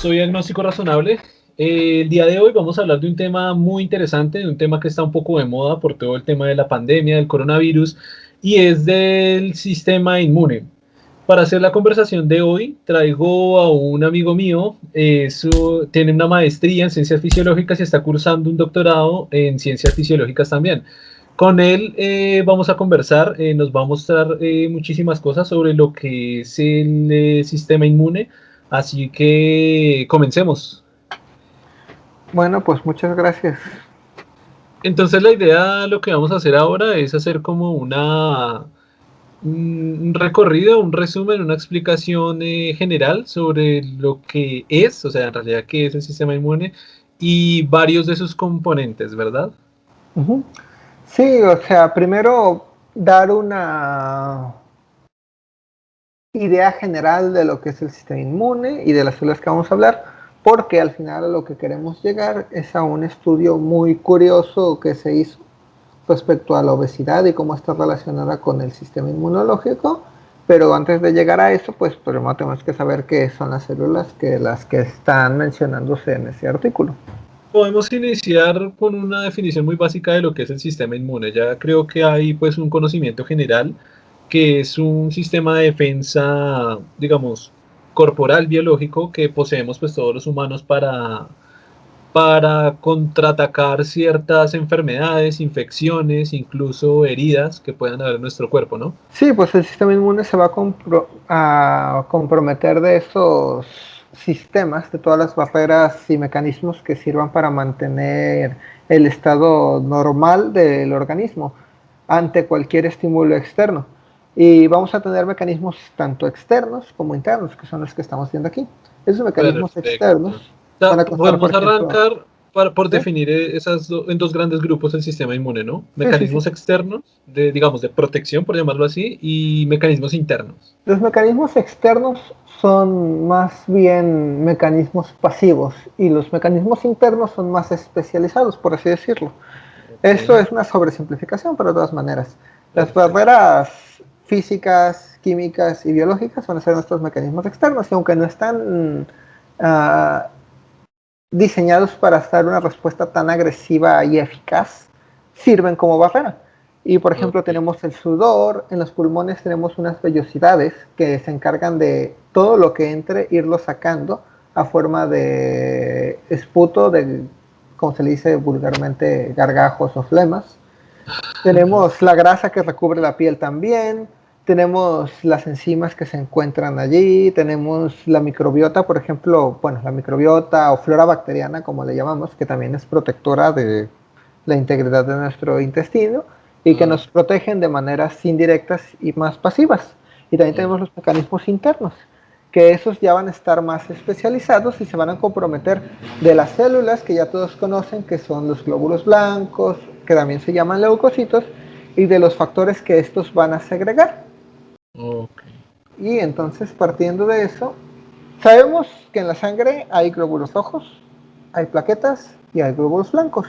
Soy Agnóstico Razonable. El día de hoy vamos a hablar de un tema muy interesante, de un tema que está un poco de moda por todo el tema de la pandemia, del coronavirus, y es del sistema inmune. Para hacer la conversación de hoy, traigo a un amigo mío, tiene una maestría en ciencias fisiológicas y está cursando un doctorado en ciencias fisiológicas también. Con él vamos a conversar, nos va a mostrar muchísimas cosas sobre lo que es el sistema inmune. Así que comencemos. Bueno, pues muchas gracias. Entonces la idea, lo que vamos a hacer ahora es hacer como un recorrido, un resumen, una explicación general sobre lo que es, o sea, en realidad qué es el sistema inmune y varios de sus componentes, ¿verdad? Ujú. Sí, o sea, primero dar una idea general de lo que es el sistema inmune y de las células que vamos a hablar, porque al final a lo que queremos llegar es a un estudio muy curioso que se hizo respecto a la obesidad y cómo está relacionada con el sistema inmunológico, pero antes de llegar a eso, pues primero tenemos que saber qué son las células, que las que están mencionándose en ese artículo. Podemos iniciar con una definición muy básica de lo que es el sistema inmune. Ya creo que hay pues un conocimiento general que es un sistema de defensa, digamos, corporal, biológico, que poseemos pues todos los humanos para contraatacar ciertas enfermedades, infecciones, incluso heridas que puedan haber en nuestro cuerpo, ¿no? Sí, pues el sistema inmune se va a comprometer de esos sistemas, de todas las barreras y mecanismos que sirvan para mantener el estado normal del organismo ante cualquier estímulo externo. Y vamos a tener mecanismos tanto externos como internos, que son los que estamos viendo aquí. Esos mecanismos Perfecto. externos O sea, van a constar, por podemos ejemplo, arrancar por ¿sí? definir en dos grandes grupos el sistema inmune, ¿no? Sí, sí, sí. Mecanismos externos, digamos, de protección, por llamarlo así, y mecanismos internos. Los mecanismos externos son más bien mecanismos pasivos y los mecanismos internos son más especializados, por así decirlo. Ok, Esto es una sobresimplificación, pero de todas maneras. Las perfecto. barreras físicas, químicas y biológicas van a ser nuestros mecanismos externos y aunque no están uh, diseñados para dar una respuesta tan agresiva y eficaz, sirven como barrera. Y por ejemplo Ok. tenemos el sudor, en los pulmones tenemos unas vellosidades que se encargan de todo lo que entre irlo sacando a forma de esputo, de, como se le dice vulgarmente, gargajos o flemas. Tenemos la grasa que recubre la piel también, tenemos las enzimas que se encuentran allí, tenemos la microbiota, por ejemplo, bueno, la microbiota o flora bacteriana, como le llamamos, que también es protectora de la integridad de nuestro intestino y que Ah, nos protegen de maneras indirectas y más pasivas. Y también ok. tenemos los mecanismos internos, que esos ya van a estar más especializados y se van a comprometer de las células que ya todos conocen, que son los glóbulos blancos, que también se llaman leucocitos, y de los factores que estos van a segregar. Ok. Y entonces, partiendo de eso, sabemos que en la sangre hay glóbulos rojos, hay plaquetas y hay glóbulos blancos.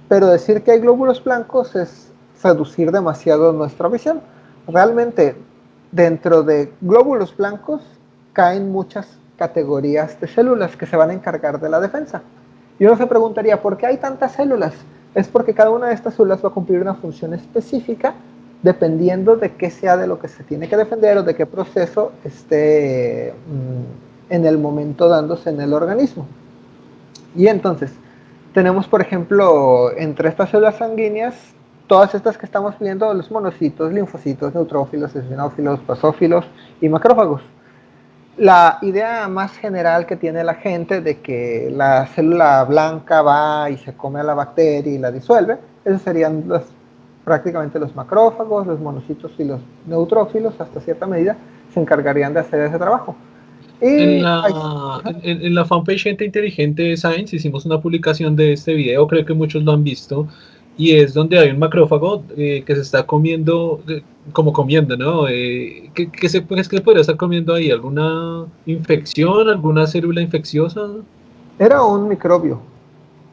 Pero decir que hay glóbulos blancos es reducir demasiado nuestra visión. Realmente, dentro de glóbulos blancos caen muchas categorías de células que se van a encargar de la defensa. Y uno se preguntaría, ¿por qué hay tantas células? Es porque cada una de estas células va a cumplir una función específica dependiendo de qué sea de lo que se tiene que defender o de qué proceso esté en el momento dándose en el organismo. Y entonces, tenemos, por ejemplo, entre estas células sanguíneas, todas estas que estamos viendo, los monocitos, linfocitos, neutrófilos, eosinófilos, basófilos y macrófagos. La idea más general que tiene la gente de que la célula blanca va y se come a la bacteria y la disuelve, esos serían prácticamente los macrófagos, los monocitos y los neutrófilos, hasta cierta medida, se encargarían de hacer ese trabajo. En Y hay, en la fanpage Gente Inteligente Science hicimos una publicación de este video, creo que muchos lo han visto, y es donde hay un macrófago que se está comiendo, como comiendo, ¿no? ¿Qué se podría estar comiendo ahí? ¿Alguna infección, alguna célula infecciosa? era un microbio.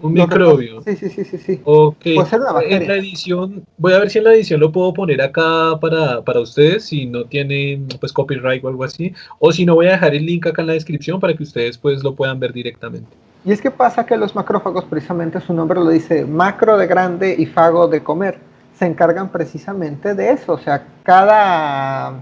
Un Lo que pasa, microbio. sí. Ok. Puede ser una En bacteria. la edición, voy a ver si en la edición lo puedo poner acá para ustedes, si no tienen pues copyright o algo así, o si no voy a dejar el link acá en la descripción para que ustedes pues lo puedan ver directamente. Y es que pasa que los macrófagos, precisamente su nombre lo dice, macro de grande y fago de comer, se encargan precisamente de eso. O sea, cada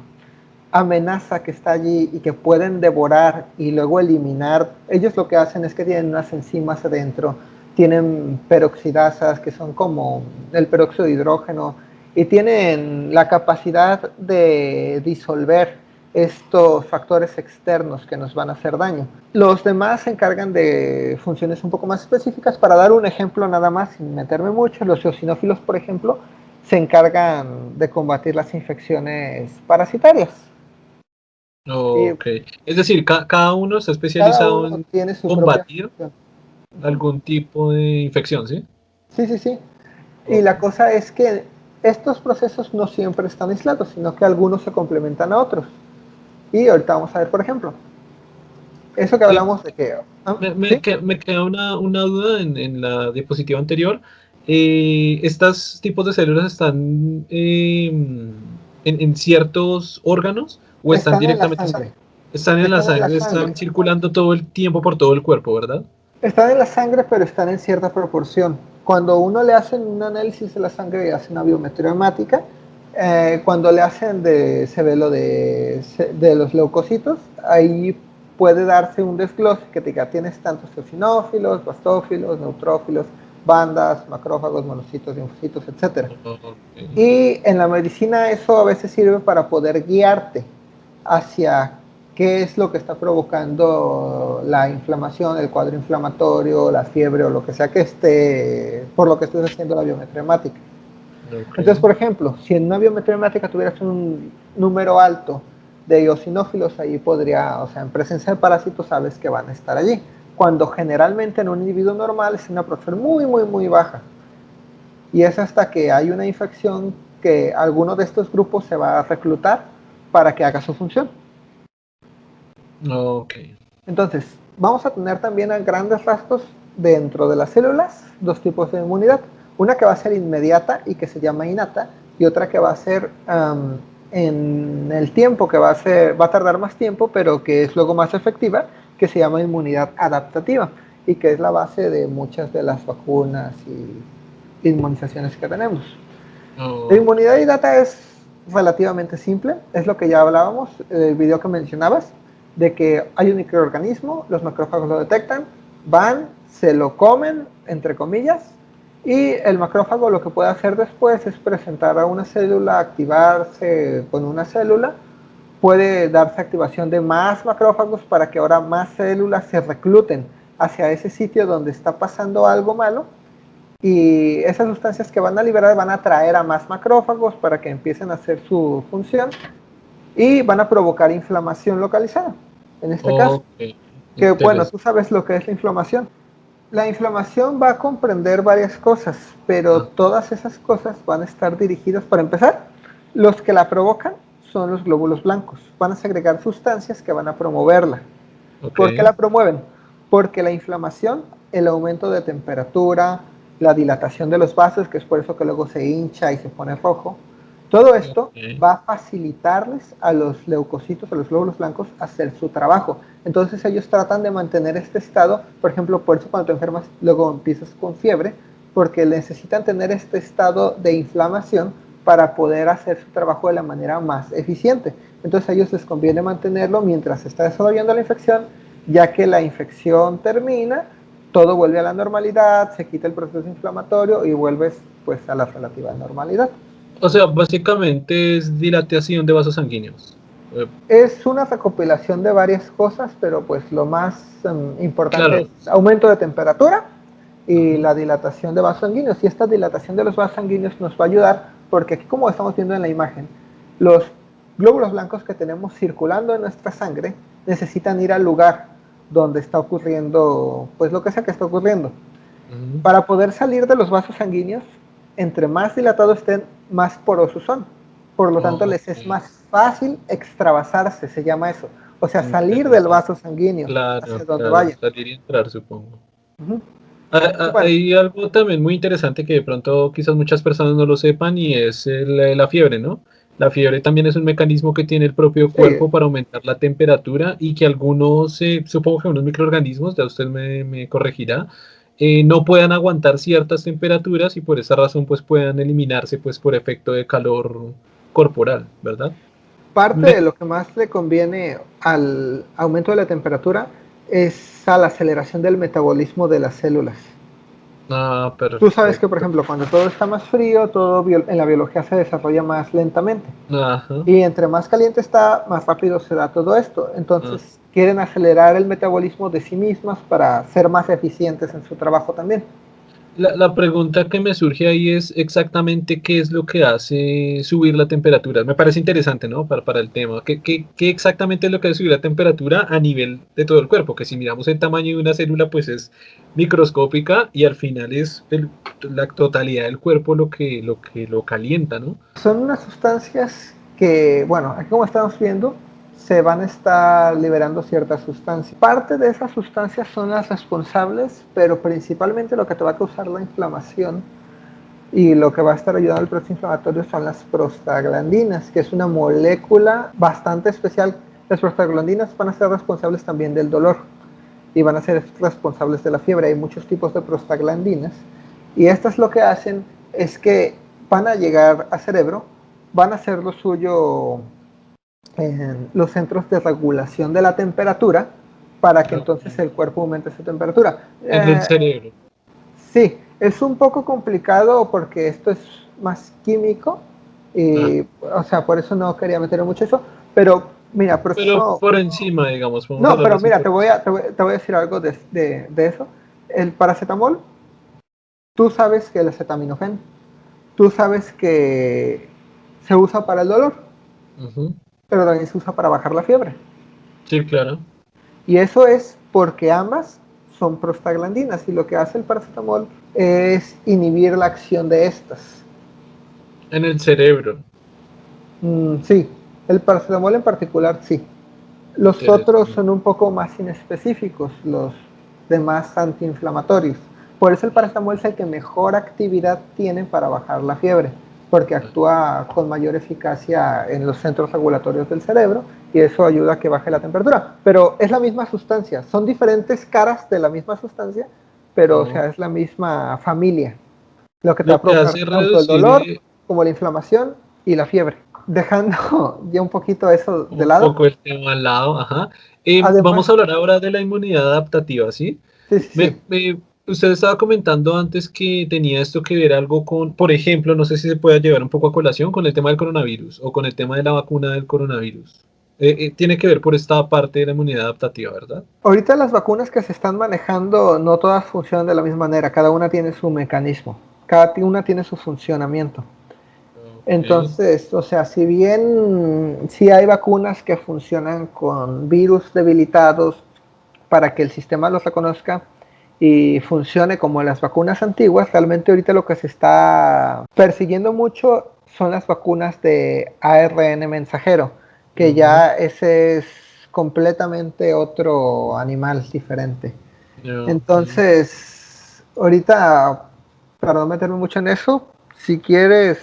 amenaza que está allí y que pueden devorar y luego eliminar, ellos lo que hacen es que tienen unas enzimas adentro, tienen peroxidasas que son como el peróxido de hidrógeno y tienen la capacidad de disolver estos factores externos que nos van a hacer daño. Los demás se encargan de funciones un poco más específicas. Para dar un ejemplo nada más, sin meterme mucho, los eosinófilos, por ejemplo, se encargan de combatir las infecciones parasitarias. Y Ok. Es decir, cada uno está cada especializado uno en tiene su propia combatir función. Ujú. algún tipo de infección, ¿sí? Sí. Y Ok. la cosa es que estos procesos no siempre están aislados, sino que algunos se complementan a otros. Y ahorita vamos a ver, por ejemplo, eso que Eh, hablamos de que... ¿sí? me queda una duda en la diapositiva anterior. ¿Estos tipos de células están en ciertos órganos o están Están en la directamente, sangre. están en la Están en la sangre, sangre. están circulando todo el tiempo por todo el cuerpo, ¿verdad? Están en la sangre, pero están en cierta proporción. Cuando uno le hacen un análisis de la sangre y hace una biometría hemática, cuando le hacen se ve lo de los leucocitos, ahí puede darse un desglose que te diga, tienes tantos eosinófilos, bastófilos, neutrófilos, bandas, macrófagos, monocitos, linfocitos, etc. Ok. Y en la medicina eso a veces sirve para poder guiarte hacia qué es lo que está provocando la inflamación, el cuadro inflamatorio, la fiebre o lo que sea que esté, por lo que estés haciendo la biometría hemática. Ok. Entonces, por ejemplo, si en una biometría hemática tuvieras un número alto de eosinófilos, ahí podría, o sea, en presencia de parásitos sabes que van a estar allí. Cuando generalmente en un individuo normal es una proporción muy baja. Y es hasta que hay una infección que alguno de estos grupos se va a reclutar para que haga su función. Ok. Entonces, vamos a tener también a grandes rasgos dentro de las células dos tipos de inmunidad. Una que va a ser inmediata y que se llama innata, y otra que va a ser en el tiempo, que va a tardar más tiempo, pero que es luego más efectiva, que se llama inmunidad adaptativa, y que es la base de muchas de las vacunas y inmunizaciones que tenemos. La Ok. inmunidad innata es relativamente simple, es lo que ya hablábamos, el video que mencionabas, de que hay un microorganismo, los macrófagos lo detectan, van, se lo comen, entre comillas, y el macrófago lo que puede hacer después es presentar a una célula, activarse con una célula, puede darse activación de más macrófagos para que ahora más células se recluten hacia ese sitio donde está pasando algo malo, y esas sustancias que van a liberar van a atraer a más macrófagos para que empiecen a hacer su función y van a provocar inflamación localizada. En este caso, Ok. que bueno, Interesante. tú sabes lo que es la inflamación. La inflamación va a comprender varias cosas, pero todas esas cosas van a estar dirigidas, para empezar, los que la provocan son los glóbulos blancos. Van a segregar sustancias que van a promoverla. Ok. ¿Por qué la promueven? Porque la inflamación, el aumento de temperatura, la dilatación de los vasos, que es por eso que luego se hincha y se pone rojo, todo esto Ok. va a facilitarles a los leucocitos, a los glóbulos blancos, hacer su trabajo. Entonces ellos tratan de mantener este estado, por ejemplo, por eso cuando te enfermas luego empiezas con fiebre, porque necesitan tener este estado de inflamación para poder hacer su trabajo de la manera más eficiente. Entonces a ellos les conviene mantenerlo mientras se está desarrollando la infección, ya que la infección termina, todo vuelve a la normalidad, se quita el proceso inflamatorio y vuelves pues a la relativa normalidad. O sea, básicamente es dilatación de vasos sanguíneos. Es una recopilación de varias cosas, pero pues lo más importante Claro. es aumento de temperatura y Ajá. la dilatación de vasos sanguíneos. Y esta dilatación de los vasos sanguíneos nos va a ayudar porque aquí, como estamos viendo en la imagen, los glóbulos blancos que tenemos circulando en nuestra sangre necesitan ir al lugar donde está ocurriendo, pues lo que sea que está ocurriendo. Ujú. Para poder salir de los vasos sanguíneos, entre más dilatados estén, más porosos son. Por lo tanto, les Ok. es más fácil extravasarse, se llama eso. O sea, salir del Interesante. vaso sanguíneo hacia Claro, donde claro. vaya. Salir y entrar, supongo. Uh -huh. Bueno, Hay algo también muy interesante que de pronto quizás muchas personas no lo sepan y es la fiebre, ¿no? La fiebre también es un mecanismo que tiene el propio sí, cuerpo para aumentar la temperatura y que algunos, supongo que unos microorganismos, ya usted me corregirá, no puedan aguantar ciertas temperaturas y por esa razón pues puedan eliminarse pues por efecto de calor corporal, ¿verdad? parte Me- de lo que más le conviene al aumento de la temperatura es a la aceleración del metabolismo de las células. Tú sabes que, por Perfecto. ejemplo, cuando todo está más frío, todo en la biología se desarrolla más lentamente. Ajá. Y entre más caliente está, más rápido se da todo esto. Ah. Entonces, quieren acelerar el metabolismo de sí mismas para ser más eficientes en su trabajo también. La pregunta que me surge ahí es exactamente qué es lo que hace subir la temperatura. Me parece interesante, ¿no? Para el tema. ¿Qué exactamente es lo que hace subir la temperatura a nivel de todo el cuerpo? Que si miramos el tamaño de una célula, pues es microscópica y al final es la totalidad del cuerpo lo que lo calienta, ¿no? Son unas sustancias que, bueno, aquí como estamos viendo, se van a estar liberando ciertas sustancias. Parte de esas sustancias son las responsables, pero principalmente lo que te va a causar la inflamación y lo que va a estar ayudando al proceso inflamatorio son las prostaglandinas, que es una molécula bastante especial. Las prostaglandinas van a ser responsables también del dolor y van a ser responsables de la fiebre. Hay muchos tipos de prostaglandinas y estas lo que hacen es que van a llegar al cerebro, van a hacer lo suyo en los centros de regulación de la temperatura para que entonces Ok. el cuerpo aumente su temperatura. En el cerebro. Sí, es un poco complicado porque esto es más químico Ah. y, o sea, por eso no quería meter mucho eso, pero mira, por Pero eso, por encima, digamos, podemos no, hablar pero así mira, por encima. te voy a decir algo de eso. El paracetamol, tú sabes que el acetaminofén, tú sabes que se usa para el dolor, Ujú. pero también se usa para bajar la fiebre. Sí, claro. Y eso es porque ambas son prostaglandinas y lo que hace el paracetamol es inhibir la acción de estas. En el cerebro. Sí, el paracetamol en particular sí. Los otros Interesante. son un poco más inespecíficos, los demás antiinflamatorios. Por eso el paracetamol es el que mejor actividad tiene para bajar la fiebre, porque actúa con mayor eficacia en los centros regulatorios del cerebro y eso ayuda a que baje la temperatura. Pero es la misma sustancia, son diferentes caras de la misma sustancia, pero o Oh. sea, es la misma familia, lo que te va Lo a que provocar hace tanto el reducir dolor como la inflamación y la fiebre. Dejando ya un poquito eso de un lado, poco el tema al lado, ajá. además, Vamos a hablar ahora de la inmunidad adaptativa, ¿sí? sí, sí, sí. Usted estaba comentando antes que tenía esto que ver algo con, por ejemplo, no sé si se puede llevar un poco a colación con el tema del coronavirus o con el tema de la vacuna del coronavirus. Tiene que ver por esta parte de la inmunidad adaptativa, ¿verdad? Ahorita las vacunas que se están manejando no todas funcionan de la misma manera, cada una tiene su mecanismo, cada una tiene su funcionamiento. Ok. Entonces, o sea, si bien sí hay vacunas que funcionan con virus debilitados para que el sistema los reconozca y funcione como las vacunas antiguas, realmente ahorita lo que se está persiguiendo mucho son las vacunas de ARN mensajero, que Ujú. ya ese es completamente otro animal diferente. Ok. Entonces, ahorita, para no meterme mucho en eso, si quieres,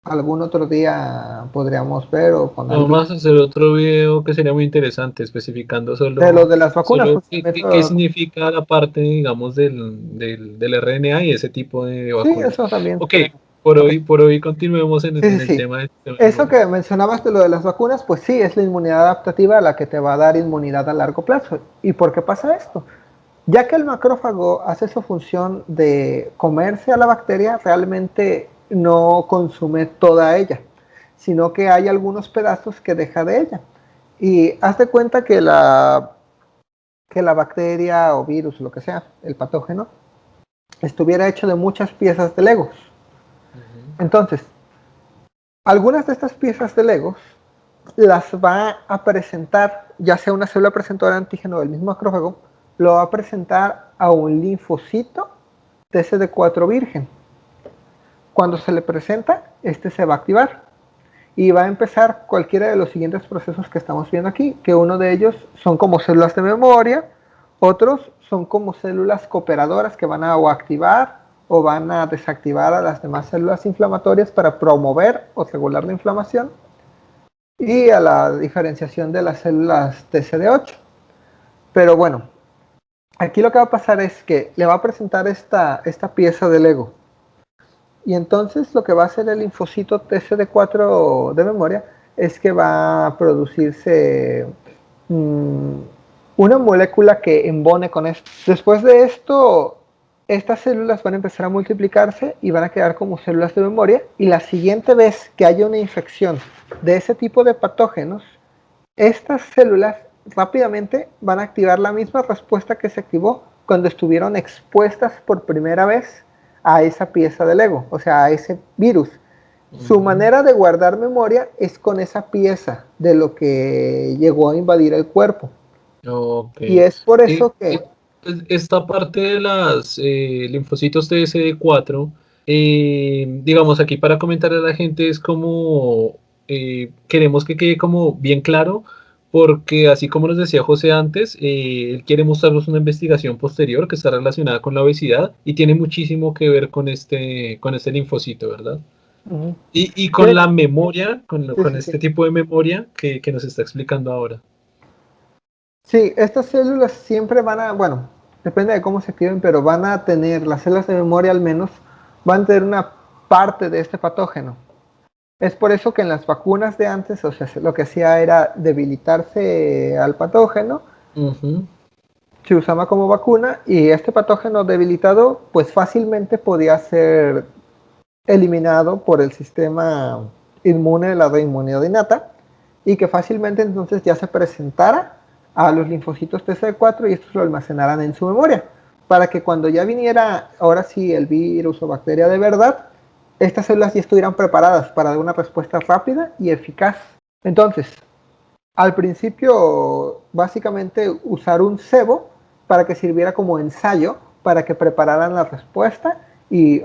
algún otro día podríamos ver o con alguien Vamos a hacer otro video que sería muy interesante, especificando de lo solo, de las vacunas, solo qué funcionamiento. significa la parte, digamos, del RNA y ese tipo de Sí, vacunas. eso también Ok, lo que por hoy continuemos sí, en sí, el sí. tema del sistema Eso inmune. que mencionabas de lo de las vacunas, pues sí, es la inmunidad adaptativa la que te va a dar inmunidad a largo plazo. ¿Y por qué pasa esto? Ya que el macrófago hace su función de comerse a la bacteria, realmente no consume toda ella, sino que hay algunos pedazos que deja de ella. Y haz de cuenta que la bacteria o virus, lo que sea, el patógeno, estuviera hecho de muchas piezas de Legos. Ujú. Entonces, algunas de estas piezas de Legos las va a presentar, ya sea una célula presentadora de antígeno del mismo macrófago, lo va a presentar a un linfocito de CD4 virgen. Cuando se le presenta, este se va a activar y va a empezar cualquiera de los siguientes procesos que estamos viendo aquí, que uno de ellos son como células de memoria Otros son como células cooperadoras que van a o activar o van a desactivar a las demás células inflamatorias para promover o regular la inflamación, y a la diferenciación de las células TCD8. Pero bueno, aquí lo que va a pasar es que le va a presentar esta pieza de Lego. Y entonces lo que va a hacer el linfocito TCD4 de memoria es que va a producirse una molécula que embone con esto. Después de esto, estas células van a empezar a multiplicarse y van a quedar como células de memoria, y la siguiente vez que haya una infección de ese tipo de patógenos, estas células rápidamente van a activar la misma respuesta que se activó cuando estuvieron expuestas por primera vez a esa pieza de Lego, o sea, a ese virus. Su manera de guardar memoria es con esa pieza de lo que llegó a invadir el cuerpo. Ok. Y es por eso que... Esta parte de las linfocitos TSD4, digamos aquí para comentar a la gente es como queremos que quede como bien claro, porque así como nos decía José antes, él quiere mostrarnos una investigación posterior que está relacionada con la obesidad y tiene muchísimo que ver con este linfocito, ¿verdad? Uh, Y con tiene, la memoria, sí, con sí, sí. este tipo de memoria que nos está explicando ahora. Sí, estas células siempre van a, bueno, depende de cómo se activen, pero van a tener, las células de memoria al menos, van a tener una parte de este patógeno. Es por eso que en las vacunas de antes, o sea, lo que hacía era debilitarse al patógeno, Ujú. se usaba como vacuna, y este patógeno debilitado pues fácilmente podía ser eliminado por el sistema inmune de la inmunidad innata, y que fácilmente entonces ya se presentara a los linfocitos TCD4 y estos lo almacenaran en su memoria, para que cuando ya viniera ahora sí el virus o bacteria de verdad, estas células ya estuvieran preparadas para dar una respuesta rápida y eficaz. Entonces, al principio, básicamente usar un cebo para que sirviera como ensayo, para que prepararan la respuesta y,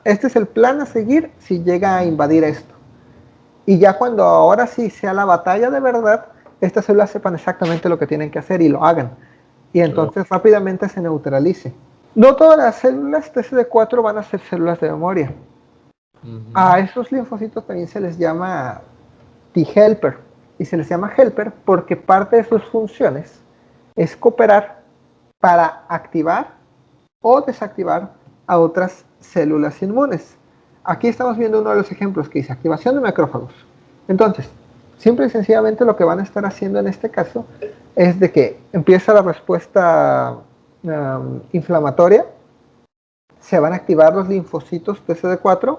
este es el plan a seguir si llega a invadir esto. Y ya cuando ahora sí sea la batalla de verdad, estas células sepan exactamente lo que tienen que hacer y lo hagan. Y Oh, entonces rápidamente se neutralice. No todas las células TCD4 van a ser células de memoria. A ujú. esos linfocitos también se les llama T-helper. Y se les llama helper porque parte de sus funciones es cooperar para activar o desactivar a otras células inmunes. Aquí estamos viendo uno de los ejemplos que dice activación de macrófagos. Entonces, simple y sencillamente lo que van a estar haciendo en este caso es de que empieza la respuesta inflamatoria, se van a activar los linfocitos TCD4,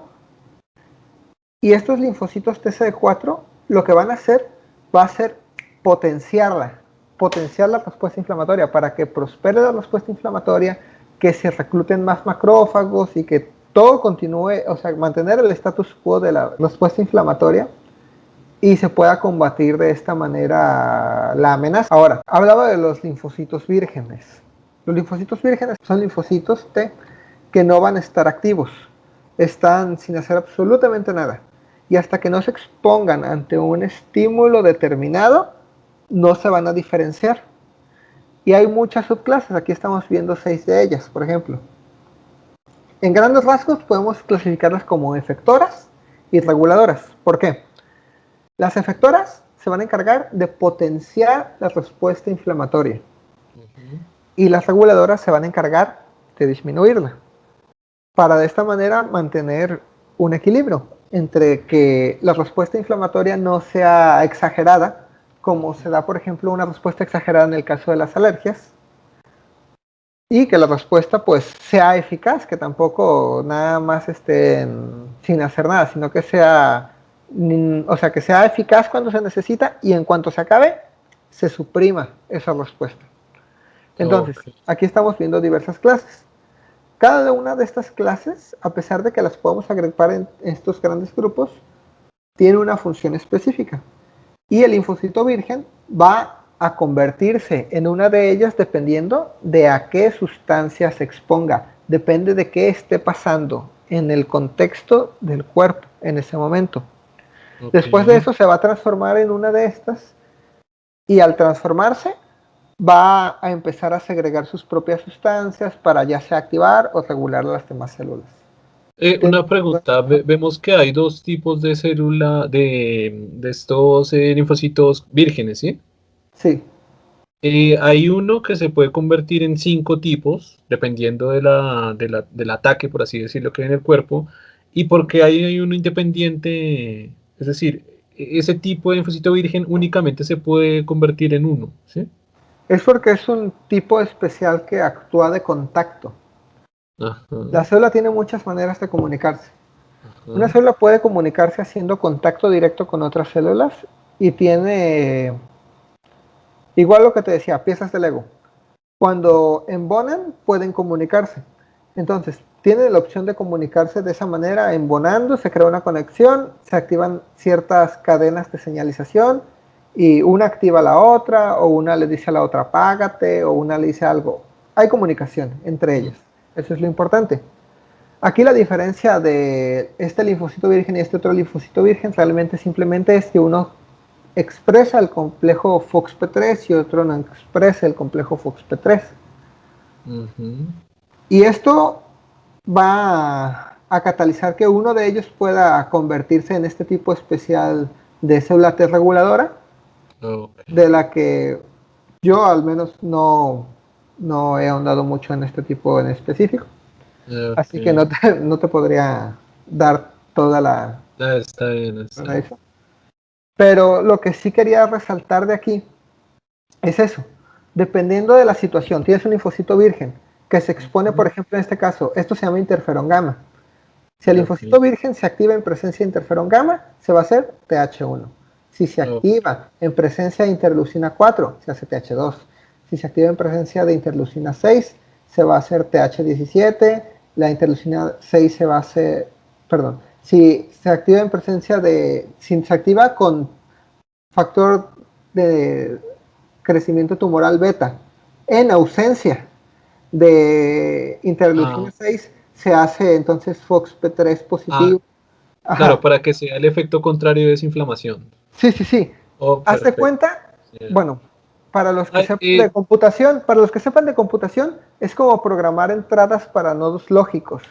y estos linfocitos TCD4 lo que van a hacer va a ser potenciarla, potenciar la respuesta inflamatoria para que prospere la respuesta inflamatoria, que se recluten más macrófagos y que todo continúe, o sea, mantener el status quo de la respuesta inflamatoria y se pueda combatir de esta manera la amenaza. Ahora, hablaba de los linfocitos vírgenes. Los linfocitos vírgenes son linfocitos T que no van a estar activos, están sin hacer absolutamente nada. Y hasta que no se expongan ante un estímulo determinado, no se van a diferenciar. Y hay muchas subclases, aquí estamos viendo 6 de ellas, por ejemplo. En grandes rasgos podemos clasificarlas como efectoras y reguladoras. ¿Por qué? Las efectoras se van a encargar de potenciar la respuesta inflamatoria Ujú. y las reguladoras se van a encargar de disminuirla, para de esta manera mantener un equilibrio entre que la respuesta inflamatoria no sea exagerada, como se da por ejemplo una respuesta exagerada en el caso de las alergias, y que la respuesta pues sea eficaz, que tampoco nada más esté sin hacer nada, sino que sea, o sea, que sea eficaz cuando se necesita y en cuanto se acabe, se suprima esa respuesta. Entonces, Ok. aquí estamos viendo diversas clases. Cada una de estas clases, a pesar de que las podemos agrupar en estos grandes grupos, tiene una función específica. Y el linfocito virgen va a convertirse en una de ellas dependiendo de a qué sustancia se exponga, depende de qué esté pasando en el contexto del cuerpo en ese momento. Ok. Después de eso se va a transformar en una de estas, y al transformarse va a empezar a segregar sus propias sustancias para ya sea activar o regular las demás células. Una pregunta, vemos que hay dos tipos de célula, de estos linfocitos vírgenes, ¿sí? Sí, Hay uno que se puede convertir en 5 tipos, dependiendo del ataque, por así decirlo, que hay en el cuerpo, y porque hay uno independiente, es decir, ese tipo de linfocito virgen únicamente se puede convertir en uno, ¿sí? es porque es un tipo especial que actúa de contacto. Ajá, La célula tiene muchas maneras de comunicarse. Una ajá, célula puede comunicarse haciendo contacto directo con otras células y tiene, igual lo que te decía, piezas de Lego. Cuando embonan, pueden comunicarse. Entonces, tiene la opción de comunicarse de esa manera, embonando, se crea una conexión, se activan ciertas cadenas de señalización y una activa a la otra, o una le dice a la otra apágate, o una le dice algo. Hay comunicación entre ellas. Eso es lo importante. Aquí la diferencia de este linfocito virgen y este otro linfocito virgen realmente simplemente es que uno expresa el complejo FOXP3 y otro no expresa el complejo FOXP3. ujú. Y esto va a catalizar que uno de ellos pueda convertirse en este tipo especial de célula T reguladora, Ok, de la que yo al menos no he ahondado mucho en este tipo en específico. ok. Así que no te podría dar toda la... Está bien, está bien. Eso. Pero lo que sí quería resaltar de aquí es eso. Dependiendo de la situación, tienes un linfocito virgen que se expone, por Ujú, ejemplo, en este caso, esto se llama interferón gamma. Si el ok, linfocito virgen se activa en presencia de interferón gamma, se va a hacer TH1. Si se ok, activa en presencia de interleucina 4, se hace TH2. Si se activa en presencia de interleucina 6, se va a hacer TH17. La interleucina 6 se va a hacer, perdón, si se activa en presencia de, si se activa con factor de crecimiento tumoral beta en ausencia de interleucina ah, 6 se hace entonces FOXP3 ah, positivo. claro, Ajá. para que sea el efecto contrario de desinflamación. Sí, sí, sí. Oh, Hazte perfecto. cuenta, Sí. bueno, para los que Ay, sepan de computación, es como programar entradas para nodos lógicos,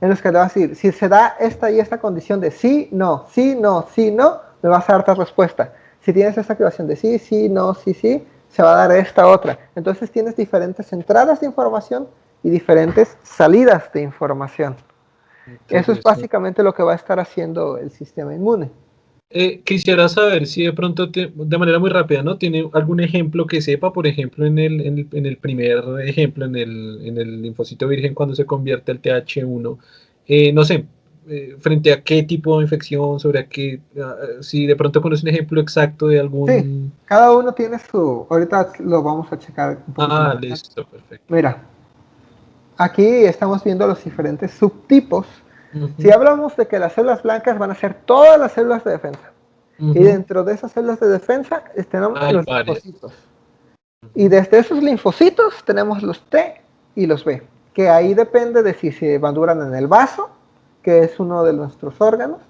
en los que le vas a decir, si se da esta y esta condición de sí, no, sí, no, sí, no, me vas a dar esta respuesta. Si tienes esta activación de sí, sí, no, sí, sí, se va a dar esta otra. Entonces tienes diferentes entradas de información y diferentes salidas de información. Eso es interesante. básicamente lo que va a estar haciendo el sistema inmune. Quisiera saber si de pronto, de manera muy rápida, ¿no? ¿Tiene algún ejemplo que sepa, por ejemplo, en el primer ejemplo, en el linfocito virgen, cuando se convierte el TH1, no sé, frente a qué tipo de infección, sobre a qué, si de pronto conoce un ejemplo exacto de Sí, algún... cada uno tiene su... Ahorita lo vamos a checar un poquito Ah, más adelante. listo, perfecto. Mira, aquí estamos viendo los diferentes subtipos. Si Ujú, hablamos de que las células blancas van a ser todas las células de defensa, y ujú. dentro de esas células de defensa tenemos Hay los varias. linfocitos. Y Ujú. desde esos linfocitos tenemos los T y los B, que ahí depende de si se maduran en el vaso, que es uno de nuestros órganos,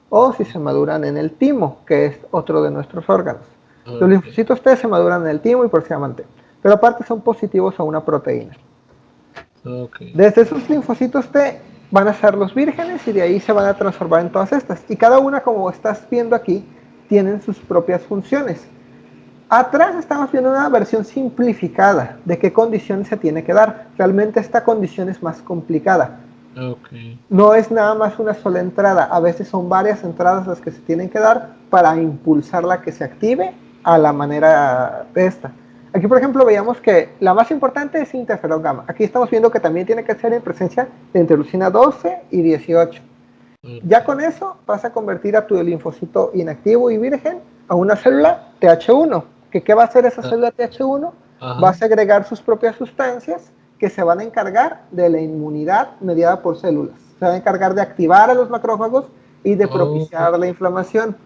o si se maduran en el timo, que es otro de nuestros órganos. Los Ok, linfocitos T se maduran en el timo y por eso se llaman T, pero aparte son positivos a una proteína. ok. Desde esos linfocitos T van a ser los vírgenes y de ahí se van a transformar en todas estas. Y cada una, como estás viendo aquí, tienen sus propias funciones. Atrás estamos viendo una versión simplificada de qué condiciones se tiene que dar. Realmente esta condición es más complicada. Ok. No es nada más una sola entrada, a veces son varias entradas las que se tienen que dar para impulsar la que se active a la manera de esta. Aquí, por ejemplo, veíamos que la más importante es interferón gamma. Aquí estamos viendo que también tiene que ser en presencia de interleucina 12 y 18. Ya Ok. con eso vas a convertir a tu linfocito inactivo y virgen a una célula TH1. ¿Qué va a hacer esa Ah, célula TH1? Va a ajá. segregar sus propias sustancias que se van a encargar de la inmunidad mediada por células. Se van a encargar de activar a los macrófagos y de Oh, propiciar la inflamación.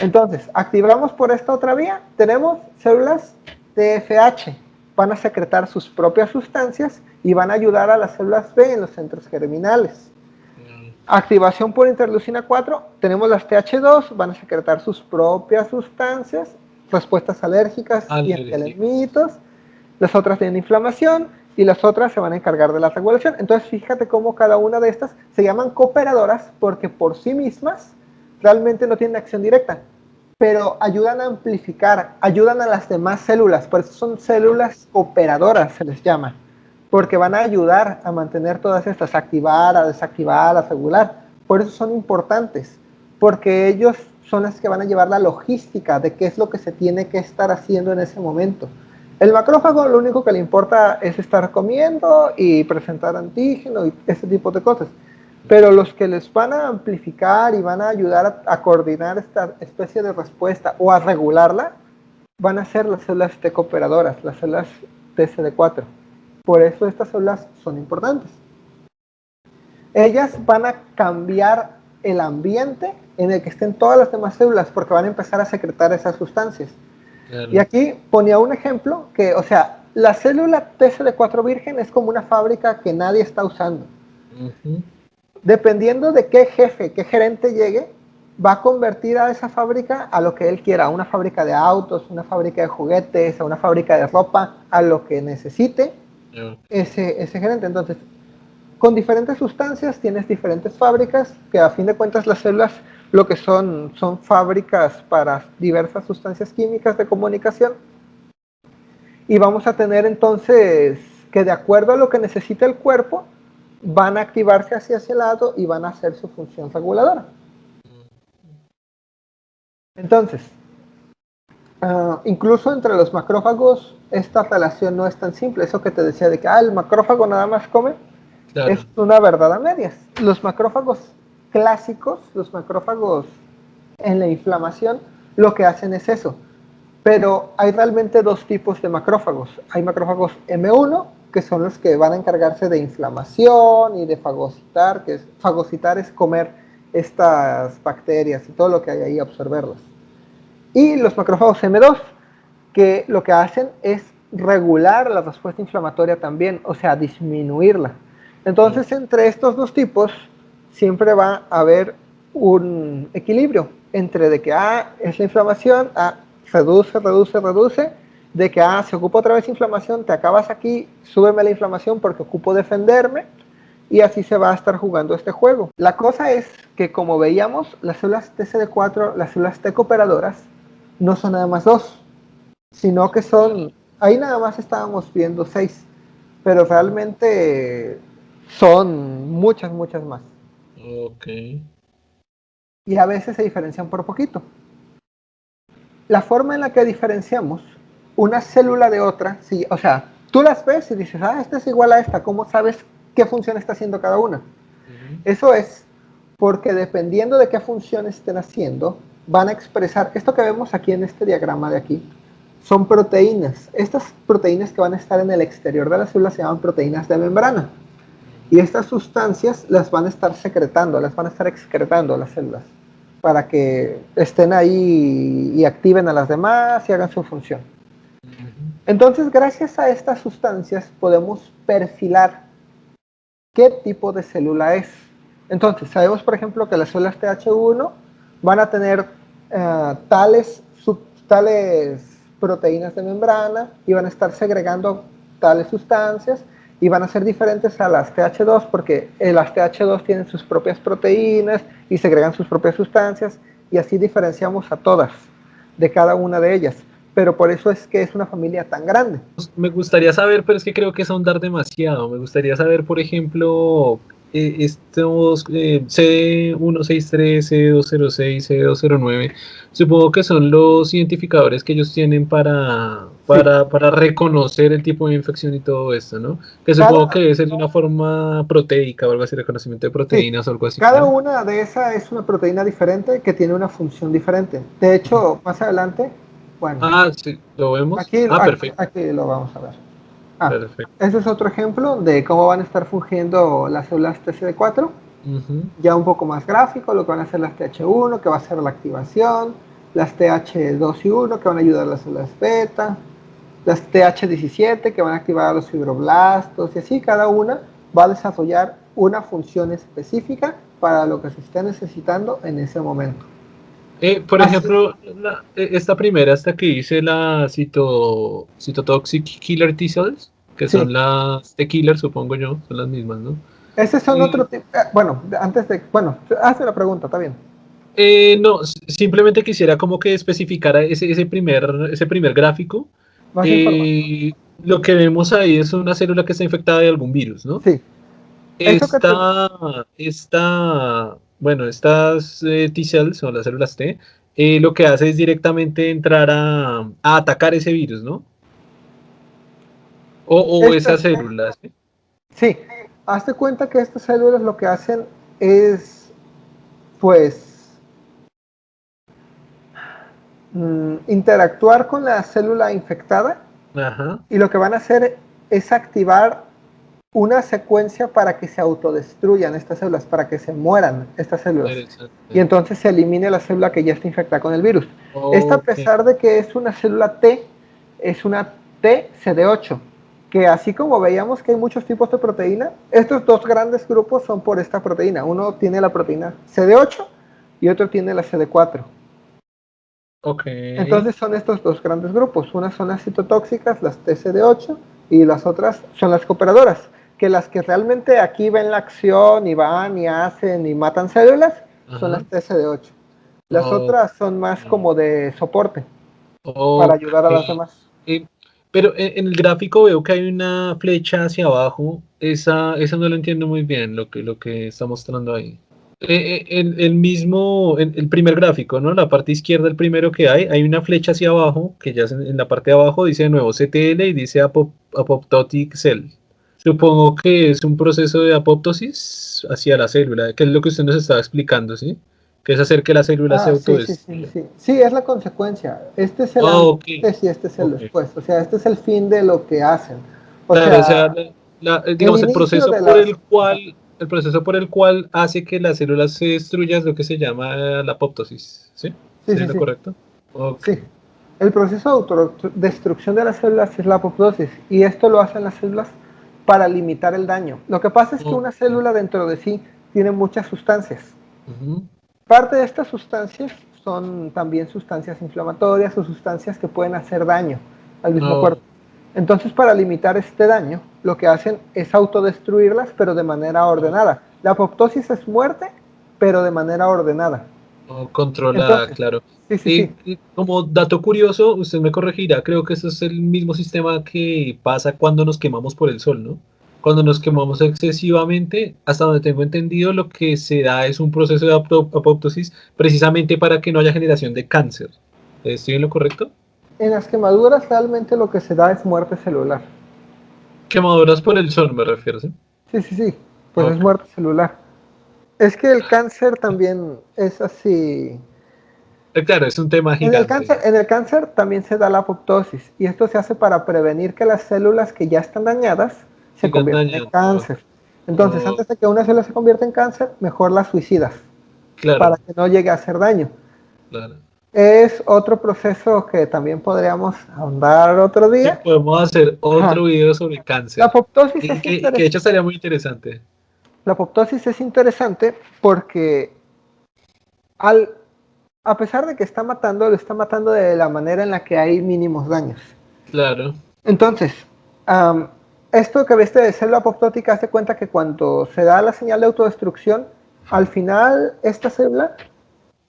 Entonces, activamos por esta otra vía, tenemos células TFH. Van a secretar sus propias sustancias y van a ayudar a las células B en los centros germinales. claro. Activación por interleucina 4, tenemos las TH2, van a secretar sus propias sustancias, respuestas alérgicas y Alérgico. antihelmintos. las otras tienen inflamación y las otras se van a encargar de la regulación. Entonces fíjate cómo cada una de estas se llaman cooperadoras porque por sí mismas realmente no tienen acción directa, pero ayudan a amplificar, ayudan a las demás células, por eso son células cooperadoras, se les llama, porque van a ayudar a mantener todas estas, activar, a desactivar, a regular. Por eso son importantes, porque ellos son las que van a llevar la logística de qué es lo que se tiene que estar haciendo en ese momento. El macrófago lo único que le importa es estar comiendo y presentar antígeno y ese tipo de cosas. Pero los que les van a amplificar y van a ayudar a coordinar esta especie de respuesta o a regularla, van a ser las células T cooperadoras, las células TCD4. Por eso estas células son importantes. Ellas van a cambiar el ambiente en el que estén todas las demás células porque van a empezar a secretar esas sustancias. Claro. Y aquí ponía un ejemplo que, o sea, la célula TCD4 virgen es como una fábrica que nadie está usando. Dependiendo de qué jefe, qué gerente llegue, va a convertir a esa fábrica a lo que él quiera, a una fábrica de autos, una fábrica de juguetes, a una fábrica de ropa, a lo que necesite ese gerente. Entonces, con diferentes sustancias tienes diferentes fábricas, que a fin de cuentas las células lo que son fábricas para diversas sustancias químicas de comunicación. Y vamos a tener entonces que de acuerdo a lo que necesita el cuerpo, van a activarse hacia ese lado y van a hacer su función reguladora. Entonces, incluso entre los macrófagos, esta relación no es tan simple. Eso que te decía de que el macrófago nada más come, claro, es una verdad a medias. Los macrófagos clásicos, los macrófagos en la inflamación, lo que hacen es eso. Pero hay realmente dos tipos de macrófagos. Hay macrófagos M1, que son los que van a encargarse de inflamación y de fagocitar, que fagocitar es comer estas bacterias y todo lo que hay ahí, absorberlas. Y los macrófagos M2, que lo que hacen es regular la respuesta inflamatoria también, o sea, disminuirla. Entonces, entre estos dos tipos, siempre va a haber un equilibrio entre de que es la inflamación, reduce, de que se ocupa otra vez inflamación, te acabas aquí, súbeme la inflamación porque ocupo defenderme, y así se va a estar jugando este juego. La cosa es que, como veíamos, las células TCD4, las células T cooperadoras, no son nada más dos, sino que son, ahí nada más estábamos viendo 6, pero realmente son muchas más. Ok. Y a veces se diferencian por poquito. La forma en la que diferenciamos una célula de otra, o sea, tú las ves y dices, esta es igual a esta, ¿cómo sabes qué función está haciendo cada una? Eso es porque dependiendo de qué función estén haciendo, van a expresar, esto que vemos aquí en este diagrama de aquí, son proteínas. Estas proteínas que van a estar en el exterior de la célula se llaman proteínas de membrana. Y estas sustancias las van a estar secretando, las van a estar excretando las células, para que estén ahí y activen a las demás y hagan su función. Entonces, gracias a estas sustancias podemos perfilar qué tipo de célula es. Entonces, sabemos, por ejemplo, que las células TH1 van a tener tales proteínas de membrana y van a estar segregando tales sustancias y van a ser diferentes a las TH2 porque las TH2 tienen sus propias proteínas y segregan sus propias sustancias y así diferenciamos a todas de cada una de ellas. Pero por eso es que es una familia tan grande. Me gustaría saber, pero es que creo que es ahondar demasiado. Me gustaría saber, por ejemplo, estos CD163, CD206, CD209, supongo que son los identificadores que ellos tienen para reconocer el tipo de infección y todo esto, ¿no? Que supongo que debe ser de una forma proteica o algo así, reconocimiento de proteínas o algo así. Cada una de esas es una proteína diferente que tiene una función diferente. De hecho, más adelante, bueno. Sí, ¿lo vemos? Perfecto. Aquí lo vamos a ver. Perfecto. Este es otro ejemplo de cómo van a estar fungiendo las células TCD4. Ya un poco más gráfico, lo que van a hacer las TH1, que va a ser la activación, las TH2 y 1, que van a ayudar a las células beta, las TH17, que van a activar a los fibroblastos, y así cada una va a desarrollar una función específica para lo que se esté necesitando en ese momento. Por Así, ejemplo, esta primera, esta que hice, la Cytotoxic Killer T cells, que sí. son las T killer, supongo yo, son las mismas, ¿no? Esos son Y, otro tipo. Bueno, antes de. Bueno, hazme la pregunta, está bien. no, simplemente quisiera como que especificara ese primer gráfico. Más información. Eh, lo que vemos ahí es una célula que está infectada de algún virus, ¿no? Sí. Eso que te. Bueno, estas T cells o las células T, lo que hace es directamente entrar a atacar ese virus, ¿no? O Estas, esas células, ¿sí? sí. Hazte cuenta que estas células lo que hacen es, pues, interactuar con la célula infectada Ajá, y lo que van a hacer es activar una secuencia para que se autodestruyan estas células, para que se mueran estas células. Y interesante. entonces se elimine la célula que ya está infectada con el virus. Esta, a Ok. pesar de que es una célula T, es una TCD8, que así como veíamos que hay muchos tipos de proteína, estos dos grandes grupos son por esta proteína. Uno tiene la proteína CD8 y otro tiene la CD4. Ok. Entonces son estos dos grandes grupos. Unas son las citotóxicas, las TCD8, y las otras son las cooperadoras, que las que realmente aquí ven la acción y van y hacen y matan células son las Ajá. TCD8. Las Ok. otras son más como de soporte para Ok. ayudar a las demás. Eh, pero en el gráfico veo que hay una flecha hacia abajo. Esa no lo entiendo muy bien, lo que está mostrando ahí. El mismo, el primer gráfico, ¿no? La parte izquierda, el primero que hay una flecha hacia abajo, que ya es en la parte de abajo dice de nuevo CTL y dice apoptotic cell. Supongo que es un proceso de apoptosis hacia la célula, que es lo que usted nos estaba explicando, ¿sí? Que es hacer que la célula se Ah, sí, sí, sí, autodestruya. sí. Sí, es la consecuencia. Este es el Ah, ok, antes y este es el ok. después. O sea, este es el fin de lo que hacen. O Claro, o sea, sea, el digamos, inicio de las... Ajá. el proceso por el cual hace que la célula se destruya es lo que se llama la apoptosis, ¿sí? Sí, ¿Sería sí, lo sí. correcto? Ok. Sí. El proceso de autodestrucción de las células es la apoptosis y esto lo hacen las células para limitar el daño. Lo que pasa es que una Ok. célula dentro de sí tiene muchas sustancias. Ujú. Parte de estas sustancias son también sustancias inflamatorias o sustancias que pueden hacer daño al mismo Oh, cuerpo. Entonces, para limitar este daño, lo que hacen es autodestruirlas, pero de manera oh, ordenada. La apoptosis es muerte, pero de manera ordenada. oh, controlada, Entonces, claro. sí, sí, sí. Y como dato curioso, usted me corregirá, creo que eso es el mismo sistema que pasa cuando nos quemamos por el sol, ¿no? Cuando nos quemamos excesivamente, hasta donde tengo entendido, lo que se da es un proceso de apoptosis precisamente para que no haya generación de cáncer. ¿Estoy en lo correcto? En las quemaduras realmente lo que se da es muerte celular. Quemaduras por el sol, me refiero, ¿sí? Sí, sí, sí, pues es Ok. muerte celular. Es que el cáncer también es así. Claro, es un tema gigante. En el cáncer también se da la apoptosis y esto se hace para prevenir que las células que ya están dañadas se Sigan conviertan en dañando. cáncer. Entonces, Oh, antes de que una célula se convierta en cáncer, mejor la suicidas para claro, que no llegue a hacer daño. claro. Es otro proceso que también podríamos ahondar otro Sí, día. podemos hacer Ajá. otro video sobre La cáncer. apoptosis Y es que de hecho interesante. estaría muy interesante. La apoptosis es interesante porque al, a pesar de que está matando, lo está matando de la manera en la que hay mínimos daños. Claro. Entonces, um, esto que viste de célula apoptótica, hace cuenta que cuando se da la señal de autodestrucción, al final esta célula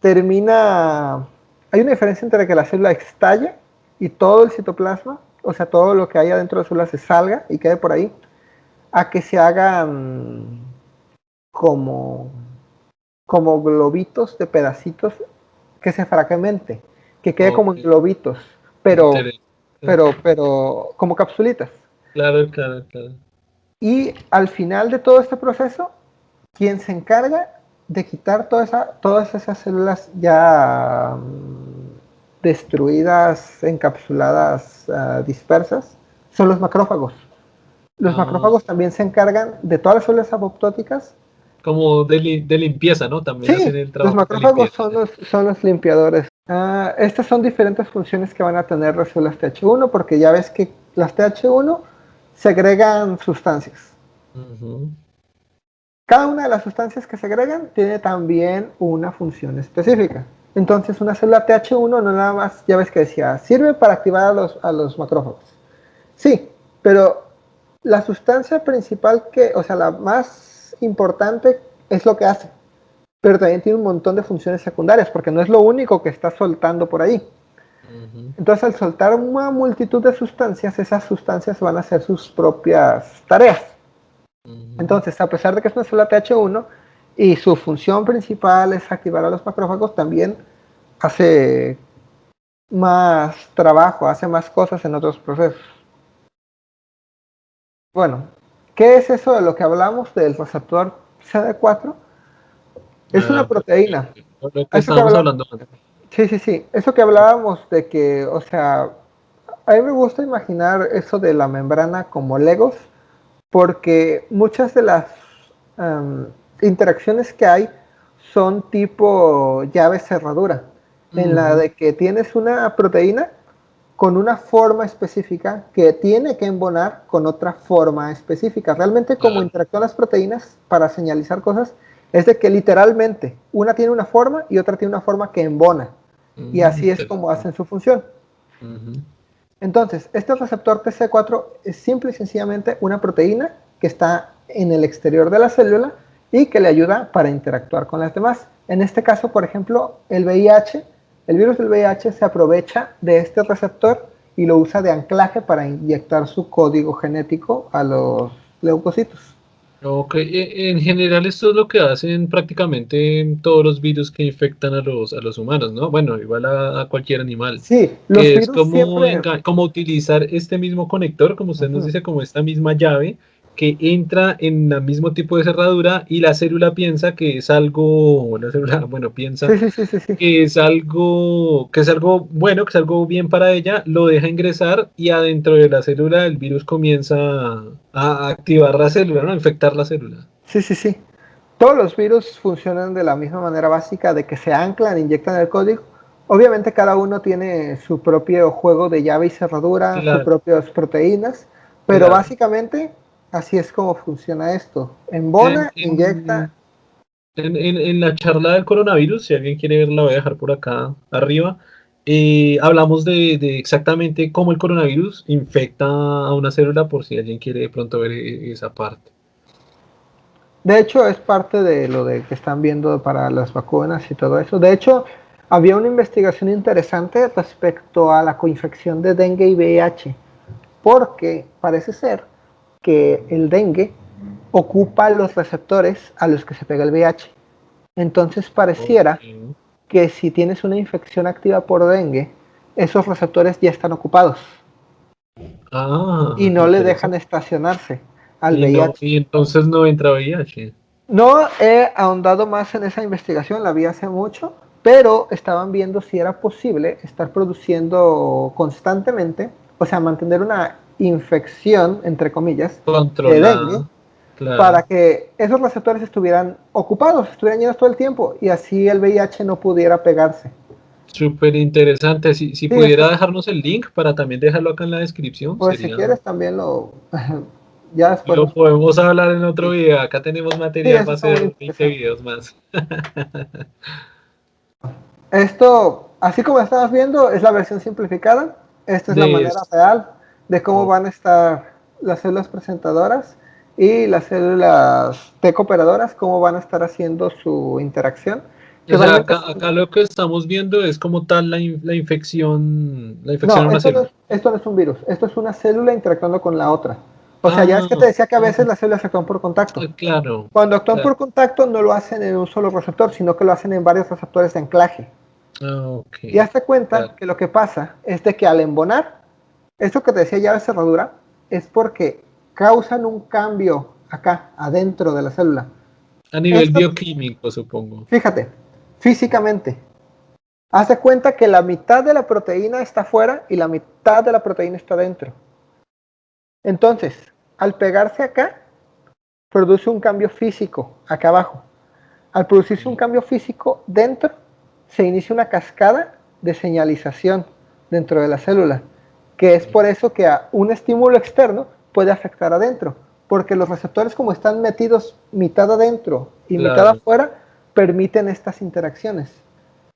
termina... Hay una diferencia entre que la célula estalle y todo el citoplasma, o sea, todo lo que hay adentro de la célula se salga y quede por ahí, a que se hagan como, como globitos de pedacitos que se fragmente, que quede como Ok. en globitos, pero, Interesante. pero como capsulitas. Claro, claro, claro. Y al final de todo este proceso, quien se encarga de quitar todas esas células ya destruidas, encapsuladas, dispersas, son los macrófagos. Los Ah, macrófagos también se encargan de todas las células apoptóticas. como de limpieza, ¿no? También hacen Sí, el los trabajo de macrófagos limpieza. son los limpiadores. Estas son diferentes funciones que van a tener las células TH1, porque ya ves que las TH1 segregan sustancias. Ujú. Cada una de las sustancias que segregan tiene también una función específica. Entonces una célula TH1 no nada más, ya ves que decía, sirve para activar a los macrófagos. Sí, pero la sustancia principal o sea, la más importante es lo que hace, pero también tiene un montón de funciones secundarias, porque no es lo único que está soltando por ahí. Ujú. Entonces, al soltar una multitud de sustancias, esas sustancias van a hacer sus propias tareas. Ujú. Entonces, a pesar de que es una célula TH1 y su función principal es activar a los macrófagos, también hace más trabajo, hace más cosas en otros procesos. Bueno, ¿qué es eso de lo que hablamos del receptor CD4? Es una Ah, proteína. perfecto. Lo que Eso que estábamos habla... hablando antes. Sí, sí, sí. Eso que hablábamos de que, o sea, a mí me gusta imaginar eso de la membrana como Legos, porque muchas de las um, interacciones que hay son tipo llave cerradura, en la Ujú. de que tienes una proteína con una forma específica que tiene que embonar con otra forma específica. Realmente como Claro. interactúan las proteínas para señalizar cosas es de que literalmente una tiene una forma y otra tiene una forma que embona. Y así es como Interesante. hacen su función. Ujú. Entonces, este receptor TC4 es simple y sencillamente una proteína que está en el exterior de la célula y que le ayuda para interactuar con las demás. En este caso, por ejemplo, el VIH, el virus del VIH se aprovecha de este receptor y lo usa de anclaje para inyectar su código genético a los leucocitos. Ok, en general esto es lo que hacen prácticamente todos los virus que infectan a los humanos, ¿no? Bueno, igual a cualquier animal, Sí, los que es virus como, siempre... como utilizar este mismo conector, como usted nos Ujú. dice, como esta misma llave que entra en el mismo tipo de cerradura y la célula piensa que es algo, o la célula, bueno, piensa Sí, sí, sí, sí, sí. que es algo bueno, que es algo bien para ella, lo deja ingresar y adentro de la célula el virus comienza a activar la célula, ¿no? A infectar la célula. Sí, sí, sí. Todos los virus funcionan de la misma manera básica de que se anclan, inyectan el código. Obviamente cada uno tiene su propio juego de llave y cerradura, sus Claro, propias proteínas, pero claro. básicamente así es como funciona esto. En, Embona, inyecta. en, en la charla del coronavirus, si alguien quiere verla, voy a dejar por acá arriba. Hablamos de exactamente cómo el coronavirus infecta a una célula, por si alguien quiere de pronto ver esa parte. De hecho, es parte de lo de que están viendo para las vacunas y todo eso. De hecho, había una investigación interesante respecto a la coinfección de dengue y VIH, porque parece ser que el dengue ocupa los receptores a los que se pega el VIH. Entonces pareciera Ok. que si tienes una infección activa por dengue, esos receptores ya están ocupados y Ah, no le dejan interesante. estacionarse al Y no, VIH. y entonces no entra VIH. No he ahondado más en esa investigación, la vi hace mucho, pero estaban viendo si era posible estar produciendo constantemente, o sea, mantener una infección, entre comillas, de dengue, Controlada, para claro. que esos receptores estuvieran ocupados, estuvieran llenos todo el tiempo y así el VIH no pudiera pegarse. Súper interesante. Si Sí, pudiera dejarnos el link para también dejarlo acá en la descripción, pues si sería. quieres también ya después Lo nos... podemos hablar en otro video. Acá tenemos Sí, material eso para está muy hacer 20 interesante. videos más. Esto, así como estabas viendo, es la versión simplificada. Esta es la De manera esto. real de cómo van a estar las células presentadoras y las células T cooperadoras, cómo van a estar haciendo su interacción. O Que sea, realmente acá lo que estamos viendo es como tal la infección no, en una célula. esto no es un virus, esto es una célula interactuando con la otra. O sea, ya es Ah, que te decía que a ah, veces las células actúan por contacto. claro, Cuando actúan claro. por contacto no lo hacen en un solo receptor, sino que lo hacen en varios receptores de anclaje. Ah, ok. Y hazte cuenta Claro. que lo que pasa es de que al embonar, esto que te decía ya de cerradura, es porque causan un cambio acá, adentro de la célula. A nivel Esto, bioquímico, supongo. fíjate, físicamente, hazte cuenta que la mitad de la proteína está afuera y la mitad de la proteína está dentro. Entonces, al pegarse acá, produce un cambio físico acá abajo. Al producirse un Sí, cambio físico dentro, se inicia una cascada de señalización dentro de la célula, que es por eso que a un estímulo externo puede afectar adentro, porque los receptores como están metidos mitad adentro y mitad claro. afuera, permiten estas interacciones.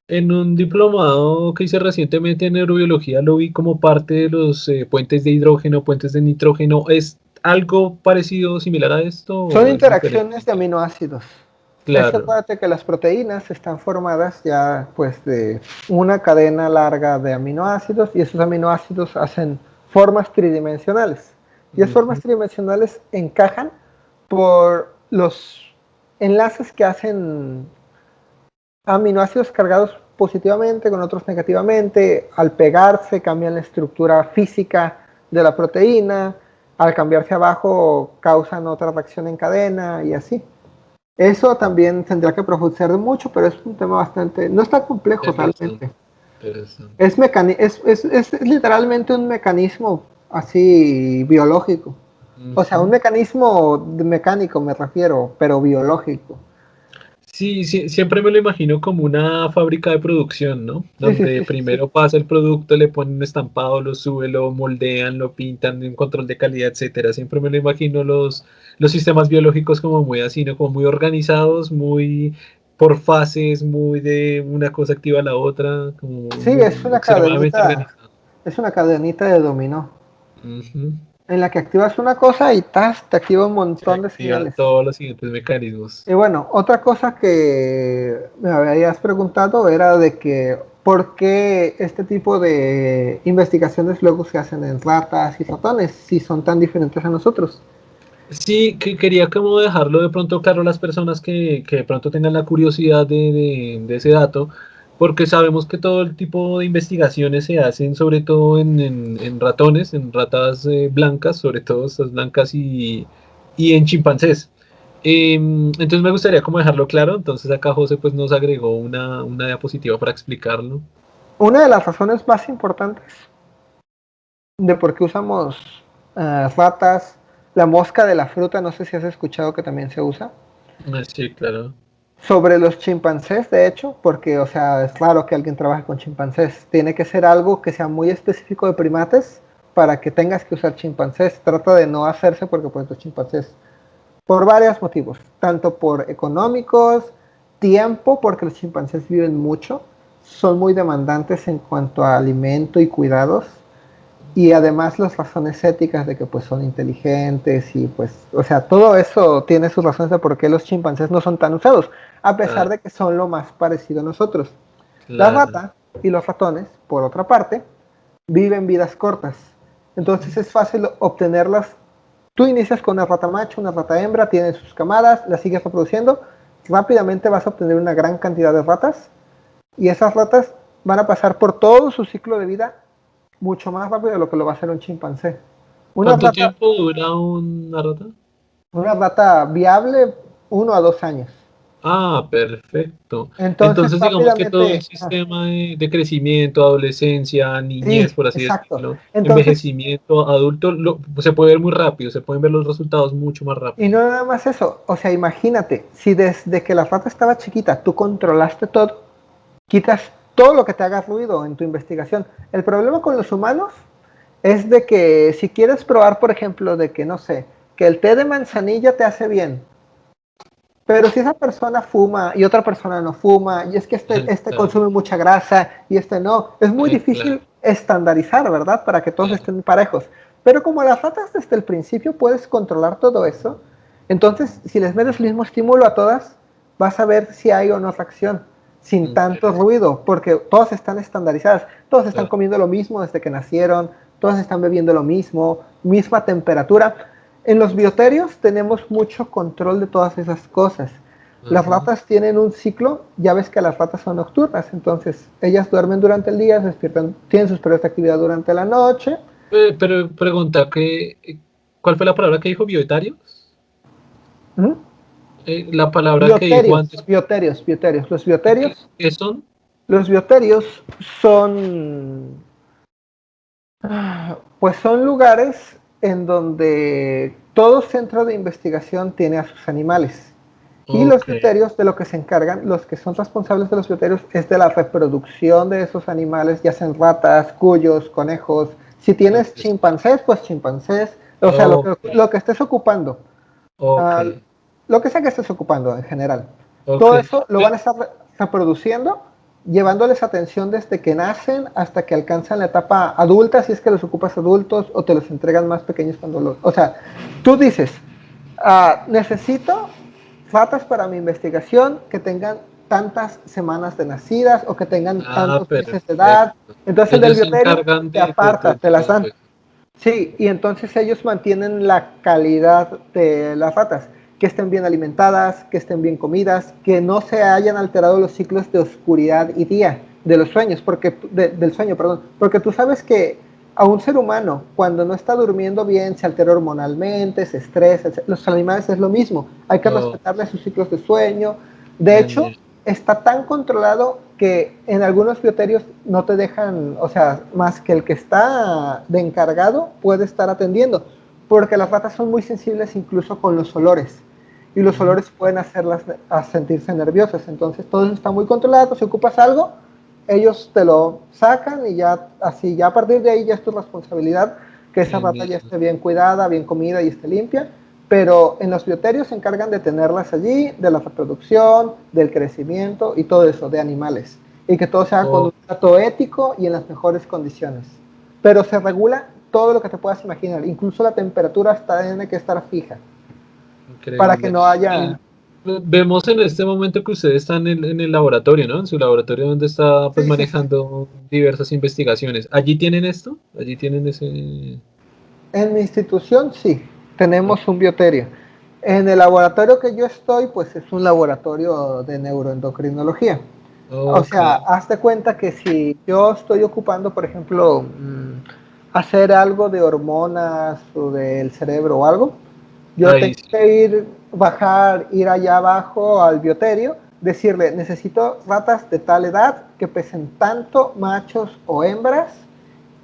En un diplomado que hice recientemente en neurobiología lo vi como parte de los puentes de hidrógeno, puentes de nitrógeno. ¿Es algo parecido, similar a esto Son o es interacciones diferente? de aminoácidos. Es Claro. acuérdate que las proteínas están formadas ya pues de una cadena larga de aminoácidos y esos aminoácidos hacen formas tridimensionales. Y esas formas Ujú. tridimensionales encajan por los enlaces que hacen aminoácidos cargados positivamente con otros negativamente. Al pegarse cambian la estructura física de la proteína, al cambiarse abajo causan otra reacción en cadena y así. Eso también tendría que profundizar mucho, pero es un tema bastante, no está complejo Interesante, realmente. interesante. Es literalmente un mecanismo así biológico. O sea, un Ujú. mecanismo mecánico me refiero, pero biológico. Sí, sí, siempre me lo imagino como una fábrica de producción, ¿no? Sí, sí, Donde sí, sí, sí. primero pasa el producto, le ponen un estampado, lo suben, lo moldean, lo pintan, un control de calidad, etcétera. Siempre me lo imagino los sistemas biológicos como muy así, ¿no? Como muy organizados, muy por fases, muy de una cosa activa a la otra, como Sí, muy extremadamente organizado. es una cadenita de dominó, Ujú. en la que activas una cosa y ¡tas! Te activa un Se montón de activan señales. todos los siguientes mecanismos. Y bueno, otra cosa que me habías preguntado era de que por qué este tipo de investigaciones luego se hacen en ratas y ratones si son tan diferentes a nosotros. Sí, que quería como dejarlo de pronto claro a las personas que de pronto tengan la curiosidad de ese dato, porque sabemos que todo el tipo de investigaciones se hacen sobre todo en ratones, en ratas blancas, sobre todo estas blancas y en chimpancés. Entonces me gustaría como dejarlo claro, entonces acá José pues nos agregó una diapositiva para explicarlo. Una de las razones más importantes de por qué usamos ratas, la mosca de la fruta, no sé si has escuchado que también se usa, Sí, claro. sobre los chimpancés, de hecho, porque, o sea, es raro que alguien trabaje con chimpancés. Tiene que ser algo que sea muy específico de primates para que tengas que usar chimpancés. Trata de no hacerse porque, pues, los chimpancés, por varios motivos, tanto por económicos, tiempo, porque los chimpancés viven mucho, son muy demandantes en cuanto a alimento y cuidados, y además las razones éticas de que pues son inteligentes y pues, o sea, todo eso tiene sus razones de por qué los chimpancés no son tan usados, a pesar Ah, de que son lo más parecido a nosotros. La claro. rata y los ratones, por otra parte, viven vidas cortas. Ujú. Entonces es fácil obtenerlas. Tú inicias con una rata macho, una rata hembra, tienen sus camadas, las sigues reproduciendo, rápidamente vas a obtener una gran cantidad de ratas y esas ratas van a pasar por todo su ciclo de vida mucho más rápido de lo que lo va a hacer un chimpancé. Una ¿Cuánto rata, tiempo dura una rata? una rata viable, 1 a 2 años. Ah, perfecto. Entonces Entonces, digamos que todo el rápidamente, sistema de crecimiento, adolescencia, niñez, sí, por así exacto. decirlo, Entonces, envejecimiento, adulto, se puede ver muy rápido, se pueden ver los resultados mucho más y rápido. no nada más eso, o sea, imagínate, si desde que la rata estaba chiquita tú controlaste todo, quitas todo lo que te haga ruido en tu investigación. El problema con los humanos es de que si quieres probar, por ejemplo, de que, no sé, que el té de manzanilla te hace bien, pero si esa persona fuma y otra persona no fuma, y es que este Claro, consume mucha grasa y este no, es muy claro, difícil estandarizar, ¿verdad? Para que todos claro. estén parejos. Pero como las ratas desde el principio puedes controlar todo eso, entonces si les metes el mismo estímulo a todas, vas a ver si hay o no reacción, sin tanto Interesante. ruido, porque todas están estandarizadas, todos están Claro. comiendo lo mismo desde que nacieron, todas están bebiendo lo mismo, misma temperatura. En los bioterios tenemos mucho control de todas esas cosas. Las Ajá. ratas tienen un ciclo, ya ves que las ratas son nocturnas, entonces ellas duermen durante el día, se despiertan, tienen sus periodos de actividad durante la noche. Pero pregunta que, ¿cuál fue la palabra que dijo? ¿Bioetarios? ¿Mm? La palabra que dijo Bioterios, antes, bioterios, bioterios. ¿qué son? Los bioterios son, pues son lugares en donde todo centro de investigación tiene a sus animales. Y los Ok, bioterios de lo que se encargan, los que son responsables de los bioterios, es de la reproducción de esos animales, ya sean ratas, cuyos, conejos. Si tienes chimpancés, pues chimpancés. O sea, ok, lo que estés ocupando, ok, uh, lo que sea que estés ocupando en general. ok. Todo eso lo van a estar reproduciendo llevándoles atención desde que nacen hasta que alcanzan la etapa adulta, si es que los ocupas adultos, o te los entregan más pequeños cuando los... O sea, tú dices, necesito ratas para mi investigación que tengan tantas semanas de nacidas o que tengan Ah, tantos meses de edad. perfecto. Entonces el del Ellos se bioterio encargan te aparta, de te las todo dan. eso. Sí, y entonces ellos mantienen la calidad de las ratas, que estén bien alimentadas, que estén bien comidas, que no se hayan alterado los ciclos de oscuridad y día de los sueños, del sueño, perdón, porque tú sabes que a un ser humano cuando no está durmiendo bien se altera hormonalmente, se estresa, los animales es lo mismo, hay que Oh, respetarle sus ciclos de sueño. De hecho, genial. está tan controlado que en algunos bioterios no te dejan, o sea, más que el que está de encargado puede estar atendiendo, porque las ratas son muy sensibles incluso con los olores, y los Mm. olores pueden hacerlas a sentirse nerviosas, entonces todo eso está muy controlado. Si ocupas algo, ellos te lo sacan y ya así, ya a partir de ahí ya es tu responsabilidad que esa rata ya Genial. esté bien cuidada, bien comida y esté limpia, pero en los bioterios se encargan de tenerlas allí, de la reproducción, del crecimiento y todo eso, de animales. Y que todo se haga con Oh, un trato ético y en las mejores condiciones. Pero se regula todo lo que te puedas imaginar, incluso la temperatura tiene que estar fija, para que increíble. no Y haya... vemos en este momento que ustedes están en el laboratorio, ¿no? En su laboratorio donde está pues Sí, sí, sí. manejando diversas investigaciones. ¿Allí tienen esto? ¿Allí tienen ese...? En mi institución sí, Ok, tenemos un bioterio. En el laboratorio que yo estoy, pues es un laboratorio de neuroendocrinología. O ok, sea, hazte cuenta que si yo estoy ocupando, por ejemplo, hacer algo de hormonas o del cerebro o algo, yo ahí tengo sí. que bajar, ir allá abajo al bioterio, decirle, necesito ratas de tal edad que pesen tanto, machos o hembras,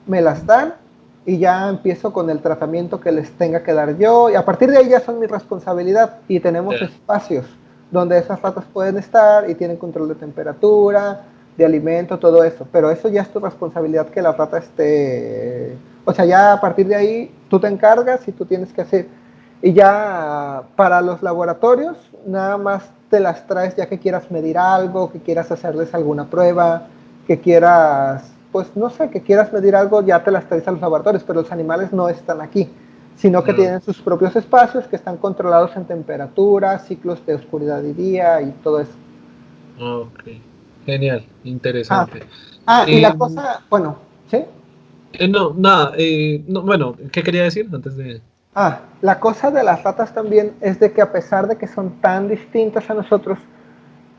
me las dan y ya empiezo con el tratamiento que les tenga que dar yo, y a partir de ahí ya son mi responsabilidad, y tenemos Ya. espacios donde esas ratas pueden estar y tienen control de temperatura, de alimento, todo eso, pero eso ya es tu responsabilidad que la rata esté, o sea, ya a partir de ahí tú te encargas y tú tienes que hacer, y ya para los laboratorios nada más te las traes ya que quieras medir algo, que quieras hacerles alguna prueba, que quieras, pues no sé, que quieras medir algo, ya te las traes a los laboratorios, pero los animales no están aquí, sino que No, tienen sus propios espacios que están controlados en temperatura, ciclos de oscuridad y día y todo eso. ok. Genial, Ah, interesante. y la Eh, cosa, bueno, ¿sí? no, nada, no, bueno, ¿qué quería decir antes de...? La cosa de las ratas también es de que a pesar de que son tan distintas a nosotros,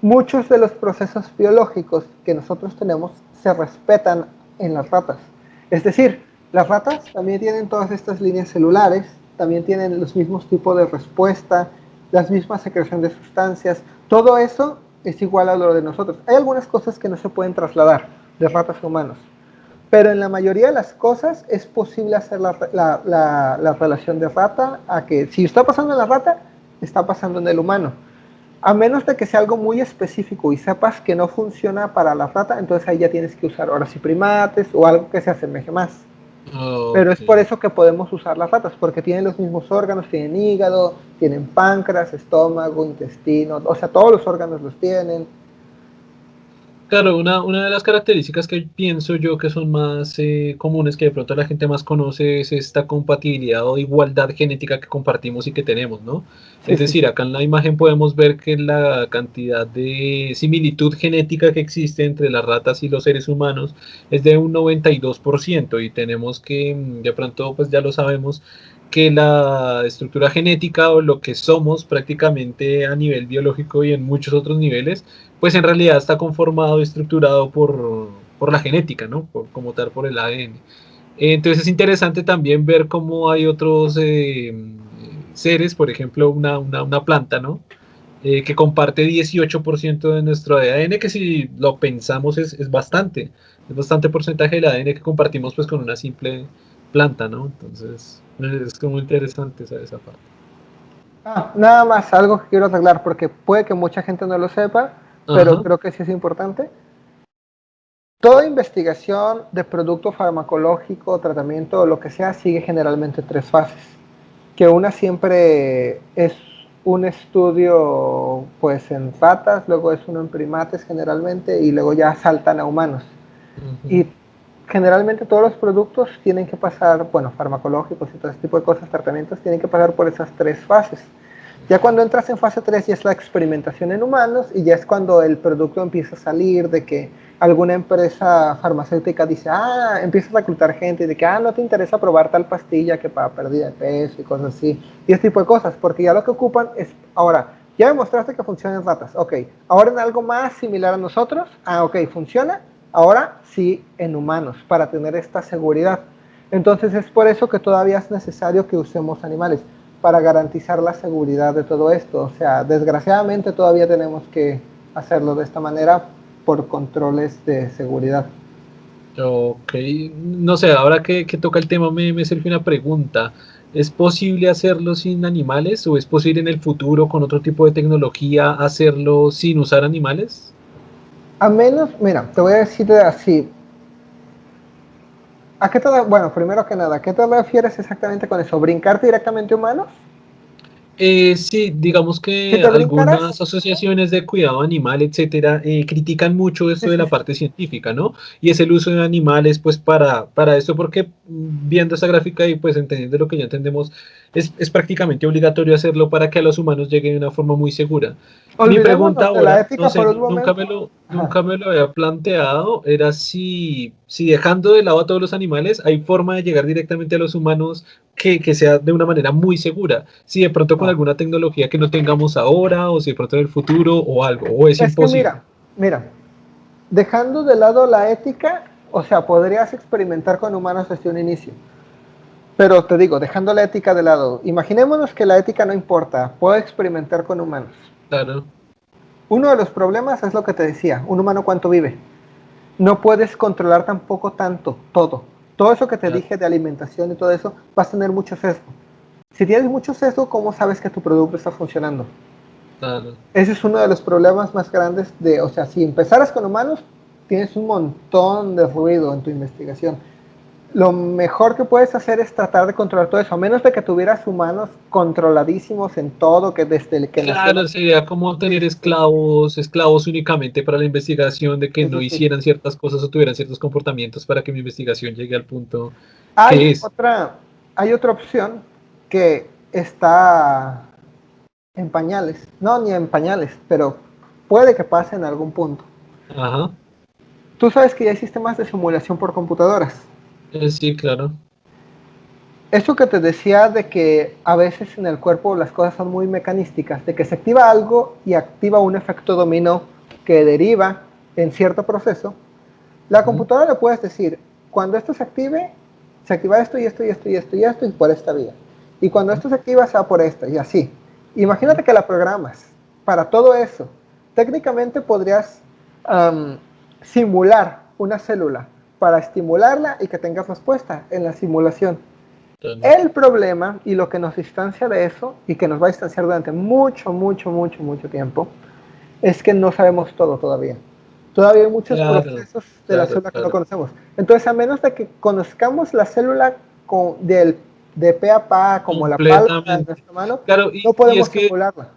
muchos de los procesos biológicos que nosotros tenemos se respetan en las ratas. Es decir, las ratas también tienen todas estas líneas celulares, también tienen los mismos tipos de respuesta, las mismas secreción de sustancias, todo eso es igual a lo de nosotros. Hay algunas cosas que no se pueden trasladar de ratas a humanos, pero en la mayoría de las cosas es posible hacer la relación de rata a que si está pasando en la rata, está pasando en el humano. A menos de que sea algo muy específico y sepas que no funciona para la rata, entonces ahí ya tienes que usar ahora sí primates o algo que se asemeje más. Pero Ok. es por eso que podemos usar las ratas, porque tienen los mismos órganos, tienen hígado, tienen páncreas, estómago, intestino, o sea, todos los órganos los tienen. Claro, una de las características que pienso yo que son más comunes, que de pronto la gente más conoce, es esta compatibilidad o igualdad genética que compartimos y que tenemos, ¿no? Sí, Es sí, decir, sí. acá en la imagen podemos ver que la cantidad de similitud genética que existe entre las ratas y los seres humanos es de un 92% y tenemos que, de pronto, pues ya lo sabemos, que la estructura genética o lo que somos prácticamente a nivel biológico y en muchos otros niveles pues en realidad está conformado y estructurado por la genética, ¿no? Como tal, por el ADN. Entonces es interesante también ver cómo hay otros seres, por ejemplo, una planta, ¿no? Que comparte 18% de nuestro ADN, que si lo pensamos es bastante porcentaje del ADN que compartimos pues con una simple planta, ¿no? Entonces es como interesante esa parte. Nada más algo que quiero arreglar, porque puede que mucha gente no lo sepa, pero Ajá, creo que sí es importante. Toda investigación de producto farmacológico, tratamiento o lo que sea, sigue generalmente tres fases. Que una siempre es un estudio pues en ratas, luego es uno en primates generalmente y luego ya saltan a humanos. Y generalmente todos los productos tienen que pasar, bueno, farmacológicos y todo ese tipo de cosas, tratamientos, tienen que pasar por esas 3 fases. Ya cuando entras en fase 3 ya es la experimentación en humanos y ya es cuando el producto empieza a salir de que alguna empresa farmacéutica dice, empieza a reclutar gente y de que, no te interesa probar tal pastilla que para pérdida de peso y cosas así. Y ese tipo de cosas, porque ya lo que ocupan es, ahora, ya demostraste que funciona en ratas, ok, ahora en algo más similar a nosotros, ok, funciona, ahora sí en humanos, para tener esta seguridad. Entonces es por eso que todavía es necesario que usemos animales, para garantizar la seguridad de todo esto. O sea, desgraciadamente todavía tenemos que hacerlo de esta manera por controles de seguridad. Ok, no sé, ahora que toca el tema me surge una pregunta. ¿Es posible hacerlo sin animales o es posible en el futuro con otro tipo de tecnología hacerlo sin usar animales? A menos, mira, te voy a decir así. Bueno, primero que nada, ¿a qué te refieres exactamente con eso? ¿Brincar directamente humanos? Sí, digamos Si que te brincaras, algunas asociaciones de cuidado animal, etcétera, critican mucho sí, esto de sí, la sí. parte científica, ¿no? Y es el uso de animales, pues, para esto, porque viendo esta gráfica y pues entendiendo lo que ya entendemos, es prácticamente obligatorio hacerlo para que a los humanos llegue de una forma muy segura. Mi pregunta Olvidémonos de la ahora, no ética sé, por un momento. Ajá. nunca me lo había planteado, era si dejando de lado a todos los animales, hay forma de llegar directamente a los humanos que sea de una manera muy segura. Si de pronto con No. alguna tecnología que no tengamos ahora, o si de pronto en el futuro, o algo, o es Es que imposible. mira, dejando de lado la ética, o sea, podrías experimentar con humanos desde un inicio. Pero te digo, dejando la ética de lado, imaginémonos que la ética no importa, puedo experimentar con humanos. Claro, Uno de los problemas es lo que te decía, un humano cuánto vive. No puedes controlar tampoco tanto, todo. Todo eso que te claro, dije de alimentación y todo eso, vas a tener mucho sesgo. Si tienes mucho sesgo, ¿cómo sabes que tu producto está funcionando? claro. Ese es uno de los problemas más grandes de, o sea, si empezaras con humanos, tienes un montón de ruido en tu investigación. Lo mejor que puedes hacer es tratar de controlar todo eso, a menos de que tuvieras humanos controladísimos en todo, que desde el que nació la... Claro, sería como Sí, tener sí, esclavos únicamente para la investigación, de que sí, sí, no sí. hicieran ciertas cosas o tuvieran ciertos comportamientos para que mi investigación llegue al punto Hay que es. otra, hay otra opción que está en pañales, no ni en pañales, pero puede que pase en algún punto. Ajá, Tú sabes que ya hay sistemas de simulación por computadoras. sí, claro. Eso que te decía de que a veces en el cuerpo las cosas son muy mecanísticas, de que se activa algo y activa un efecto dominó que deriva en cierto proceso, la Ujú, computadora le puedes decir, cuando esto se active, se activa esto y esto y esto y esto y esto y por esta vía. Y cuando ujú, esto se activa, se va por esta y así. ujú. Imagínate que la programas para todo eso. Técnicamente podrías simular una célula para estimularla y que tengas respuesta en la simulación. Claro. El problema y lo que nos distancia de eso y que nos va a distanciar durante mucho, mucho, mucho, mucho tiempo es que no sabemos todo todavía. Todavía hay muchos Claro, procesos de la claro, célula que no claro. conocemos. Entonces, a menos de que conozcamos la célula de pe a pa, como la palma de Completamente. nuestra mano, Claro, no y podemos es que simularla.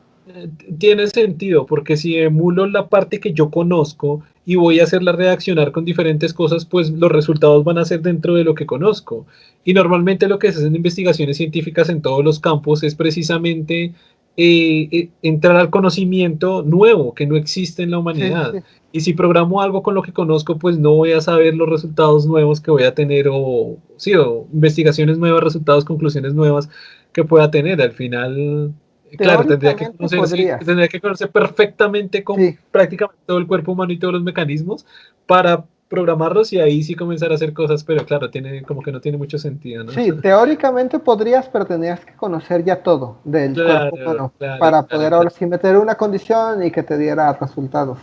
tiene sentido, porque si emulo la parte que yo conozco y voy a hacerla reaccionar con diferentes cosas, pues los resultados van a ser dentro de lo que conozco. Y normalmente lo que se hace en investigaciones científicas en todos los campos es precisamente entrar al conocimiento nuevo que no existe en la Sí, sí, humanidad. sí. Y si programo algo con lo que conozco, pues no voy a saber los resultados nuevos que voy a tener o, sí, o investigaciones nuevas, resultados, conclusiones nuevas que pueda tener. Al final, claro, Teóricamente podrías. tendría que conocer perfectamente con Sí, prácticamente todo el cuerpo humano y todos los mecanismos para programarlos y ahí sí comenzar a hacer cosas, pero claro, tiene como que no tiene mucho sentido, ¿no? sí, teóricamente podrías, pero tendrías que conocer ya todo del cuerpo Claro, humano claro, para claro, poder ahora sí meter una condición y que te diera resultados.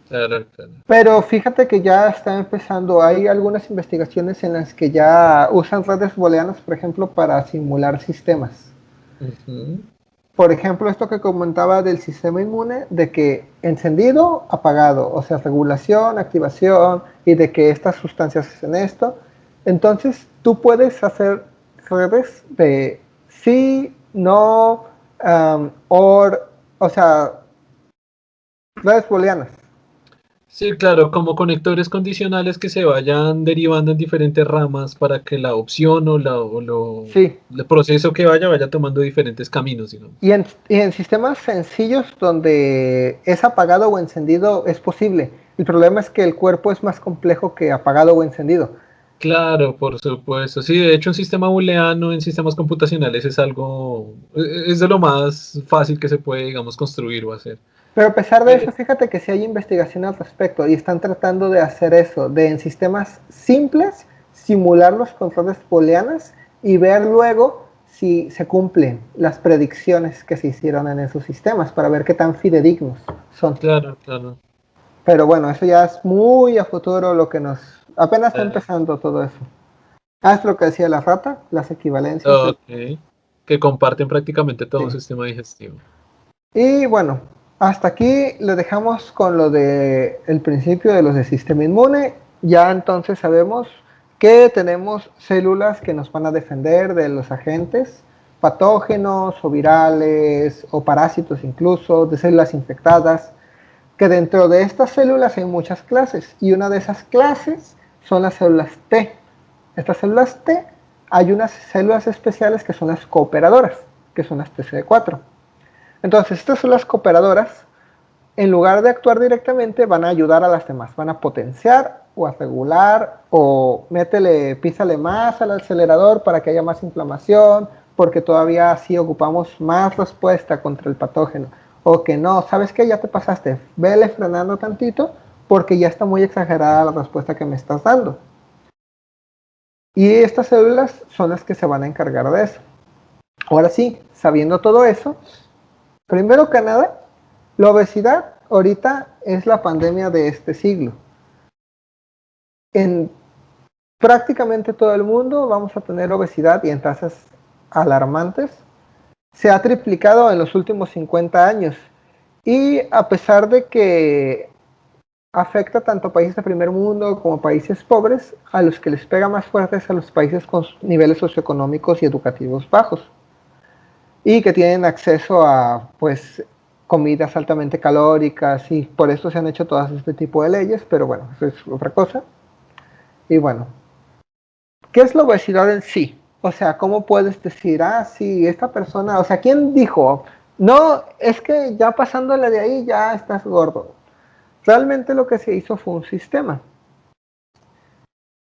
claro, claro. Pero fíjate que ya está empezando, hay algunas investigaciones en las que ya usan redes booleanas, por ejemplo, para simular sistemas. Ujú, Por ejemplo, esto que comentaba del sistema inmune, de que encendido, apagado, o sea, regulación, activación, y de que estas sustancias hacen esto. Entonces, tú puedes hacer redes de sí, no, o sea, redes booleanas. Sí, claro, como conectores condicionales que se vayan derivando en diferentes ramas para que la opción Sí, el proceso que vaya tomando diferentes caminos, digamos. y en sistemas sencillos donde es apagado o encendido es posible. El problema es que el cuerpo es más complejo que apagado o encendido. Claro, por supuesto. Sí, de hecho, un sistema booleano en sistemas computacionales es es de lo más fácil que se puede, digamos, construir o hacer. Pero a pesar de Pero, eso, fíjate que sí hay investigación al respecto y están tratando de hacer eso, de en sistemas simples simular los controles booleanas y ver luego si se cumplen las predicciones que se hicieron en esos sistemas para ver qué tan fidedignos son. claro, claro. Pero bueno, eso ya es muy a futuro lo que nos... Apenas está Eh, empezando todo eso. Ah, es lo que decía la rata, las equivalencias. ok. Que comparten prácticamente todo un Sí. sistema digestivo. Y bueno, hasta aquí le dejamos con lo de el principio de los de sistema inmune. Ya entonces sabemos que tenemos células que nos van a defender de los agentes patógenos o virales o parásitos incluso, de células infectadas, que dentro de estas células hay muchas clases y una de esas clases son las células T. Estas células T, hay unas células especiales que son las cooperadoras, que son las TCD4. Entonces, estas células cooperadoras, en lugar de actuar directamente, van a ayudar a las demás, van a potenciar o a regular o písale más al acelerador para que haya más inflamación, porque todavía así ocupamos más respuesta contra el patógeno. O que no, ¿sabes qué? Ya te pasaste, vele frenando tantito porque ya está muy exagerada la respuesta que me estás dando. Y estas células son las que se van a encargar de eso. Ahora sí, sabiendo todo eso, primero que nada, la obesidad ahorita es la pandemia de este siglo. En prácticamente todo el mundo vamos a tener obesidad y en tasas alarmantes. Se ha triplicado en los últimos 50 años. Y a pesar de que afecta tanto a países de primer mundo como a países pobres, a los que les pega más fuerte es a los países con niveles socioeconómicos y educativos bajos. Y que tienen acceso a pues comidas altamente calóricas y por eso se han hecho todas este tipo de leyes, pero bueno, eso es otra cosa. Y bueno, ¿qué es la obesidad en sí? O sea, ¿cómo puedes decir, sí, esta persona, o sea, ¿quién dijo? No, es que ya pasándole de ahí ya estás gordo. Realmente lo que se hizo fue un sistema.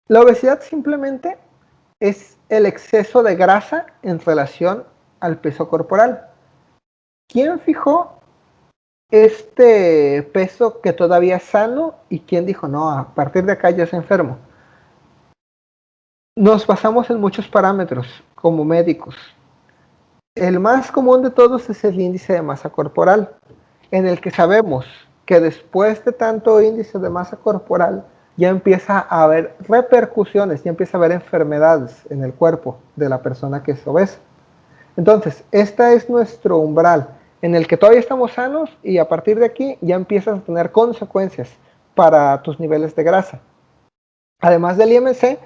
La obesidad simplemente es el exceso de grasa en relación al peso corporal. ¿Quién fijó este peso que todavía es sano y quién dijo, no, a partir de acá ya es enfermo? Nos basamos en muchos parámetros como médicos. El más común de todos es el índice de masa corporal, en el que sabemos que después de tanto índice de masa corporal ya empieza a haber repercusiones, ya empieza a haber enfermedades en el cuerpo de la persona que es obesa. Entonces, este es nuestro umbral en el que todavía estamos sanos y a partir de aquí ya empiezas a tener consecuencias para tus niveles de grasa. Además del IMC,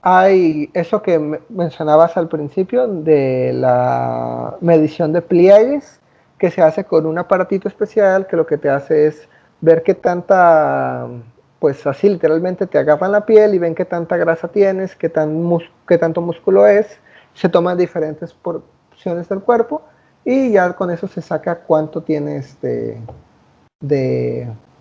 hay eso que mencionabas al principio de la medición de pliegues que se hace con un aparatito especial que lo que te hace es ver qué tanta, pues así literalmente te agarran la piel y ven qué tanta grasa tienes, qué tanto músculo es, se toman diferentes porciones del cuerpo y ya con eso se saca cuánto tienes de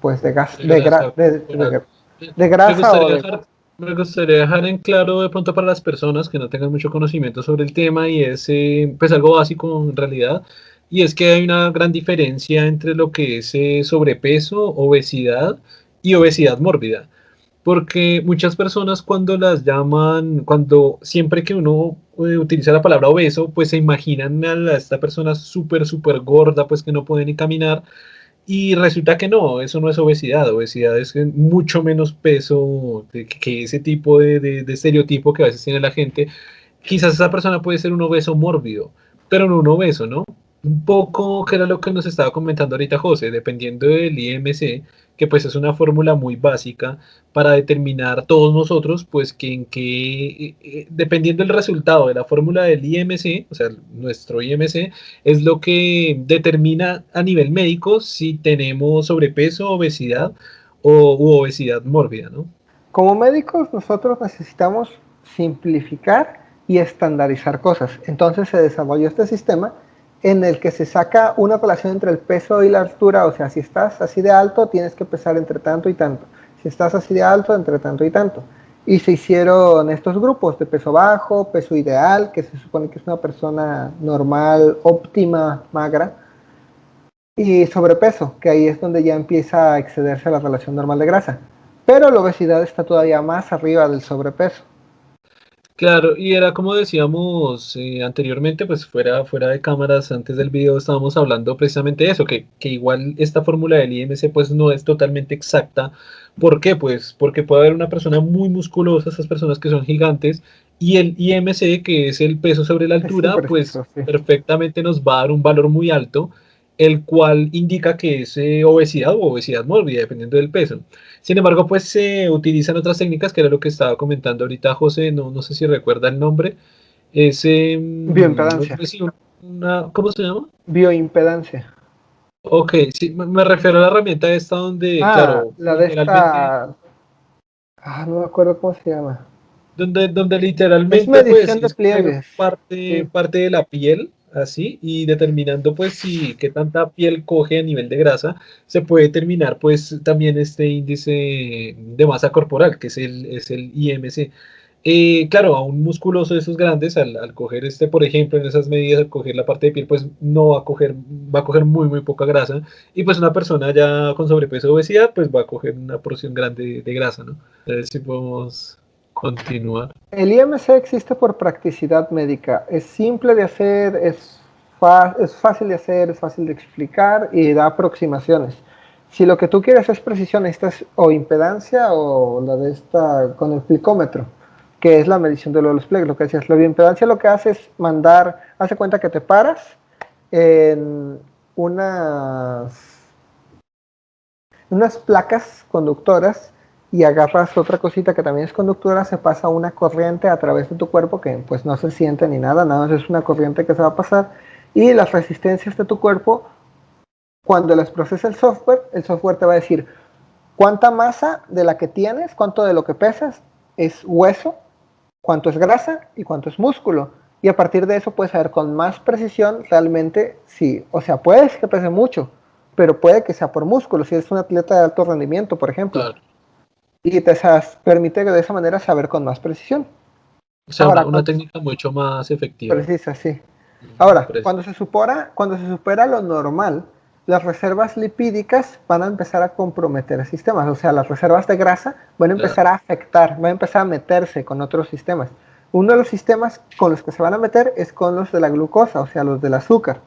pues de gas, De grasa corporal. de Me grasa o gustaría de... dejar, me gustaría dejar en claro de pronto para las personas que no tengan mucho conocimiento sobre el tema y es pues algo básico en realidad, y es que hay una gran diferencia entre lo que es sobrepeso, obesidad y obesidad mórbida. Porque muchas personas cuando las llaman, cuando siempre que uno utiliza la palabra obeso, pues se imaginan a esta persona súper gorda, pues que no puede ni caminar, y resulta que no, eso no es obesidad. Obesidad es mucho menos peso que ese tipo de estereotipo que a veces tiene la gente. Quizás esa persona puede ser un obeso mórbido, pero no un obeso, ¿no? Un poco que era lo que nos estaba comentando ahorita José, dependiendo del IMC, que pues es una fórmula muy básica para determinar todos nosotros, pues que en qué, dependiendo del resultado de la fórmula del IMC, o sea, nuestro IMC, es lo que determina a nivel médico si tenemos sobrepeso, obesidad u obesidad mórbida, ¿no? Como médicos, nosotros necesitamos simplificar y estandarizar cosas. Entonces se desarrolló este sistema en el que se saca una relación entre el peso y la altura, o sea, si estás así de alto, tienes que pesar entre tanto y tanto. Si estás así de alto, entre tanto y tanto. Y se hicieron estos grupos de peso bajo, peso ideal, que se supone que es una persona normal, óptima, magra, y sobrepeso, que ahí es donde ya empieza a excederse la relación normal de grasa. Pero la obesidad está todavía más arriba del sobrepeso. Claro, y era como decíamos anteriormente, pues fuera de cámaras, antes del video estábamos hablando precisamente de eso, que igual esta fórmula del IMC pues no es totalmente exacta. ¿Por qué? Pues porque puede haber una persona muy musculosa, esas personas que son gigantes, y el IMC, que es el peso sobre la Es altura, pues impreciso, sí. perfectamente nos va a dar un valor muy alto, el cual indica que es obesidad o obesidad mórbida, dependiendo del peso. Sin embargo, pues se utilizan otras técnicas, que era lo que estaba comentando ahorita José, no sé si recuerda el nombre, es, Bioimpedancia. pues sí, ¿cómo se llama? Bioimpedancia. Ok, sí, me refiero a la herramienta esta donde, Ah, claro, la de literalmente, esta. Ah, no me acuerdo cómo se llama. donde Es literalmente, pues, medición de es coger pliegues. parte, Sí. parte de la piel, así, y determinando, pues, si qué tanta piel coge a nivel de grasa, se puede determinar, pues, también este índice de masa corporal, que es el IMC. Claro, a un musculoso de esos grandes, al coger este, por ejemplo, en esas medidas, al coger la parte de piel, pues no va a coger muy poca grasa. Y pues una persona ya con sobrepeso o obesidad, pues va a coger una porción grande de grasa, ¿no? A ver si podemos continuar. El IMC existe por practicidad médica. Es simple de hacer, es fácil de hacer, es fácil de explicar y da aproximaciones. Si lo que tú quieres es precisión, necesitas o impedancia o la de esta con el plicómetro, que es la medición de los pliegues, lo que decías. La bioimpedancia lo que hace es mandar, hace cuenta que te paras en unas, unas placas conductoras y agarras otra cosita que también es conductora, se pasa una corriente a través de tu cuerpo que pues no se siente ni nada, nada más es una corriente que se va a pasar y las resistencias de tu cuerpo, cuando las procesa el software te va a decir cuánta masa de la que tienes, cuánto de lo que pesas es hueso, cuánto es grasa y cuánto es músculo. Y a partir de eso puedes saber con más precisión realmente si, o sea, puede que pese mucho, pero puede que sea por músculo, si eres un atleta de alto rendimiento, por ejemplo. Claro. Y te permite de esa manera saber con más precisión. O sea, Ahora, una técnica mucho más efectiva. precisa, sí. Ahora, Precisa. cuando se supera lo normal, las reservas lipídicas van a empezar a comprometer sistemas, o sea, las reservas de grasa van a Claro. empezar a afectar, van a empezar a meterse con otros sistemas. Uno de los sistemas con los que se van a meter es con los de la glucosa, o sea, los del azúcar.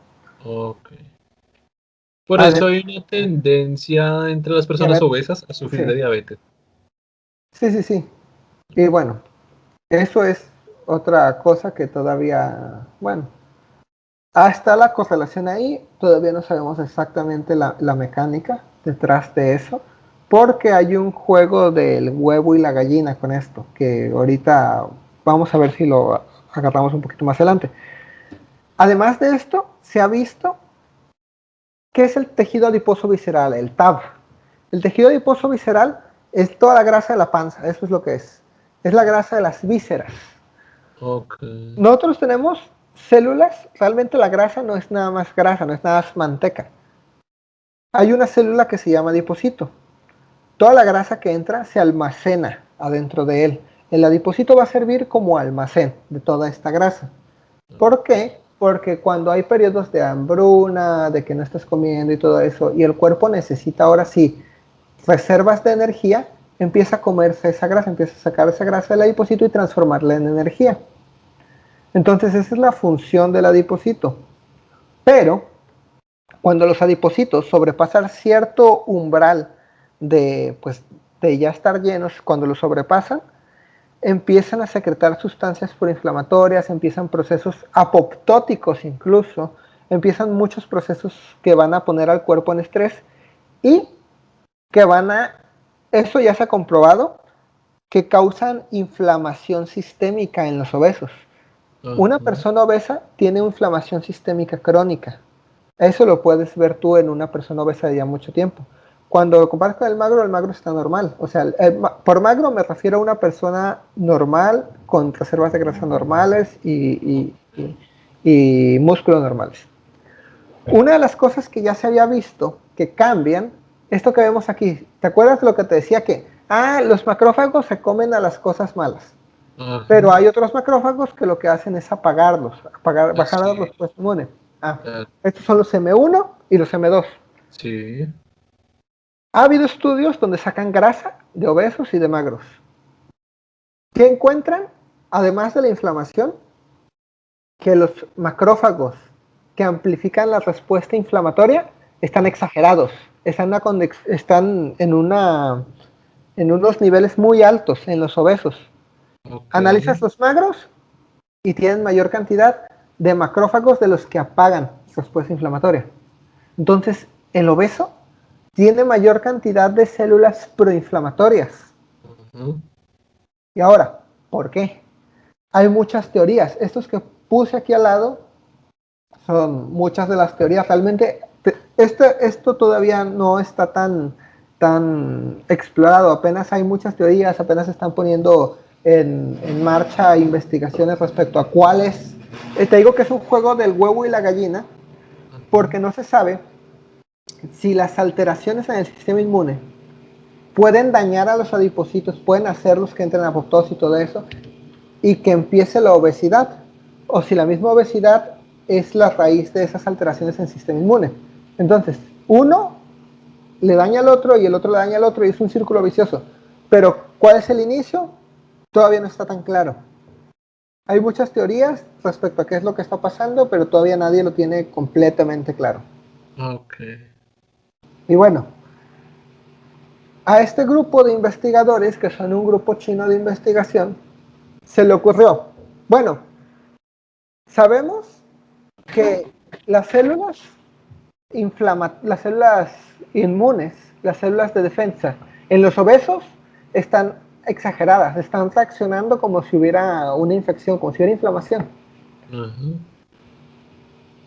Ok. Por eso Además, hay una tendencia entre las personas diabetes, obesas a sufrir sí, de diabetes. sí, sí, sí. Y bueno, eso es otra cosa que todavía, bueno, está la correlación ahí, todavía no sabemos exactamente la mecánica detrás de eso, porque hay un juego del huevo y la gallina con esto, que ahorita vamos a ver si lo agarramos un poquito más adelante. Además de esto, se ha visto que es el tejido adiposo visceral, el TAV. El tejido adiposo visceral es toda la grasa de la panza, eso es lo que es. Es la grasa de las vísceras. Ok. Nosotros tenemos células, realmente la grasa no es nada más grasa, no es nada más manteca. Hay una célula que se llama adipocito. Toda la grasa que entra se almacena adentro de él. El adipocito va a servir como almacén de toda esta grasa. ¿Por qué? Porque cuando hay periodos de hambruna, de que no estás comiendo y todo eso, y el cuerpo necesita ahora sí reservas de energía, empieza a comerse esa grasa, empieza a sacar esa grasa del adipocito y transformarla en energía. Entonces esa es la función del adipocito. Pero cuando los adipocitos sobrepasan cierto umbral pues, de ya estar llenos, cuando lo sobrepasan, empiezan a secretar sustancias proinflamatorias, empiezan procesos apoptóticos incluso, empiezan muchos procesos que van a poner al cuerpo en estrés y que eso ya se ha comprobado, que causan inflamación sistémica en los obesos. Una persona obesa tiene inflamación sistémica crónica. Eso lo puedes ver tú en una persona obesa de ya mucho tiempo. Cuando lo comparas con el magro está normal. O sea, por magro me refiero a una persona normal, con reservas de grasa normales y músculos normales. Una de las cosas que ya se había visto que cambian, esto que vemos aquí, ¿te acuerdas de lo que te decía que, los macrófagos se comen a las cosas malas? Pero hay otros macrófagos que lo que hacen es apagarlos, bajar la respuesta inmune. Estos son los M1 y los M2. Sí. Ha habido estudios donde sacan grasa de obesos y de magros. ¿Qué encuentran? Además de la inflamación, que los macrófagos que amplifican la respuesta inflamatoria están exagerados, están en unos niveles muy altos en los obesos. Analizas los magros y tienen mayor cantidad de macrófagos de los que apagan respuesta inflamatoria. Entonces, el obeso tiene mayor cantidad de células proinflamatorias. Y ahora, ¿por qué? Hay muchas teorías. Estos que puse aquí al lado son muchas de las teorías. Realmente, esto todavía no está tan explorado. Apenas hay muchas teorías, apenas se están poniendo en marcha investigaciones respecto a cuáles. Te digo que es un juego del huevo y la gallina, porque no se sabe si las alteraciones en el sistema inmune pueden dañar a los adipocitos, pueden hacerlos que entren a apoptosis y todo eso, y que empiece la obesidad, o si la misma obesidad es la raíz de esas alteraciones en el sistema inmune. Entonces, uno le daña al otro y el otro le daña al otro y es un círculo vicioso. Pero, ¿cuál es el inicio? Todavía no está tan claro. Hay muchas teorías respecto a qué es lo que está pasando, pero todavía nadie lo tiene completamente claro. Y bueno, a este grupo de investigadores, que son un grupo chino de investigación, se le ocurrió, bueno, sabemos que las células inmunes, las células de defensa, en los obesos están exageradas, están reaccionando como si hubiera una infección, como si hubiera inflamación.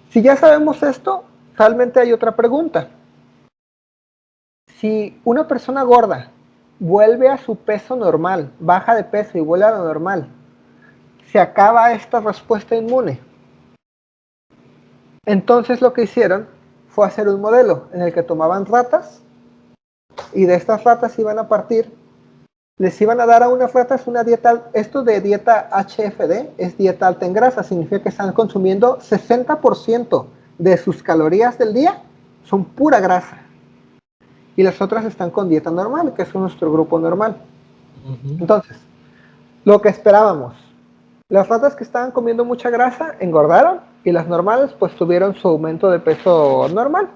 Si ya sabemos esto, realmente hay otra pregunta. Si una persona gorda vuelve a su peso normal, baja de peso y vuelve a lo normal, se acaba esta respuesta inmune. Entonces lo que hicieron fue hacer un modelo en el que tomaban ratas y de estas ratas iban a partir, les iban a dar a unas ratas una dieta, esto de dieta HFD es dieta alta en grasa, significa que están consumiendo 60% de sus calorías del día son pura grasa. Y las otras están con dieta normal, que es nuestro grupo normal. Entonces, lo que esperábamos, las ratas que estaban comiendo mucha grasa engordaron y las normales pues tuvieron su aumento de peso normal.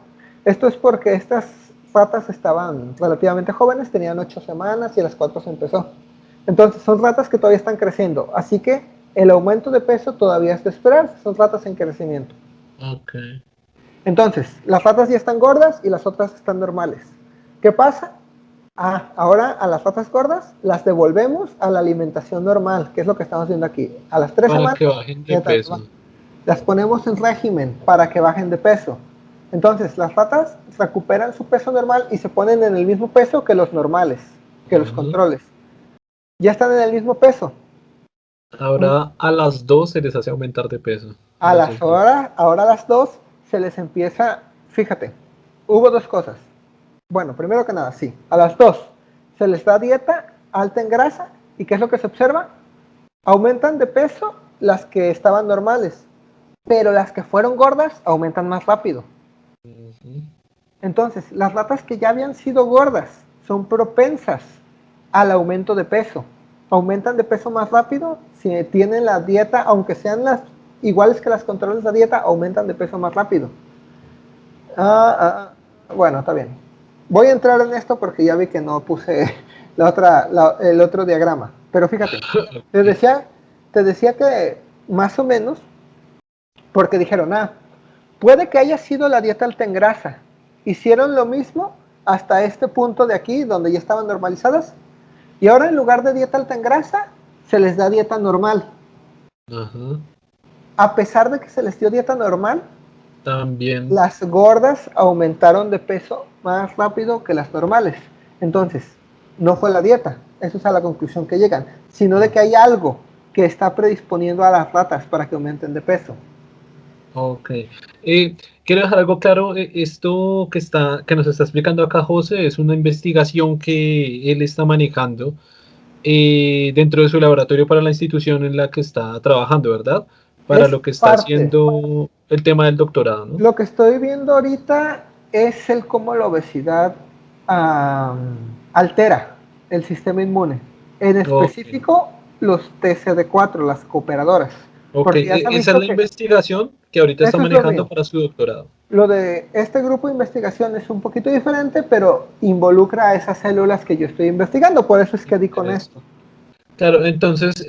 Esto es porque estas ratas estaban relativamente jóvenes, tenían 8 semanas y a las 4 se empezó. Entonces son ratas que todavía están creciendo, así que el aumento de peso todavía es de esperar, son ratas en crecimiento. Entonces, las ratas ya están gordas y las otras están normales. ¿Qué pasa? Ahora a las ratas gordas las devolvemos a la alimentación normal, que es lo que estamos viendo aquí. A las 3 semanas que bajen de peso. Las ponemos en régimen para que bajen de peso. Entonces las ratas recuperan su peso normal y se ponen en el mismo peso que los normales, que los controles. Ya están en el mismo peso. Ahora a las 2 se les hace aumentar de peso. Ahora a las 2 se les empieza, fíjate, hubo dos cosas. Bueno, primero que nada, sí, a las 2 se les da dieta alta en grasa y ¿qué es lo que se observa? Aumentan de peso las que estaban normales, pero las que fueron gordas aumentan más rápido. Entonces, las ratas que ya habían sido gordas son propensas al aumento de peso. Aumentan de peso más rápido si tienen la dieta, aunque sean las iguales que las controles de la dieta, aumentan de peso más rápido. Bueno, está bien. Voy a entrar en esto porque ya vi que no puse el otro diagrama. Pero fíjate, te decía que más o menos, porque dijeron, puede que haya sido la dieta alta en grasa. Hicieron lo mismo, hasta este punto de aquí, donde ya estaban normalizadas, y ahora en lugar de dieta alta en grasa, se les da dieta normal. Ajá. A pesar de que se les dio dieta normal, También. las gordas aumentaron de peso más rápido que las normales. Entonces, no fue la dieta, eso es a la conclusión que llegan, sino de que hay algo que está predisponiendo a las ratas para que aumenten de peso. Ok. Quiero dejar algo claro. Esto que nos está explicando acá José es una investigación que él está manejando dentro de su laboratorio para la institución en la que está trabajando, ¿verdad? Para Es lo que está parte. haciendo el tema del doctorado, ¿no? Lo que estoy viendo ahorita es el cómo la obesidad altera el sistema inmune. En Ok, específico, los TCD4, las cooperadoras. ok. Porque ya se ha Esa es visto la que investigación que ahorita está eso es lo manejando mío. para su doctorado. Lo de este grupo de investigación es un poquito diferente, pero involucra a esas células que yo estoy investigando. Por eso es que di con esto. Claro, entonces,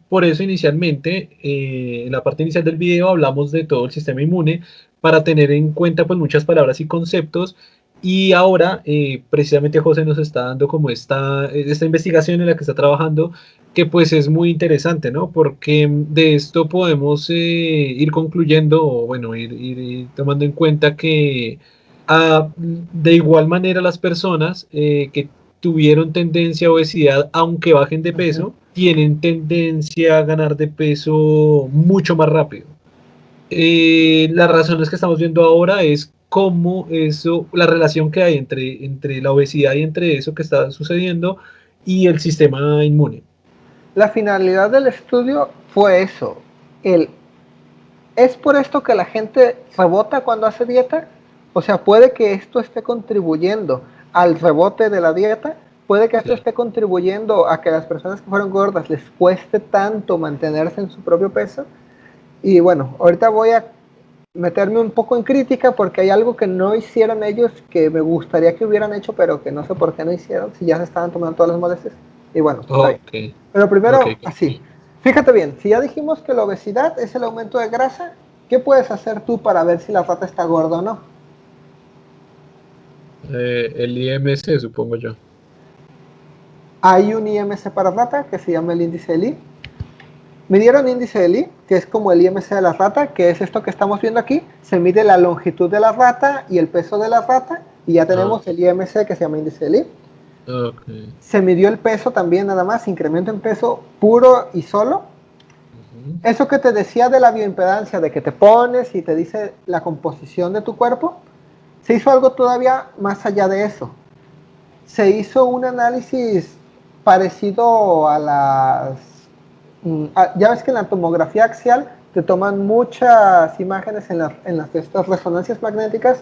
por eso inicialmente, en la parte inicial del video hablamos de todo el sistema inmune para tener en cuenta pues muchas palabras y conceptos y ahora precisamente José nos está dando como esta investigación en la que está trabajando que pues es muy interesante, ¿no? Porque de esto podemos ir concluyendo o bueno, ir tomando en cuenta que de igual manera las personas que tuvieron tendencia a obesidad, aunque bajen de Ujú. peso, tienen tendencia a ganar de peso mucho más rápido. Las razones que estamos viendo ahora es cómo eso, la relación que hay entre la obesidad y entre eso que está sucediendo y el sistema inmune. La finalidad del estudio fue eso. El, ¿Es por esto que la gente rebota cuando hace dieta? O sea, puede que esto esté contribuyendo al rebote de la dieta, puede que esto Sí. esté contribuyendo a que las personas que fueron gordas les cueste tanto mantenerse en su propio peso. Y bueno, ahorita voy a meterme un poco en crítica porque hay algo que no hicieron ellos que me gustaría que hubieran hecho, pero que no sé por qué no hicieron, si ya se estaban tomando todas las molestias. Y bueno, está bien. Ok, Pero ok, primero, así. Fíjate bien, si ya dijimos que la obesidad es el aumento de grasa, ¿qué puedes hacer tú para ver si la rata está gorda o no? el IMC supongo yo. Hay un IMC para rata que se llama el índice de Lee. Midieron índice de Lee, que es como el IMC de la rata, que es esto que estamos viendo aquí. Se mide la longitud de la rata y el peso de la rata, y ya Ah, tenemos el IMC que se llama índice de Lee. ok. Se midió el peso también, nada más, incremento en peso puro y solo. Ujú. Eso que te decía de la bioimpedancia, de que te pones y te dice la composición de tu cuerpo, se hizo algo todavía más allá de eso. Se hizo un análisis parecido a las... ya ves que en la tomografía axial te toman muchas imágenes en las estas resonancias magnéticas,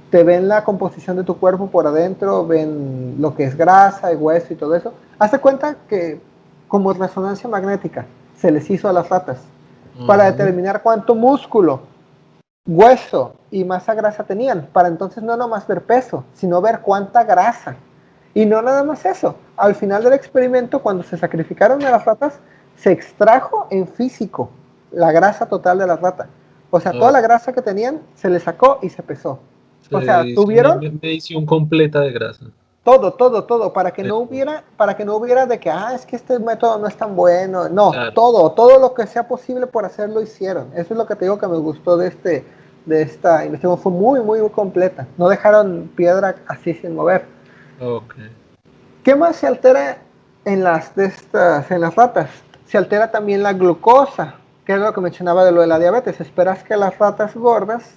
te ven la composición de tu cuerpo por adentro, ven lo que es grasa y hueso y todo eso. Hazte cuenta que como resonancia magnética se les hizo a las ratas para Ajá. determinar cuánto músculo, hueso y masa grasa tenían, para entonces no nomás ver peso, sino ver cuánta grasa. Y no nada más eso, al final del experimento, cuando se sacrificaron a las ratas, se extrajo en físico la grasa total de la rata. O sea, toda Ah, la grasa que tenían se le sacó y se pesó. se O sea, hizo una tuvieron medición completa de grasa. todo, Pero, para que no hubiera de que, es que este método no es tan bueno. No, claro. todo lo que sea posible por hacerlo hicieron. Eso es lo que te digo que me gustó de esta investigación. Fue muy completa. No dejaron piedra así sin mover. Ok. ¿Qué más se altera en las ratas? Se altera también la glucosa, que es lo que mencionaba de lo de la diabetes. Esperas que las ratas gordas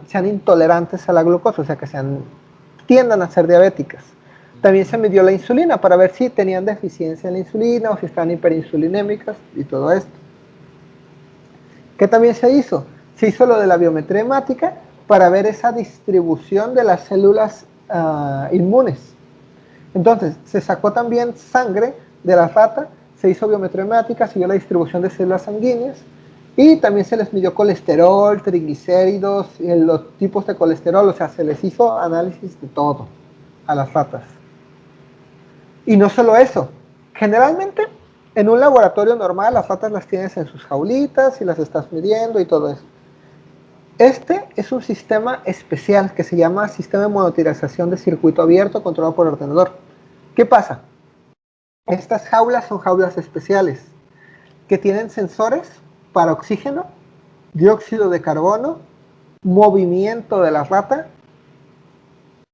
sean intolerantes a la glucosa, o sea, que tiendan a ser diabéticas. También se Ujú. midió la insulina para ver si tenían deficiencia en la insulina o si están hiperinsulinémicas y todo esto. ¿Qué también se hizo? Se hizo lo de la biometría hemática para ver esa distribución de las células inmunes. Entonces, se sacó también sangre de la rata, se hizo biometría hemática, siguió la distribución de células sanguíneas y también se les midió colesterol, triglicéridos, los tipos de colesterol, o sea, se les hizo análisis de todo a las ratas. Y no solo eso, generalmente en un laboratorio normal las ratas las tienes en sus jaulitas y las estás midiendo y todo eso. Este es un sistema especial que se llama sistema de monitorización de circuito abierto controlado por ordenador. ¿Qué pasa? Estas jaulas son jaulas especiales que tienen sensores para oxígeno, dióxido de carbono, movimiento de la rata,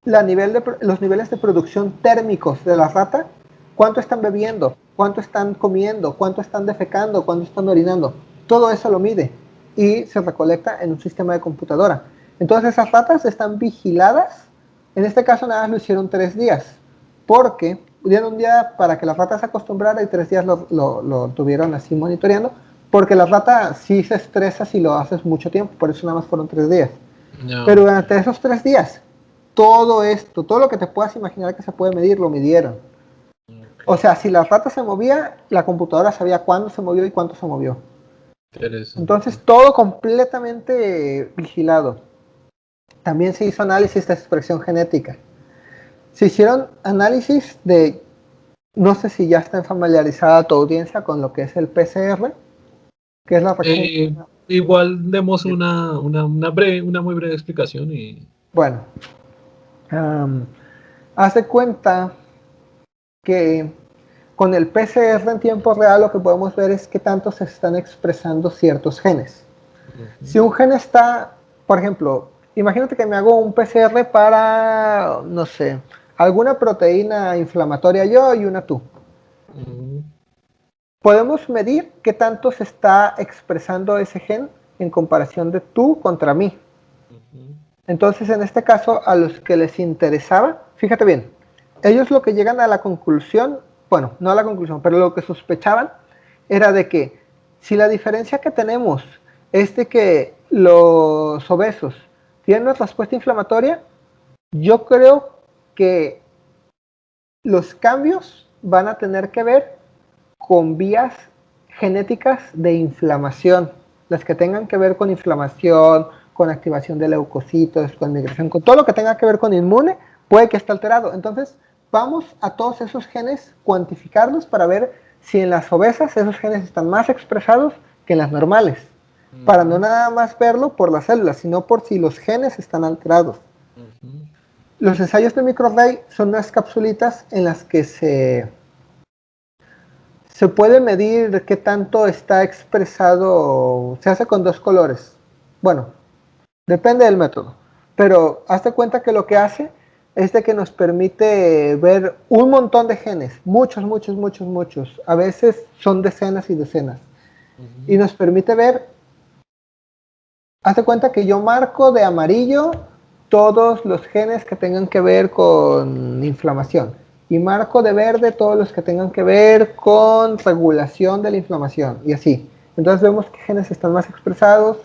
los niveles de producción térmicos de la rata, cuánto están bebiendo, cuánto están comiendo, cuánto están defecando, cuánto están orinando. Todo eso lo mide y se recolecta en un sistema de computadora. Entonces esas ratas están vigiladas. En este caso nada más lo hicieron 3 días, porque dieron un día para que la rata se acostumbrara y 3 días lo tuvieron así monitoreando, porque la rata sí se estresa si lo haces mucho tiempo, por eso nada más fueron 3 días. No, Pero durante esos 3 días, todo esto, todo lo que te puedas imaginar que se puede medir, lo midieron. O sea, si la rata se movía, la computadora sabía cuándo se movió y cuánto se movió. Entonces, todo completamente vigilado. También se hizo análisis de expresión genética. Se hicieron análisis de, no sé si ya está familiarizada tu audiencia con lo que es el PCR, que es la reacción. Igual demos una muy breve explicación y... Bueno, haz de cuenta que con el PCR en tiempo real lo que podemos ver es que tanto se están expresando ciertos genes. Si un gen está, por ejemplo, imagínate que me hago un PCR para, no sé, alguna proteína inflamatoria yo y una tú. Podemos medir qué tanto se está expresando ese gen en comparación de tú contra mí. Entonces, en este caso, a los que les interesaba, fíjate bien, ellos lo que llegan a la conclusión, bueno, no a la conclusión, pero lo que sospechaban era de que si la diferencia que tenemos es de que los obesos tienen una respuesta inflamatoria, yo creo que los cambios van a tener que ver con vías genéticas de inflamación, las que tengan que ver con inflamación, con activación de leucocitos, con migración, con todo lo que tenga que ver con inmune, puede que esté alterado. Entonces, vamos a todos esos genes, cuantificarlos para ver si en las obesas esos genes están más expresados que en las normales, para no nada más verlo por las células, sino por si los genes están alterados. Los ensayos de microarray son unas capsulitas en las que se puede medir qué tanto está expresado, se hace con 2 colores. Bueno, depende del método, pero hazte cuenta que lo que hace es de que nos permite ver un montón de genes, muchos, muchos, muchos, muchos. A veces son decenas y decenas. Y nos permite ver, hazte cuenta que yo marco de amarillo todos los genes que tengan que ver con inflamación. Y marco de verde todos los que tengan que ver con regulación de la inflamación, y así. Entonces vemos qué genes están más expresados,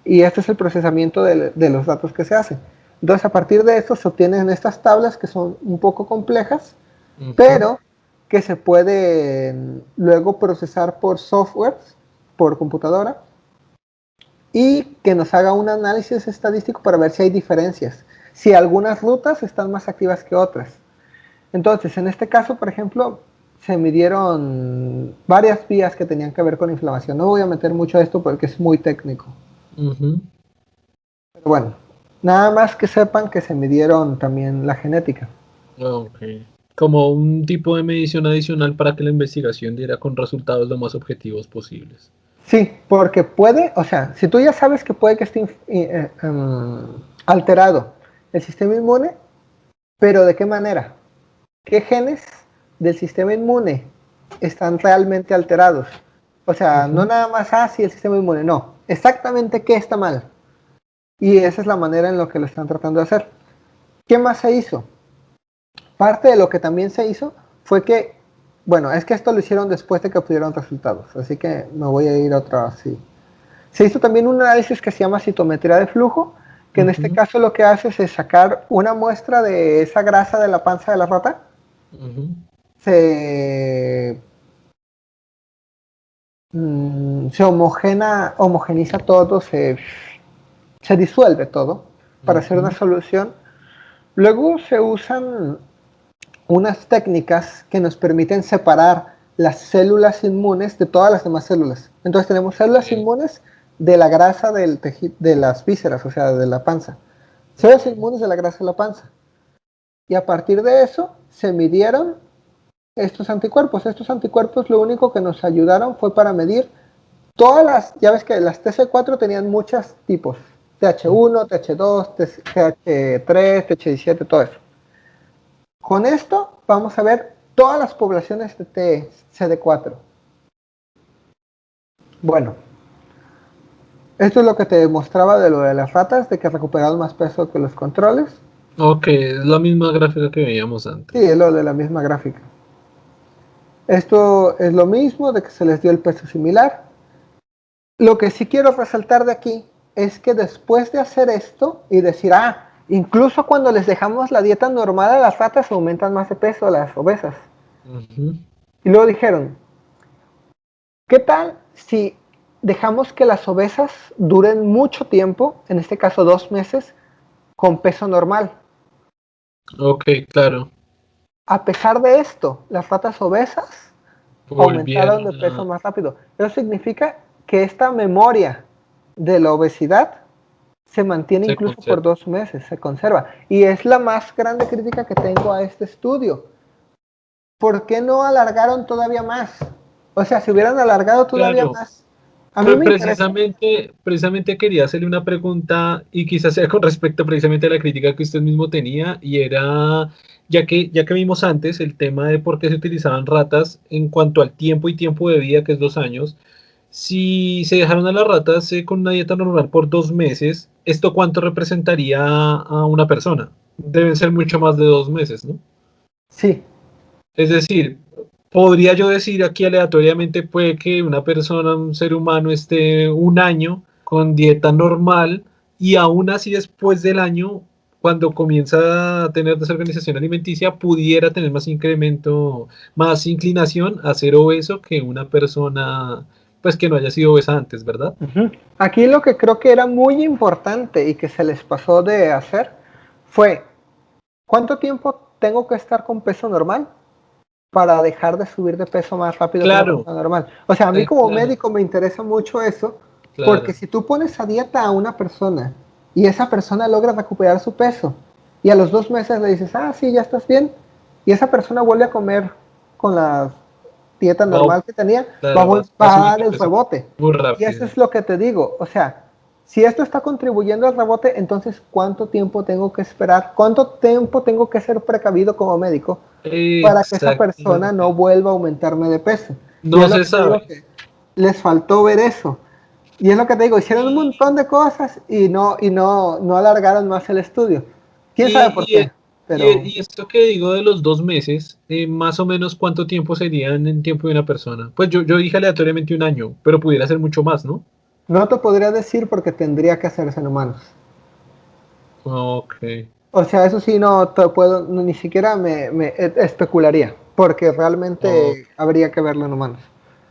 y este es el procesamiento de los datos que se hace. Entonces a partir de esto se obtienen estas tablas que son un poco complejas, pero que se pueden luego procesar por software, por computadora, y que nos haga un análisis estadístico para ver si hay diferencias, si algunas rutas están más activas que otras. Entonces, en este caso, por ejemplo, se midieron varias vías que tenían que ver con inflamación. No voy a meter mucho a esto porque es muy técnico. Pero bueno, nada más que sepan que se midieron también la genética. Ok. Como un tipo de medición adicional para que la investigación diera con resultados lo más objetivos posibles. Sí, porque puede, o sea, si tú ya sabes que puede que esté alterado el sistema inmune, pero ¿de qué manera? ¿Qué genes del sistema inmune están realmente alterados? O sea, no nada más así el sistema inmune, no. Exactamente qué está mal. Y esa es la manera en la que lo están tratando de hacer. ¿Qué más se hizo? Parte de lo que también se hizo fue que, bueno, es que esto lo hicieron después de que obtuvieron resultados, así que me voy a ir a otra así. Se hizo también un análisis que se llama citometría de flujo, que en este caso lo que hace es sacar una muestra de esa grasa de la panza de la rata, se homogeniza todo, se disuelve todo para hacer una solución. Luego se usan unas técnicas que nos permiten separar las células inmunes de todas las demás células. Entonces tenemos células inmunes de la grasa del de las vísceras, o sea, de la panza. Células inmunes de la grasa de la panza. Y a partir de eso se midieron estos anticuerpos. Estos anticuerpos lo único que nos ayudaron fue para medir todas las, ya ves que las TC4 tenían muchos tipos, TH1, TH2, TH3, TH17, todo eso. Con esto vamos a ver todas las poblaciones de CD4. Bueno, esto es lo que te demostraba de lo de las ratas, de que recuperaron más peso que los controles. Ok, es la misma gráfica que veíamos Sí, antes. es lo de la misma gráfica. Esto es lo mismo, de que se les dio el peso similar. Lo que sí quiero resaltar de aquí es que después de hacer esto y decir, incluso cuando les dejamos la dieta normal a las ratas aumentan más de peso, las obesas. Y luego dijeron, ¿qué tal si dejamos que las obesas duren mucho tiempo, en este caso 2 meses, con peso normal? Ok, claro. A pesar de esto, las ratas obesas aumentaron Volvieron de peso a... más rápido. Eso significa que esta memoria de la obesidad se mantiene Se incluso por conserva. 2 meses, se conserva. Y es la más grande crítica que tengo a este estudio. ¿Por qué no alargaron todavía más? O sea, si hubieran alargado todavía Claro. más, a mí me interesa. Precisamente quería hacerle una pregunta y quizás sea con respecto precisamente a la crítica que usted mismo tenía y era, ya que vimos antes el tema de por qué se utilizaban ratas en cuanto al tiempo y tiempo de vida, que es 2 años, si se dejaron a las ratas con una dieta normal por 2 meses, ¿esto cuánto representaría a una persona? Deben ser mucho más de 2 meses, ¿no? Sí, Es decir, podría yo decir aquí aleatoriamente, puede que una persona, un ser humano, esté un año con dieta normal y aún así después del año, cuando comienza a tener desorganización alimenticia, pudiera tener más incremento, más inclinación a ser obeso que una persona, pues que no haya sido obesa antes, ¿verdad? aquí lo que creo que era muy importante y que se les pasó de hacer fue, ¿cuánto tiempo tengo que estar con peso normal para dejar de subir de peso más rápido que una Claro, persona normal? O sea, a mí como claro, médico me interesa mucho eso, porque claro, si tú pones a dieta a una persona y esa persona logra recuperar su peso y a los 2 meses le dices, sí, ya estás bien, y esa persona vuelve a comer con la dieta va, normal que tenía, claro, va va a dar subiendo el peso rebote. muy Y eso rápido. es lo que te digo, o sea, si esto está contribuyendo al rebote, entonces ¿cuánto tiempo tengo que esperar? ¿Cuánto tiempo tengo que ser precavido como médico para que esa persona no Exactamente. vuelva a aumentarme de peso? Y No es lo se que te digo, sabe. que les faltó ver eso. Y es lo que te digo, hicieron un Y, montón de cosas y no alargaron más el estudio. ¿Quién sabe por y, qué? Pero y esto que digo de los 2 meses, más o menos cuánto tiempo serían en tiempo de una persona. Pues yo dije aleatoriamente un año, pero pudiera ser mucho más, ¿no? no te podría decir porque tendría que hacerse en humanos. Ok. O sea, eso sí no te puedo, ni siquiera me especularía, porque Ok. realmente habría que verlo en humanos.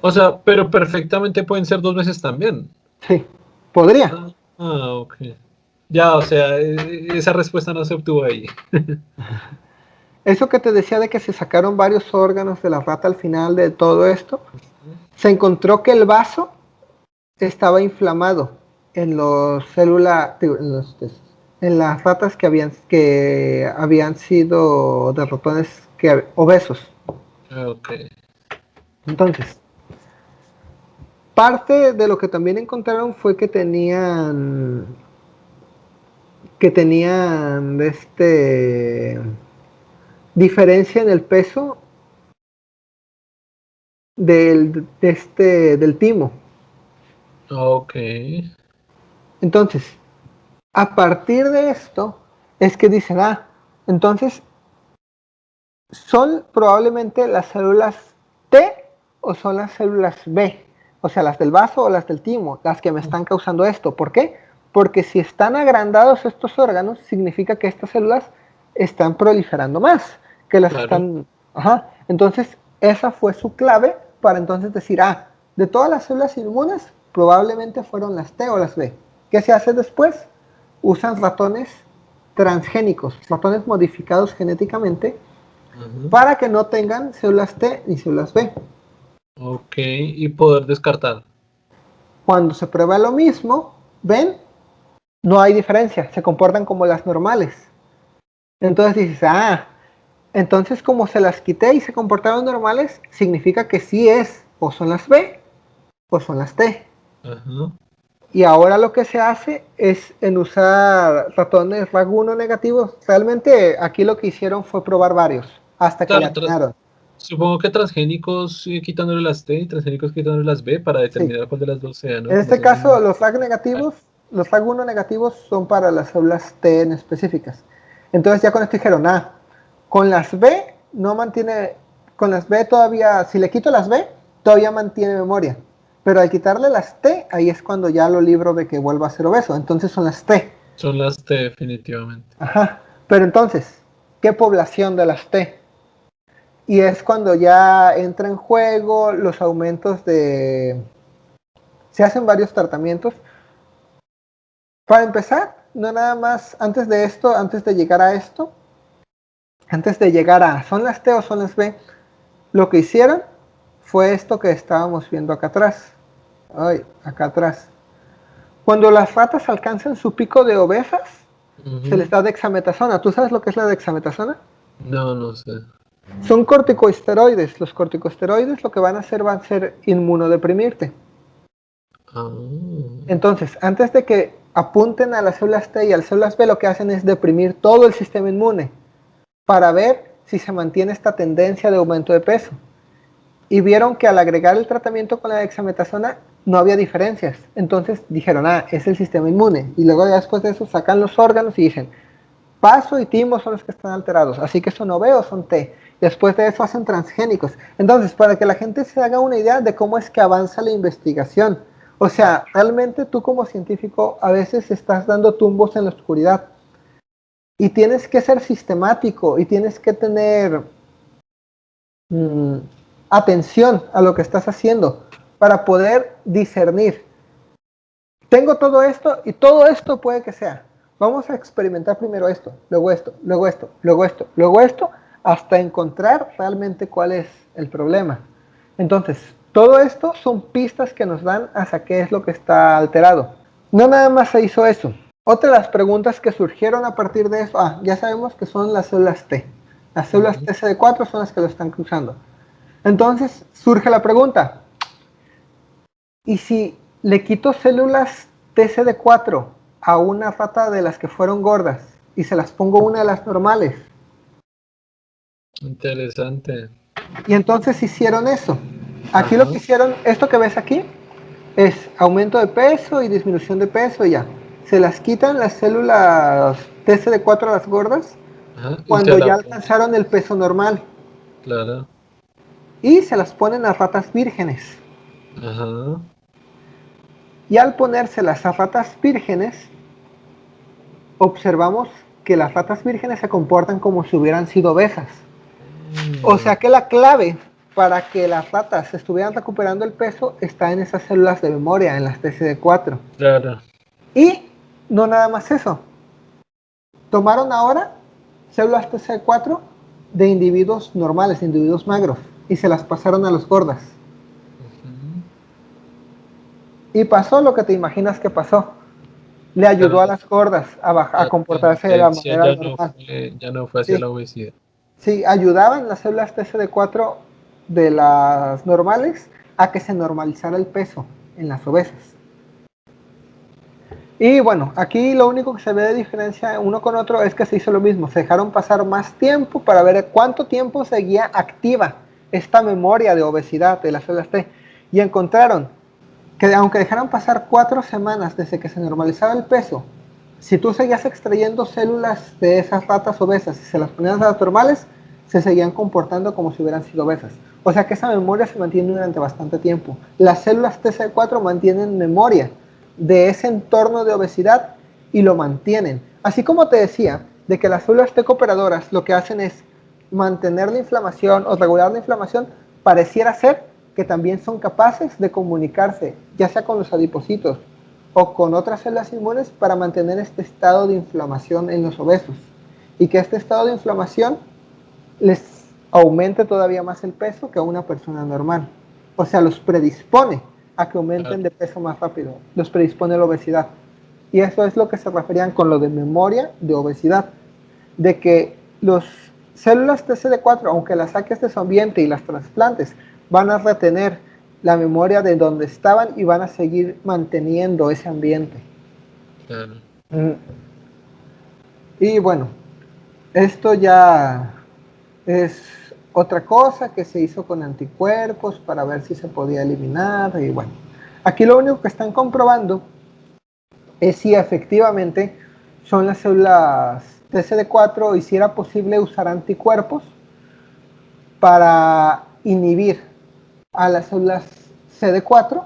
O sea, pero perfectamente pueden ser 2 meses también. Sí, podría. Ok. Ya, o sea, esa respuesta no se obtuvo ahí. Eso que te decía de que se sacaron varios órganos de la rata al final de todo esto, se encontró que el vaso estaba inflamado en los células, en las ratas que habían sido de ratones obesos. Ok. Entonces, parte de lo que también encontraron fue que tenían diferencia en el peso del timo. Ok. Entonces, a partir de esto, es que dicen, entonces son probablemente las células T o son las células B, o sea, las del vaso o las del timo, las que me están causando esto. ¿Por qué? Porque si están agrandados estos órganos, significa que estas células están proliferando más, que las Claro. están... Ajá. Entonces, esa fue su clave para entonces decir, de todas las células inmunes, probablemente fueron las T o las B. ¿Qué se hace después? Usan ratones transgénicos, ratones modificados genéticamente, Ajá. para que no tengan células T ni células B. Ok. Y poder descartar. Cuando se prueba lo mismo, ven, no hay diferencia, se comportan como las normales. Entonces dices, entonces como se las quité y se comportaron normales, significa que sí es, o son las B, o son las T. Ajá. Y ahora lo que se hace es en usar ratones RAG1 negativos. Realmente aquí lo que hicieron fue probar varios, hasta que le Claro, atinaron. supongo que transgénicos quitándole las T y transgénicos quitándole las B para Sí. determinar cuál de las dos sea, ¿no? En Como este son caso, un... los RAG negativos, los RAG1 negativos son para las células T en específicas. Entonces ya con esto dijeron, con las B no mantiene, con las B todavía, si le quito las B, todavía mantiene memoria. Pero al quitarle las T, ahí es cuando ya lo libro de que vuelva a ser obeso. Entonces son las T. Son las T definitivamente. Ajá. Pero entonces, ¿qué población de las T? Y es cuando ya entra en juego los aumentos de... Se hacen varios tratamientos. Para empezar, no nada más, antes de esto, antes de llegar a esto, antes de llegar a ¿son las T o son las B? Lo que hicieron fue esto que estábamos viendo acá atrás. Ay, acá atrás. Cuando las ratas alcanzan su pico de obesas, se les Ujú. da dexametasona. ¿Tú sabes lo que es la dexametasona? No, no sé. Son corticosteroides. Los corticosteroides lo que van a hacer inmunodeprimirte. Ah, Entonces, antes de que apunten a las células T y a las células B, lo que hacen es deprimir todo el sistema inmune para ver si se mantiene esta tendencia de aumento de peso. Y vieron que al agregar el tratamiento con la dexametasona no había diferencias. Entonces dijeron, es el sistema inmune. Y luego ya después de eso sacan los órganos y dicen, paso y timo son los que están alterados. Así que son OB o son T. Después de eso hacen transgénicos. Entonces, para que la gente se haga una idea de cómo es que avanza la investigación. O sea, realmente tú como científico a veces estás dando tumbos en la oscuridad. Y tienes que ser sistemático y tienes que tener mm, atención a lo que estás haciendo para poder discernir. Tengo todo esto y todo esto puede que sea. Vamos a experimentar primero esto, luego esto, luego esto, luego esto, luego esto, hasta encontrar realmente cuál es el problema. Entonces, todo esto son pistas que nos dan hacia qué es lo que está alterado. No nada más se hizo eso. Otra de las preguntas que surgieron a partir de eso, ya sabemos que son las células T. Las células ujú. TCD4 son las que lo están cruzando. Entonces surge la pregunta, ¿y si le quito células TCD4 a una rata de las que fueron gordas y se las pongo una de las normales? Interesante. Y entonces hicieron eso. Aquí lo Ajá, que hicieron, esto que ves aquí, es aumento de peso y disminución de peso y ya. Se las quitan las células TCD4 a las gordas ajá. Y te cuando la ya pones. alcanzaron el peso normal Claro. y se las ponen a ratas vírgenes. Ajá. Y al ponérselas a ratas vírgenes, observamos que las ratas vírgenes se comportan como si hubieran sido obesas. O Mm, sea que la clave para que las ratas estuvieran recuperando el peso está en esas células de memoria, en las TCD4. claro. Y no nada más eso. Tomaron ahora células TCD4 de individuos normales, de individuos magros, y se las pasaron a los gordas. Ujú. Y pasó lo que te imaginas que pasó. Le ayudó a La, las gordas a la comportarse de la tendencia manera normal. ya no fue hacia Sí, la obesidad. sí, ayudaban las células TCD4 de las normales a que se normalizara el peso en las obesas. Y bueno, aquí lo único que se ve de diferencia uno con otro es que se hizo lo mismo. Se dejaron pasar más tiempo para ver cuánto tiempo seguía activa esta memoria de obesidad de las células T. Y encontraron que aunque dejaran pasar 4 semanas desde que se normalizaba el peso, si tú seguías extrayendo células de esas ratas obesas y se las ponías a las normales, se seguían comportando como si hubieran sido obesas. O sea que esa memoria se mantiene durante bastante tiempo. Las células TC4 mantienen memoria de ese entorno de obesidad y lo mantienen. Así como te decía, de que las células T cooperadoras lo que hacen es mantener la inflamación o regular la inflamación, pareciera ser que también son capaces de comunicarse, ya sea con los adipocitos o con otras células inmunes para mantener este estado de inflamación en los obesos y que este estado de inflamación les aumente todavía más el peso que a una persona normal. O sea, los predispone a que aumenten de peso más rápido, los predispone a la obesidad. Y eso es lo que se referían con lo de memoria de obesidad, de que las células TCD4, aunque las saques de su ambiente y las trasplantes, van a retener la memoria de donde estaban y van a seguir manteniendo ese ambiente. Claro. Y bueno, esto ya es otra cosa que se hizo con anticuerpos para ver si se podía eliminar. Y bueno, aquí lo único que están comprobando es si efectivamente son las células TCD4 y si era posible usar anticuerpos para inhibir a las células CD4,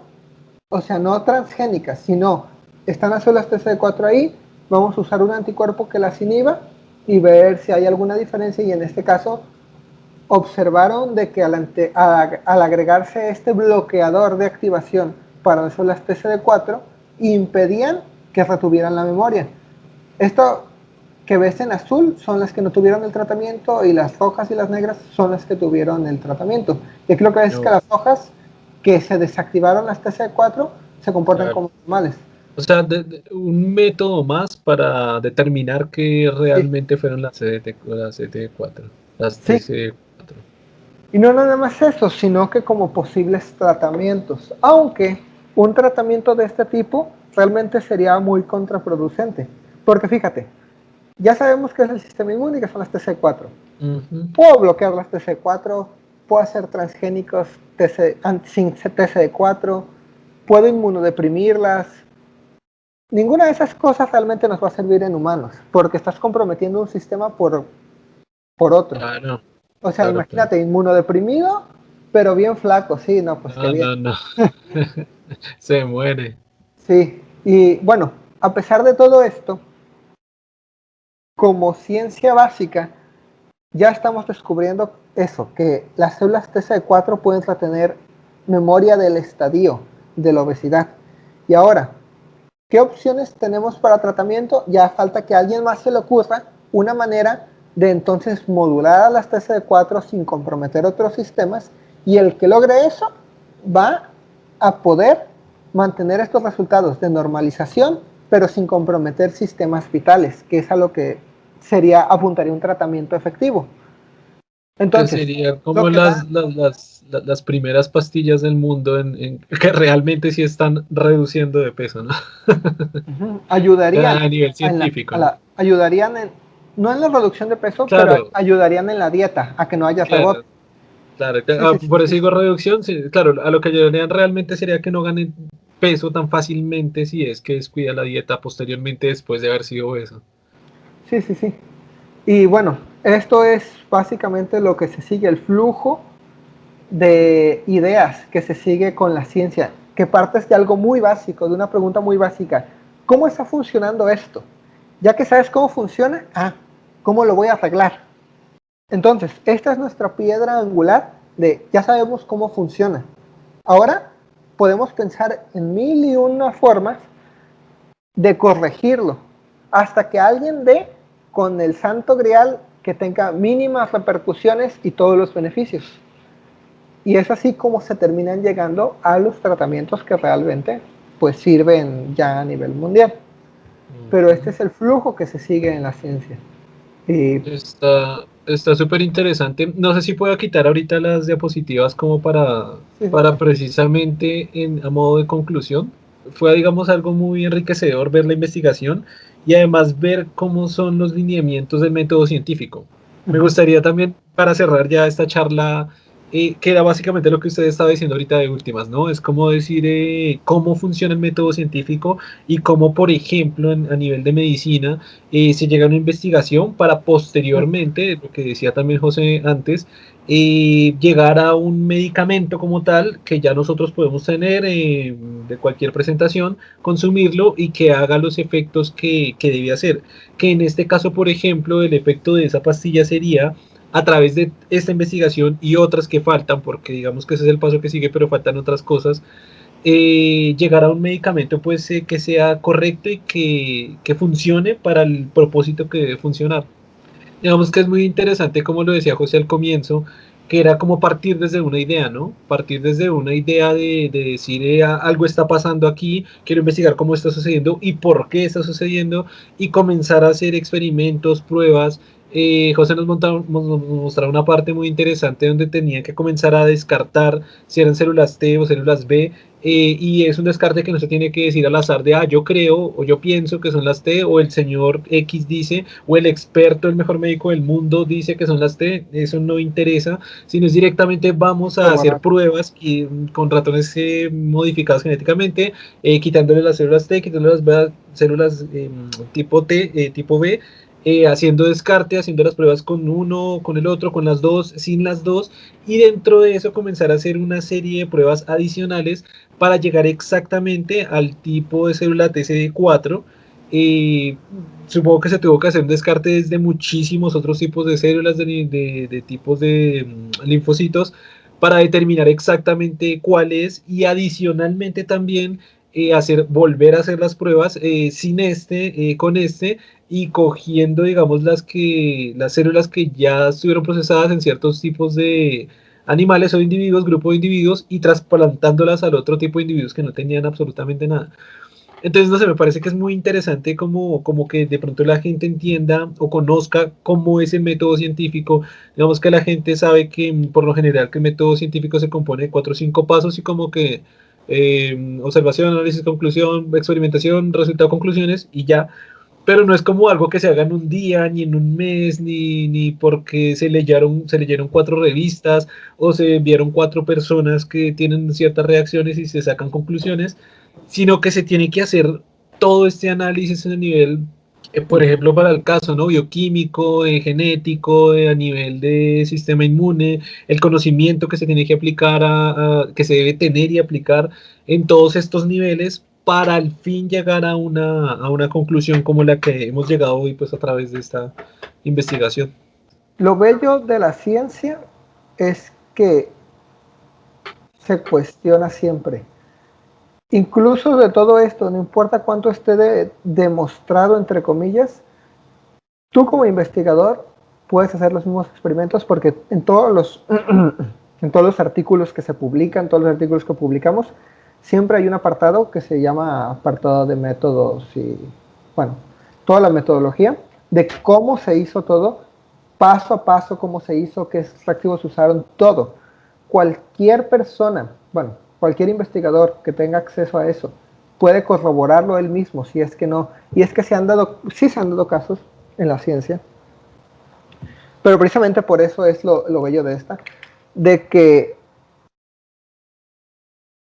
o sea, no transgénicas, sino están las células TCD4 ahí, vamos a usar un anticuerpo que las inhiba y ver si hay alguna diferencia, y en este caso observaron de que al agregarse este bloqueador de activación para las células TCD4 impedían que retuvieran la memoria. Esto que ves en azul son las que no tuvieron el tratamiento y las rojas y las negras son las que tuvieron el tratamiento. Y aquí lo que ves es que las rojas que se desactivaron las TCD4 se comportan como normales. O sea, un método más para determinar que realmente fueron las CD4, las Sí. TCD4. Y no nada más eso, sino que como posibles tratamientos. Aunque un tratamiento de este tipo realmente sería muy contraproducente. Porque fíjate, ya sabemos que es el sistema inmune, que son las TC4. Puedo bloquear las TC4, puedo hacer transgénicos sin TCD4, puedo inmunodeprimirlas. Ninguna de esas cosas realmente nos va a servir en humanos, porque estás comprometiendo un sistema por otro. Claro, O sea, claro, imagínate, claro, inmunodeprimido, pero bien flaco, sí, no, pues qué bien. No. Se muere. Sí, y bueno, a pesar de todo esto, como ciencia básica, ya estamos descubriendo eso, que las células TCD4 pueden retener memoria del estadio de la obesidad. Y ahora, ¿qué opciones tenemos para tratamiento? Ya falta que a alguien más se le ocurra una manera de entonces modular a las TCD4 sin comprometer otros sistemas, y el que logre eso va a poder mantener estos resultados de normalización, pero sin comprometer sistemas vitales, que es a lo que apuntaría un tratamiento efectivo. Que Entonces, sería como las primeras pastillas del mundo que realmente sí están reduciendo de peso, ¿no? Ayudarían A nivel científico, ¿no? ayudarían no en la reducción de peso, pero Claro, ayudarían en la dieta, a que no haya rebote. claro. Sí, sí, Por eso sí. digo reducción, sí, claro, a lo que ayudarían realmente sería que no ganen peso tan fácilmente si es que descuida la dieta posteriormente después de haber sido obeso. Sí, sí, sí. Y bueno, esto es básicamente lo que se sigue, el flujo de ideas que se sigue con la ciencia, que partes de algo muy básico, de una pregunta muy básica. ¿Cómo está funcionando esto? Ya que sabes cómo funciona, ¿cómo lo voy a arreglar? Entonces, esta es nuestra piedra angular de ya sabemos cómo funciona. Ahora podemos pensar en mil y una formas de corregirlo hasta que alguien dé con el santo grial que tenga mínimas repercusiones y todos los beneficios. Y es así como se terminan llegando a los tratamientos que realmente pues sirven ya a nivel mundial. Pero este es el flujo que se sigue en la ciencia. Y Está súper interesante. No sé si puedo quitar ahorita las diapositivas como sí, para precisamente a modo de conclusión. Fue, digamos, algo muy enriquecedor ver la investigación y además ver cómo son los lineamientos del método científico. Me gustaría también, para cerrar ya esta charla, que era básicamente lo que usted estaba diciendo ahorita de últimas, ¿no? Es como decir cómo funciona el método científico y cómo, por ejemplo, a nivel de medicina, se llega a una investigación para posteriormente, lo que decía también José antes, llegar a un medicamento como tal que ya nosotros podemos tener de cualquier presentación, consumirlo y que haga los efectos que debe hacer. Que en este caso, por ejemplo, el efecto de esa pastilla sería a través de esta investigación y otras que faltan, porque digamos que ese es el paso que sigue, pero faltan otras cosas, llegar a un medicamento pues que sea correcto y que funcione para el propósito que debe funcionar. Digamos que es muy interesante, como lo decía José al comienzo, que era como partir desde una idea, ¿no? Partir desde una idea de decir, algo está pasando aquí, quiero investigar cómo está sucediendo y por qué está sucediendo, y comenzar a hacer experimentos, pruebas. José nos mostraba una parte muy interesante donde tenían que comenzar a descartar si eran células T o células B, y es un descarte que no se tiene que decir al azar de, yo creo o yo pienso que son las T, o el señor X dice, o el experto, el mejor médico del mundo dice que son las T. Eso no interesa, sino es directamente vamos a hacer pruebas con ratones modificados genéticamente, quitándole las células T, quitándole las células tipo T, tipo B, haciendo descarte, haciendo las pruebas con uno, con el otro, con las dos, sin las dos, y dentro de eso comenzar a hacer una serie de pruebas adicionales para llegar exactamente al tipo de célula TCD4. Supongo que se tuvo que hacer un descarte desde muchísimos otros tipos de células, de tipos de linfocitos, para determinar exactamente cuál es, y adicionalmente también volver a hacer las pruebas sin con y cogiendo, digamos, las células que ya estuvieron procesadas en ciertos tipos de animales o individuos, grupo de individuos, y trasplantándolas al otro tipo de individuos que no tenían absolutamente nada. Entonces, no sé, me parece que es muy interesante como que de pronto la gente entienda o conozca cómo es el método científico. Digamos que la gente sabe que por lo general que el método científico se compone de 4 o 5 pasos, y como que observación, análisis, conclusión, experimentación, resultado, conclusiones y ya. Pero no es como algo que se haga en un día, ni en un mes, ni porque se leyeron 4 revistas o se enviaron 4 personas que tienen ciertas reacciones y se sacan conclusiones, sino que se tiene que hacer todo este análisis en el nivel, por ejemplo, para el caso, ¿no? Bioquímico, genético, a nivel de sistema inmune, el conocimiento que se tiene que aplicar, que se debe tener y aplicar en todos estos niveles para al fin llegar a una conclusión como la que hemos llegado hoy, pues a través de esta investigación. Lo bello de la ciencia es que se cuestiona siempre. Incluso de todo esto, no importa cuánto esté demostrado, entre comillas, tú como investigador puedes hacer los mismos experimentos, porque en todos los artículos que se publican, todos los artículos que publicamos, siempre hay un apartado que se llama apartado de métodos y, bueno, toda la metodología de cómo se hizo todo, paso a paso, cómo se hizo, qué extractivos usaron, todo. Cualquier persona, bueno, cualquier investigador que tenga acceso a eso puede corroborarlo él mismo, si es que no. Y es que sí se han dado casos en la ciencia, pero precisamente por eso es lo bello de esta, de que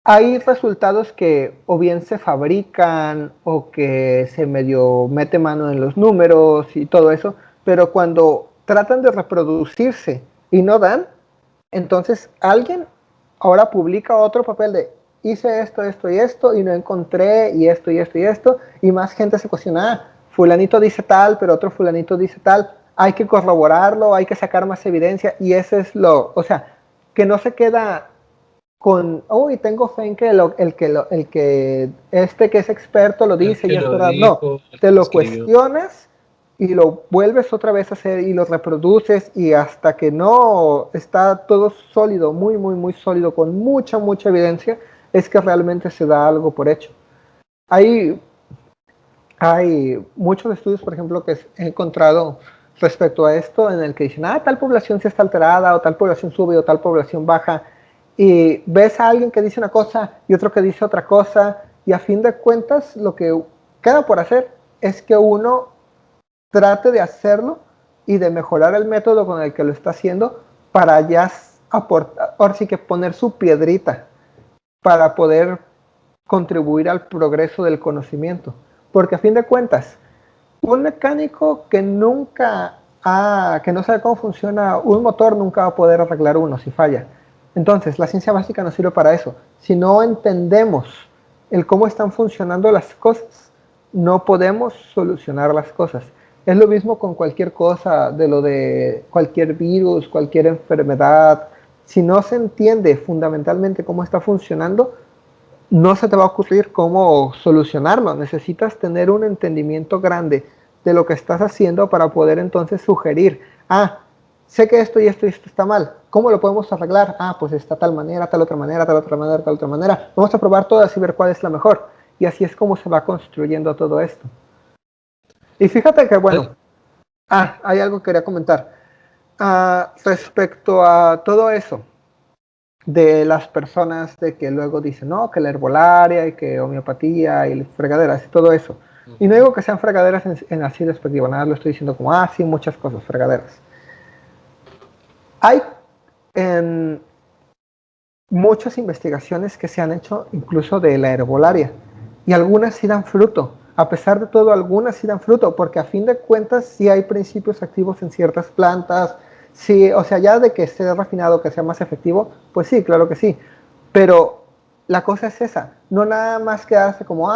hay resultados que o bien se fabrican o que se medio mete mano en los números y todo eso, pero cuando tratan de reproducirse y no dan, entonces alguien ahora publica otro papel de hice esto, esto y esto y no encontré y esto y esto y esto, y más gente se cuestiona, fulanito dice tal, pero otro fulanito dice tal, hay que corroborarlo, hay que sacar más evidencia, y ese es o sea, que no se queda con, uy, tengo fe en que el que que es experto lo El dice que y es lo verdad. No, dijo, el te que lo lo escribió. cuestionas y lo vuelves otra vez a hacer y lo reproduces, y hasta que no está todo sólido, muy, muy, muy sólido, con mucha, mucha evidencia, es que realmente se da algo por hecho. Hay, hay muchos estudios, por ejemplo, que he encontrado respecto a esto, en el que dicen, tal población sí está alterada, o tal población sube, o tal población baja, y ves a alguien que dice una cosa y otro que dice otra cosa, y a fin de cuentas lo que queda por hacer es que uno trate de hacerlo y de mejorar el método con el que lo está haciendo, para ya aportar, ahora sí que poner su piedrita para poder contribuir al progreso del conocimiento. Porque a fin de cuentas, un mecánico que que no sabe cómo funciona un motor, nunca va a poder arreglar uno si falla. Entonces, la ciencia básica nos sirve para eso. Si no entendemos el cómo están funcionando las cosas, no podemos solucionar las cosas. Es lo mismo con cualquier cosa, de lo de cualquier virus, cualquier enfermedad. Si no se entiende fundamentalmente cómo está funcionando, no se te va a ocurrir cómo solucionarlo. Necesitas tener un entendimiento grande de lo que estás haciendo para poder entonces sugerir, sé que esto y esto y esto está mal. ¿Cómo lo podemos arreglar? Ah, pues está tal manera, tal otra manera, tal otra manera, tal otra manera. Vamos a probar todas y ver cuál es la mejor. Y así es como se va construyendo todo esto. Y fíjate que, bueno, hay algo que quería comentar. Respecto a todo eso, de las personas de que luego dicen, no, que la herbolaria y que homeopatía y fregaderas y todo eso. Y no digo que sean fregaderas en así despectivo, nada, lo estoy diciendo como, sí, muchas cosas, fregaderas. Hay en muchas investigaciones que se han hecho incluso de la herbolaria y algunas sí dan fruto. A pesar de todo, algunas sí dan fruto, porque a fin de cuentas sí hay principios activos en ciertas plantas. Sí, o sea, ya de que esté refinado, que sea más efectivo, pues sí, claro que sí. Pero la cosa es esa, no nada más quedarse como,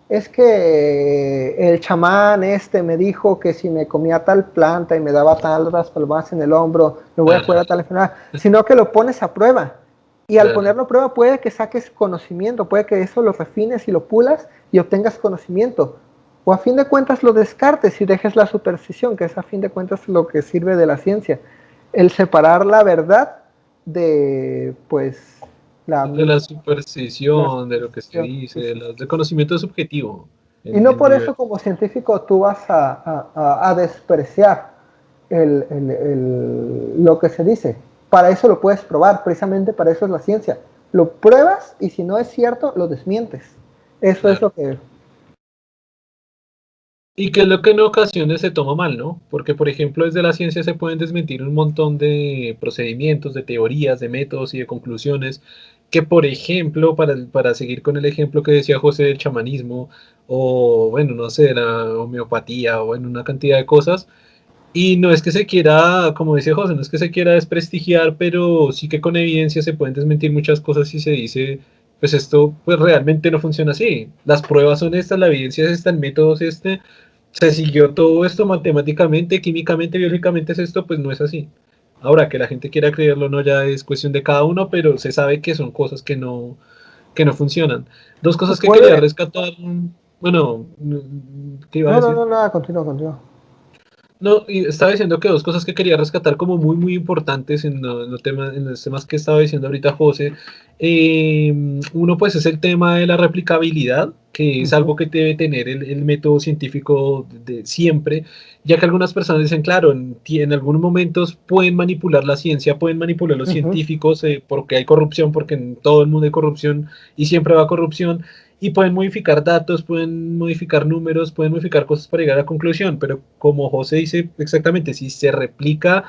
es que el chamán me dijo que si me comía tal planta y me daba tal palmas en el hombro, me voy a curar tal enfermedad, sino que lo pones a prueba. Y al ponerlo a prueba puede que saques conocimiento, puede que eso lo refines y lo pulas y obtengas conocimiento. O a fin de cuentas lo descartes y dejes la superstición, que es a fin de cuentas lo que sirve de la ciencia. El separar la verdad de, pues, la De la mito, la superstición, de lo que se superstición. dice, del conocimiento subjetivo Y no en por eso diversos. como científico tú vas a despreciar lo que se dice. Para eso lo puedes probar, precisamente para eso es la ciencia. Lo pruebas y si no es cierto, lo desmientes. Eso es Claro. lo que... Y que es lo que en ocasiones se toma mal, ¿no? Porque, por ejemplo, desde la ciencia se pueden desmentir un montón de procedimientos, de teorías, de métodos y de conclusiones que, por ejemplo, para seguir con el ejemplo que decía José del chamanismo, o bueno, no sé, la homeopatía, o bueno, una cantidad de cosas, y no es que se quiera, como dice José, no es que se quiera desprestigiar, pero sí que con evidencia se pueden desmentir muchas cosas y se dice, pues esto pues realmente no funciona así. Las pruebas son estas, la evidencia es esta, el método es este, se siguió todo esto matemáticamente, químicamente, biológicamente es esto, pues no es así. Ahora, que la gente quiera creerlo no ya es cuestión de cada uno, pero se sabe que son cosas que no funcionan. Dos Y cosas que quería puede... rescatar, bueno, ¿qué iba a No, no, decir? no, nada, continúa, continúa. No, y estaba diciendo que dos cosas que quería rescatar como muy, muy importantes en los temas que estaba diciendo ahorita José. Uno, pues, es el tema de la replicabilidad, que es algo que debe tener el método científico de siempre, ya que algunas personas dicen, claro, en algunos momentos pueden manipular la ciencia, pueden manipular los científicos, porque hay corrupción, porque en todo el mundo hay corrupción y siempre va corrupción y pueden modificar datos, pueden modificar números, pueden modificar cosas para llegar a la conclusión, pero como José dice exactamente, si se replica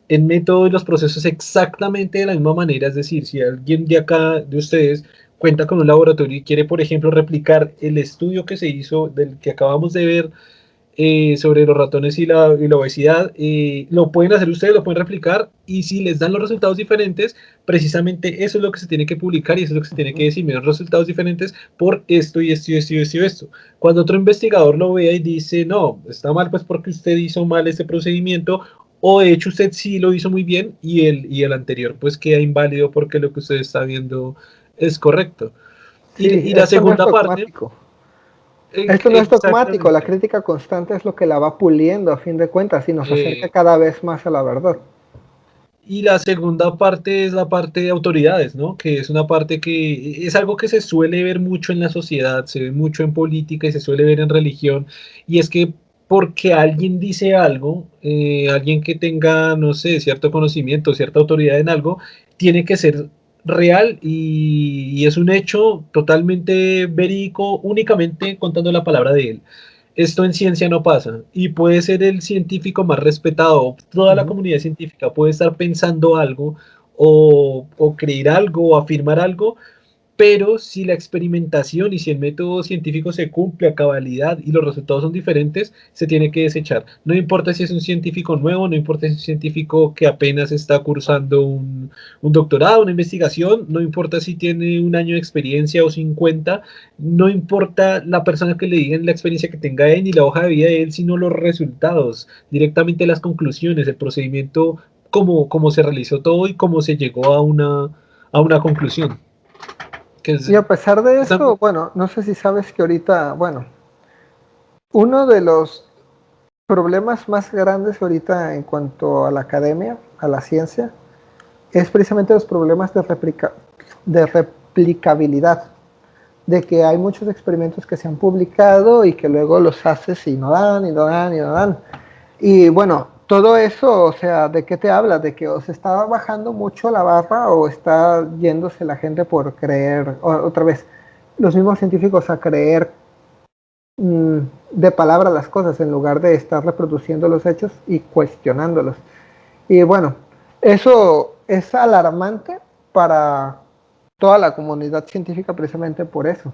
el método y los procesos exactamente de la misma manera, es decir, si alguien de acá, de ustedes, cuenta con un laboratorio y quiere, por ejemplo, replicar el estudio que se hizo, del que acabamos de ver, sobre los ratones y la obesidad, lo pueden hacer ustedes, lo pueden replicar y si les dan los resultados diferentes, precisamente eso es lo que se tiene que publicar y eso es lo que se tiene que decir, los resultados diferentes por esto y esto y esto y esto y esto. Cuando otro investigador lo vea y dice, no, está mal pues porque usted hizo mal este procedimiento o de hecho usted sí lo hizo muy bien y el anterior pues queda inválido porque lo que usted está viendo es correcto. Sí, Y la esto no es segunda parte, dogmático. Esto no es dogmático, la exactamente. crítica constante es lo que la va puliendo a fin de cuentas y nos acerca eh, cada vez más a la verdad. Y la segunda parte es la parte de autoridades, ¿no? Que es una parte que es algo que se suele ver mucho en la sociedad, se ve mucho en política y se suele ver en religión, y es que porque alguien dice algo, alguien que tenga, no sé, cierto conocimiento, cierta autoridad en algo, tiene que ser real y es un hecho totalmente verídico únicamente contando la palabra de él. Esto en ciencia no pasa y puede ser el científico más respetado, toda la comunidad científica puede estar pensando algo o creer algo o afirmar algo, pero si la experimentación y si el método científico se cumple a cabalidad y los resultados son diferentes, se tiene que desechar. No importa si es un científico nuevo, no importa si es un científico que apenas está cursando un doctorado, una investigación, no importa si tiene un año de experiencia o 50, no importa la persona que le digan la experiencia que tenga él ni la hoja de vida de él, sino los resultados, directamente las conclusiones, el procedimiento, cómo se realizó todo y cómo se llegó a una conclusión. Que es, Y a pesar de esa- eso, bueno, no sé si sabes que ahorita, bueno, uno de los problemas más grandes ahorita en cuanto a la academia, a la ciencia, es precisamente los problemas de replicabilidad, de que hay muchos experimentos que se han publicado y que luego los haces y no dan, y no dan, y no dan. Y bueno, todo eso, o sea, ¿de qué te habla? De que o se está bajando mucho la barra o está yéndose la gente por creer, otra vez, los mismos científicos a creer de palabra las cosas en lugar de estar reproduciendo los hechos y cuestionándolos. Y bueno, eso es alarmante para toda la comunidad científica precisamente por eso.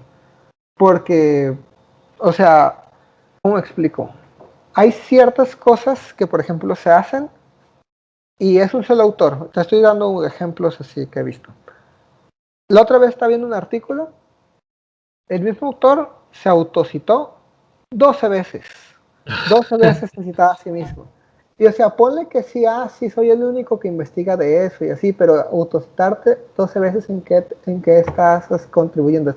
Porque, o sea, ¿cómo explico? Hay ciertas cosas que, por ejemplo, se hacen y es un solo autor. Te estoy dando ejemplos así que he visto. La otra vez estaba viendo un artículo, el mismo autor se autocitó 12 veces. 12 veces se citaba a sí mismo. Y o sea, ponle que sí, sí, soy el único que investiga de eso y así, pero autocitarte 12 veces en qué estás contribuyendo.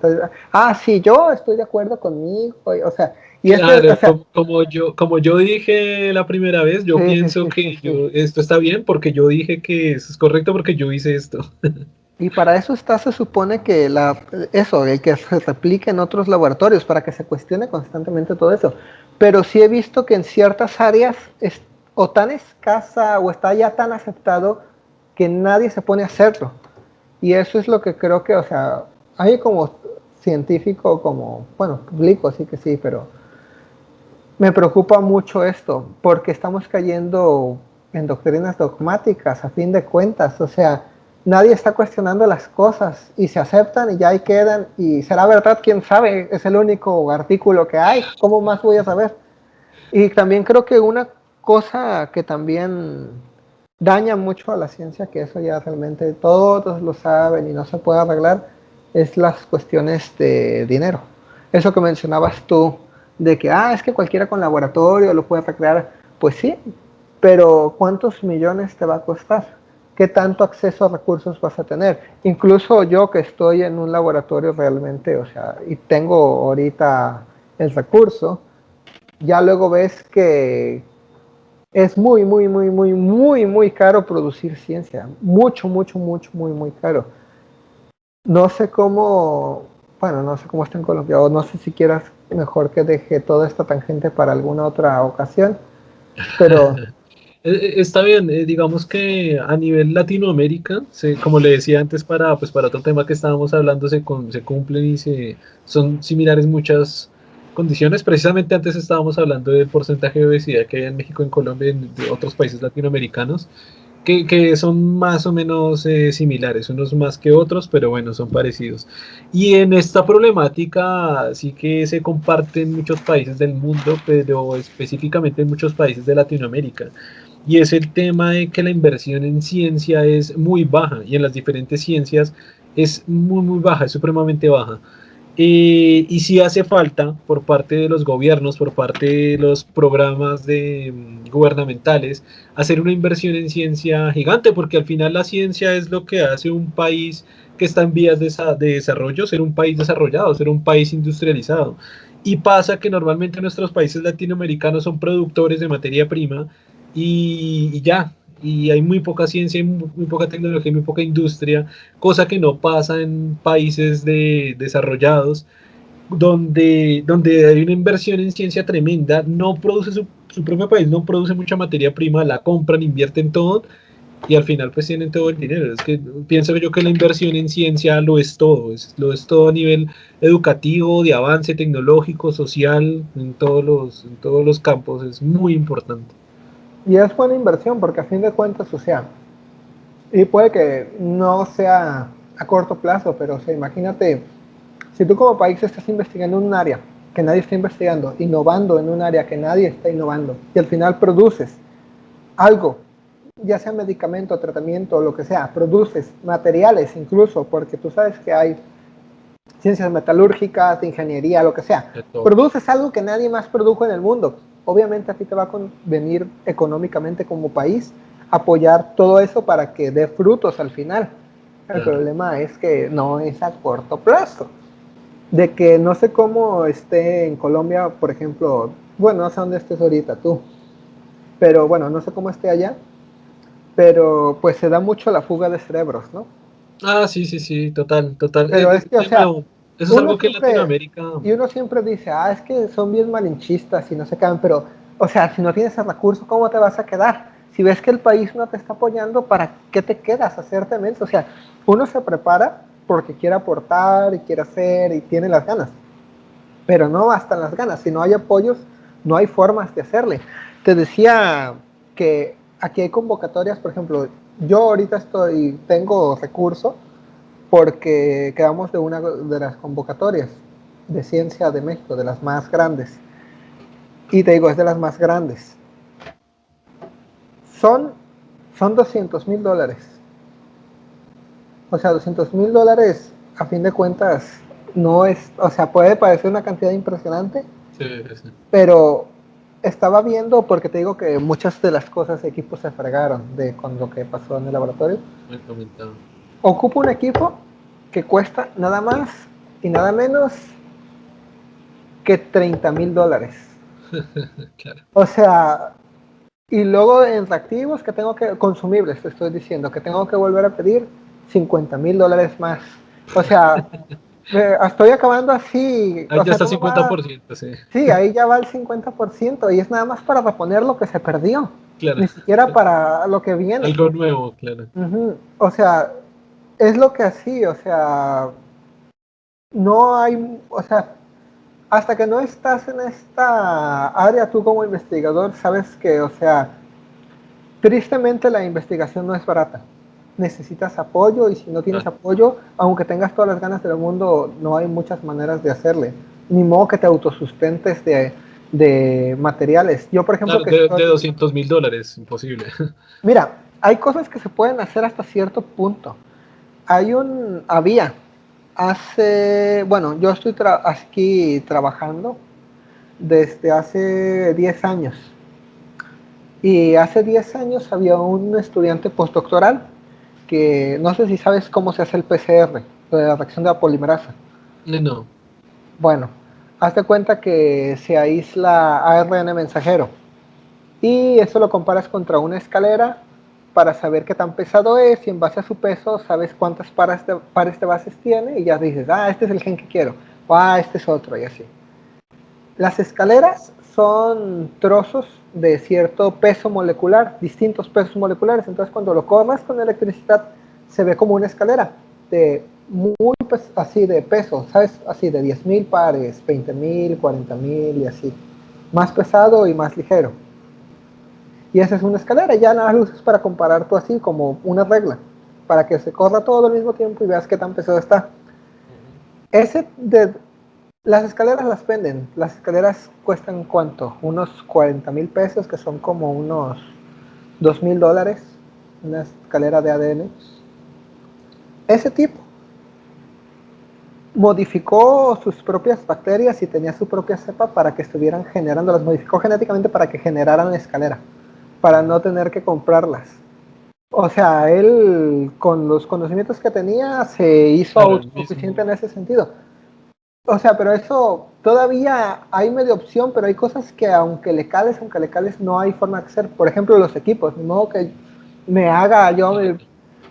Sí, yo estoy de acuerdo conmigo, o sea, y o Claro, sea, como yo dije la primera vez, yo sí, sí, pienso sí, sí, que sí. esto está bien porque yo dije que eso es correcto porque yo hice esto. Y para eso está, se supone que eso, el que se replique en otros laboratorios, para que se cuestione constantemente todo eso. Pero sí he visto que en ciertas áreas es o tan escasa o está ya tan aceptado que nadie se pone a hacerlo. Y eso es lo que creo que, o sea, hay como científico, como, bueno, público, sí que sí, pero me preocupa mucho esto, porque estamos cayendo en doctrinas dogmáticas, a fin de cuentas, o sea, nadie está cuestionando las cosas y se aceptan y ya ahí quedan, y será verdad, quién sabe, es el único artículo que hay, ¿cómo más voy a saber? Y también creo que una cosa que también daña mucho a la ciencia, que eso ya realmente todos lo saben y no se puede arreglar, es las cuestiones de dinero. Eso que mencionabas tú, de que, es que cualquiera con laboratorio lo puede recrear, pues sí, pero ¿cuántos millones te va a costar? ¿Qué tanto acceso a recursos vas a tener? Incluso yo que estoy en un laboratorio realmente, o sea, y tengo ahorita el recurso, ya luego ves que es muy, muy, muy, muy, muy, muy caro producir ciencia. Mucho, mucho, mucho, muy, muy caro. No sé cómo, bueno, no sé cómo está en Colombia, o no sé si quieras mejor que deje toda esta tangente para alguna otra ocasión, pero Está bien, digamos que a nivel Latinoamérica, como le decía antes, pues para otro tema que estábamos hablando, se cumplen y son similares muchas condiciones. Precisamente antes estábamos hablando del porcentaje de obesidad que hay en México, en Colombia, en de otros países latinoamericanos, que son más o menos similares, unos más que otros, pero bueno, son parecidos. Y en esta problemática sí que se comparte en muchos países del mundo, pero específicamente en muchos países de Latinoamérica. Y es el tema de que la inversión en ciencia es muy baja y en las diferentes ciencias es muy, muy baja, es supremamente baja. Y sí hace falta por parte de los gobiernos, por parte de los programas gubernamentales, hacer una inversión en ciencia gigante, porque al final la ciencia es lo que hace un país que está en vías de desarrollo, ser un país desarrollado, ser un país industrializado. Y pasa que normalmente nuestros países latinoamericanos son productores de materia prima y ya, y hay muy poca ciencia, muy poca tecnología, muy poca industria, cosa que no pasa en países desarrollados, donde hay una inversión en ciencia tremenda, no produce su propio país, no produce mucha materia prima, la compran, invierten todo y al final pues tienen todo el dinero. Es que pienso yo que la inversión en ciencia lo es todo a nivel educativo, de avance tecnológico, social, en todos los campos, es muy importante. y es buena inversión porque a fin de cuentas, o sea, y puede que no sea a corto plazo, pero o sea, imagínate, si tú como país estás investigando en un área que nadie está investigando, innovando en un área que nadie está innovando, y al final produces algo, ya sea medicamento, tratamiento, lo que sea, produces materiales incluso, porque tú sabes que hay ciencias metalúrgicas, de ingeniería, lo que sea, De todo. produces algo que nadie más produjo en el mundo. Obviamente a ti te va a convenir económicamente como país apoyar todo eso para que dé frutos al final. El Claro. problema es que no es a corto plazo. De que no sé cómo esté en Colombia, por ejemplo, bueno, no sé dónde estés ahorita tú, pero bueno, no sé cómo esté allá, pero pues se da mucho la fuga de cerebros, ¿no? Ah, sí, sí, sí, total, total. Pero es que, o De sea, nuevo, eso es uno algo que en siempre, Latinoamérica, y uno siempre dice, es que son bien malinchistas y no se quedan, pero, o sea, si no tienes el recurso, ¿cómo te vas a quedar? Si ves que el país no te está apoyando, ¿para qué te quedas a hacerte menso? O sea, uno se prepara porque quiere aportar y quiere hacer y tiene las ganas, pero no bastan las ganas. Si no hay apoyos, no hay formas de hacerle. Te decía que aquí hay convocatorias, por ejemplo, yo ahorita tengo recurso porque quedamos de una de las convocatorias de Ciencia de México, de las más grandes. Y te digo, es de las más grandes. Son, son $200,000. O sea, $200,000 a fin de cuentas no es, o sea, puede parecer una cantidad impresionante, sí, sí, pero estaba viendo, porque te digo que muchas de las cosas, equipos se fregaron con lo que pasó en el laboratorio. me comentaba. Ocupa un equipo que cuesta nada más y nada menos que $30,000. Claro. O sea, y luego en reactivos que tengo que, consumibles, te estoy diciendo, que tengo que volver a pedir $50,000 más. O sea, estoy acabando así, Ahí o ya sea, está todo va, 50%, sí. sí, ahí ya va el 50% y es nada más para reponer lo que se perdió, Claro. ni siquiera para lo que viene. Algo nuevo, claro. Ujú. O sea, es lo que así, o sea, no hay, o sea, hasta que no estás en esta área tú como investigador, sabes que, o sea, tristemente la investigación no es barata. Necesitas apoyo y si no tienes Claro, apoyo, aunque tengas todas las ganas del mundo, no hay muchas maneras de hacerle. Ni modo que te autosustentes de materiales. Yo, por ejemplo, claro, que de estoy... $200,000, imposible. Mira, hay cosas que se pueden hacer hasta cierto punto. Había, bueno, yo estoy aquí trabajando desde hace 10 años. Y hace 10 años había un estudiante postdoctoral que no sé si sabes cómo se hace el PCR, la reacción de la polimerasa. No, Bueno, hazte cuenta que se aísla ARN mensajero y eso lo comparas contra una escalera para saber qué tan pesado es y en base a su peso sabes cuántas pares de bases tiene y ya dices, este es el gen que quiero, o este es otro y así. Las escaleras son trozos de cierto peso molecular, distintos pesos moleculares. Entonces, cuando lo corres con electricidad, se ve como una escalera de muy así de peso, ¿sabes? Así de 10,000 pares, 20,000, 40,000 y así. Más pesado y más ligero. Y esa es una escalera. Ya nada más lo usas para comparar tú así como una regla, para que se corra todo al mismo tiempo y veas qué tan pesado está. no. Ese de, las escaleras las venden. Las escaleras cuestan ¿cuánto? Unos 40,000 pesos, que son como unos $2,000. Una escalera de ADN. Ese tipo modificó sus propias bacterias y tenía su propia cepa para que estuvieran generando, las modificó genéticamente para que generaran la escalera, para no tener que comprarlas. O sea, él con los conocimientos que tenía se hizo Claro, el autosuficiente mismo. en ese sentido. O sea, pero eso todavía hay media opción, pero hay cosas que aunque le cales, no hay forma de hacer. Por ejemplo, los equipos, de modo que me haga yo.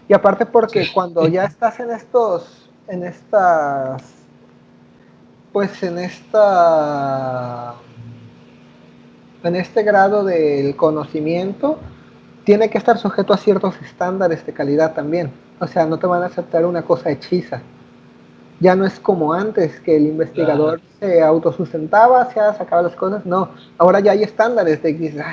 Y aparte Sí. porque cuando ya estás pues en este grado del conocimiento, tiene que estar sujeto a ciertos estándares de calidad también. O sea, no te van a aceptar una cosa hechiza. Ya no es como antes, que el Claro. investigador se autosustentaba, se sacaba las cosas. No, ahora ya hay estándares de que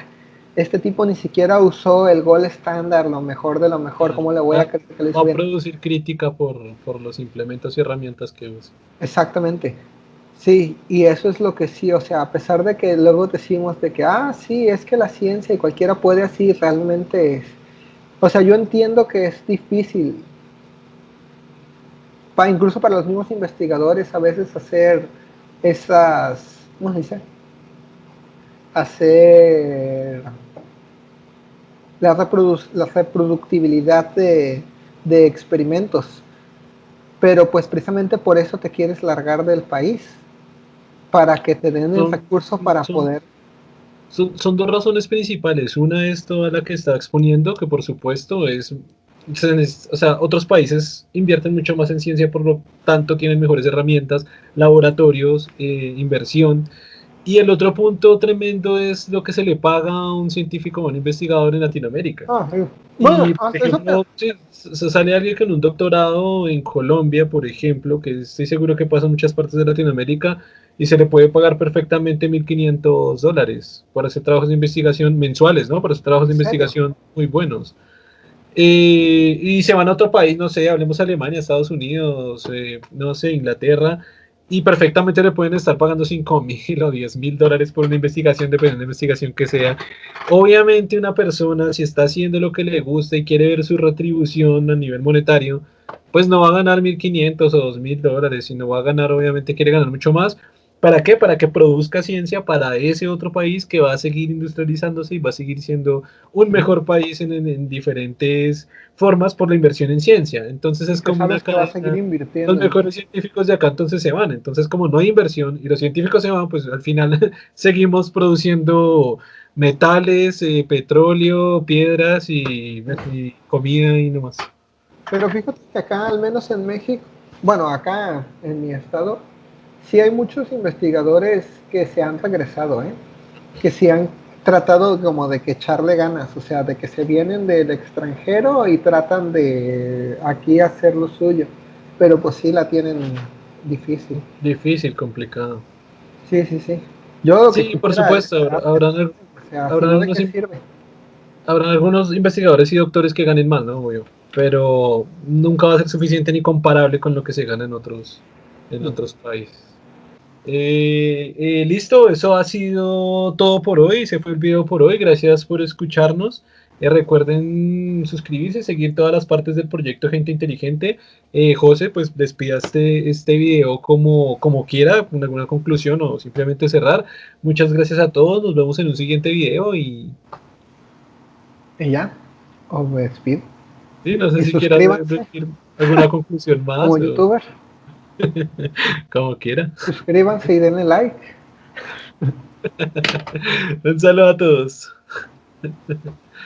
este tipo ni siquiera usó el gol estándar, lo mejor de lo mejor, Claro. ¿cómo le voy a creer que lo Va hizo a bien? producir crítica por los implementos y herramientas que usa. Exactamente. Sí, y eso es lo que sí, o sea, a pesar de que luego decimos de que, sí, es que la ciencia y cualquiera puede así, realmente es. O sea, yo entiendo que es difícil, incluso para los mismos investigadores, a veces hacer ¿cómo se dice? Hacer la reproductibilidad de experimentos. Pero pues precisamente por eso te quieres largar del país, para que te den el Son, recurso para son poder. son dos razones principales. Una es toda la que está exponiendo, que por supuesto o sea, otros países invierten mucho más en ciencia, por lo tanto tienen mejores herramientas, laboratorios, inversión. Y el otro punto tremendo es lo que se le paga a un científico o a un investigador en Latinoamérica. Sí. Bueno, Y, por eso ejemplo, si sale alguien con un doctorado en Colombia, por ejemplo, que estoy seguro que pasa en muchas partes de Latinoamérica, y se le puede pagar perfectamente $1.500 por hacer trabajos de investigación mensuales, ¿no? Para hacer trabajos en de serio. investigación muy buenos. Y se van a otro país, no sé, hablemos Alemania, Estados Unidos, no sé, Inglaterra, y perfectamente le pueden estar pagando 5.000 o $10.000 por una investigación, dependiendo de la investigación que sea. Obviamente una persona, si está haciendo lo que le gusta y quiere ver su retribución a nivel monetario, pues no va a ganar 1.500 o $2.000, sino va a ganar, obviamente quiere ganar mucho más. ¿Para qué? Para que produzca ciencia para ese otro país que va a seguir industrializándose y va a seguir siendo un mejor país en diferentes formas por la inversión en ciencia. Entonces Y es que como una sabes que va a seguir cadena. Los invirtiendo en ti. mejores científicos de acá entonces se van. Entonces como no hay inversión y los científicos se van, pues al final seguimos produciendo metales, petróleo, piedras y comida y no más. Pero fíjate que acá, al menos en México, bueno, acá en mi estado, sí hay muchos investigadores que se han regresado, ¿eh? Que sí han tratado como de que echarle ganas, o sea, de que se vienen del extranjero y tratan de aquí hacer lo suyo, pero pues sí la tienen difícil. Difícil, complicado. Sí, sí, sí. Yo lo que Sí, por quisiera es supuesto, terapia, o sea, si habrán no, ¿de algunos qué sirve? Habrán algunos investigadores y doctores que ganen más, ¿no? Obvio. Pero nunca va a ser suficiente ni comparable con lo que se gana en otros países. Listo, eso ha sido todo por hoy. Se fue el video por hoy. Gracias por escucharnos. Recuerden suscribirse, seguir todas las partes del proyecto Gente Inteligente. José, pues despida este video como quiera, con alguna conclusión o simplemente cerrar. Muchas gracias a todos. Nos vemos en un siguiente video y Y ya, o me despido. sí, no sé Y si quieras suscríbanse decir alguna conclusión como más o youtubers, como quiera. suscríbanse y denle like. Un saludo a todos.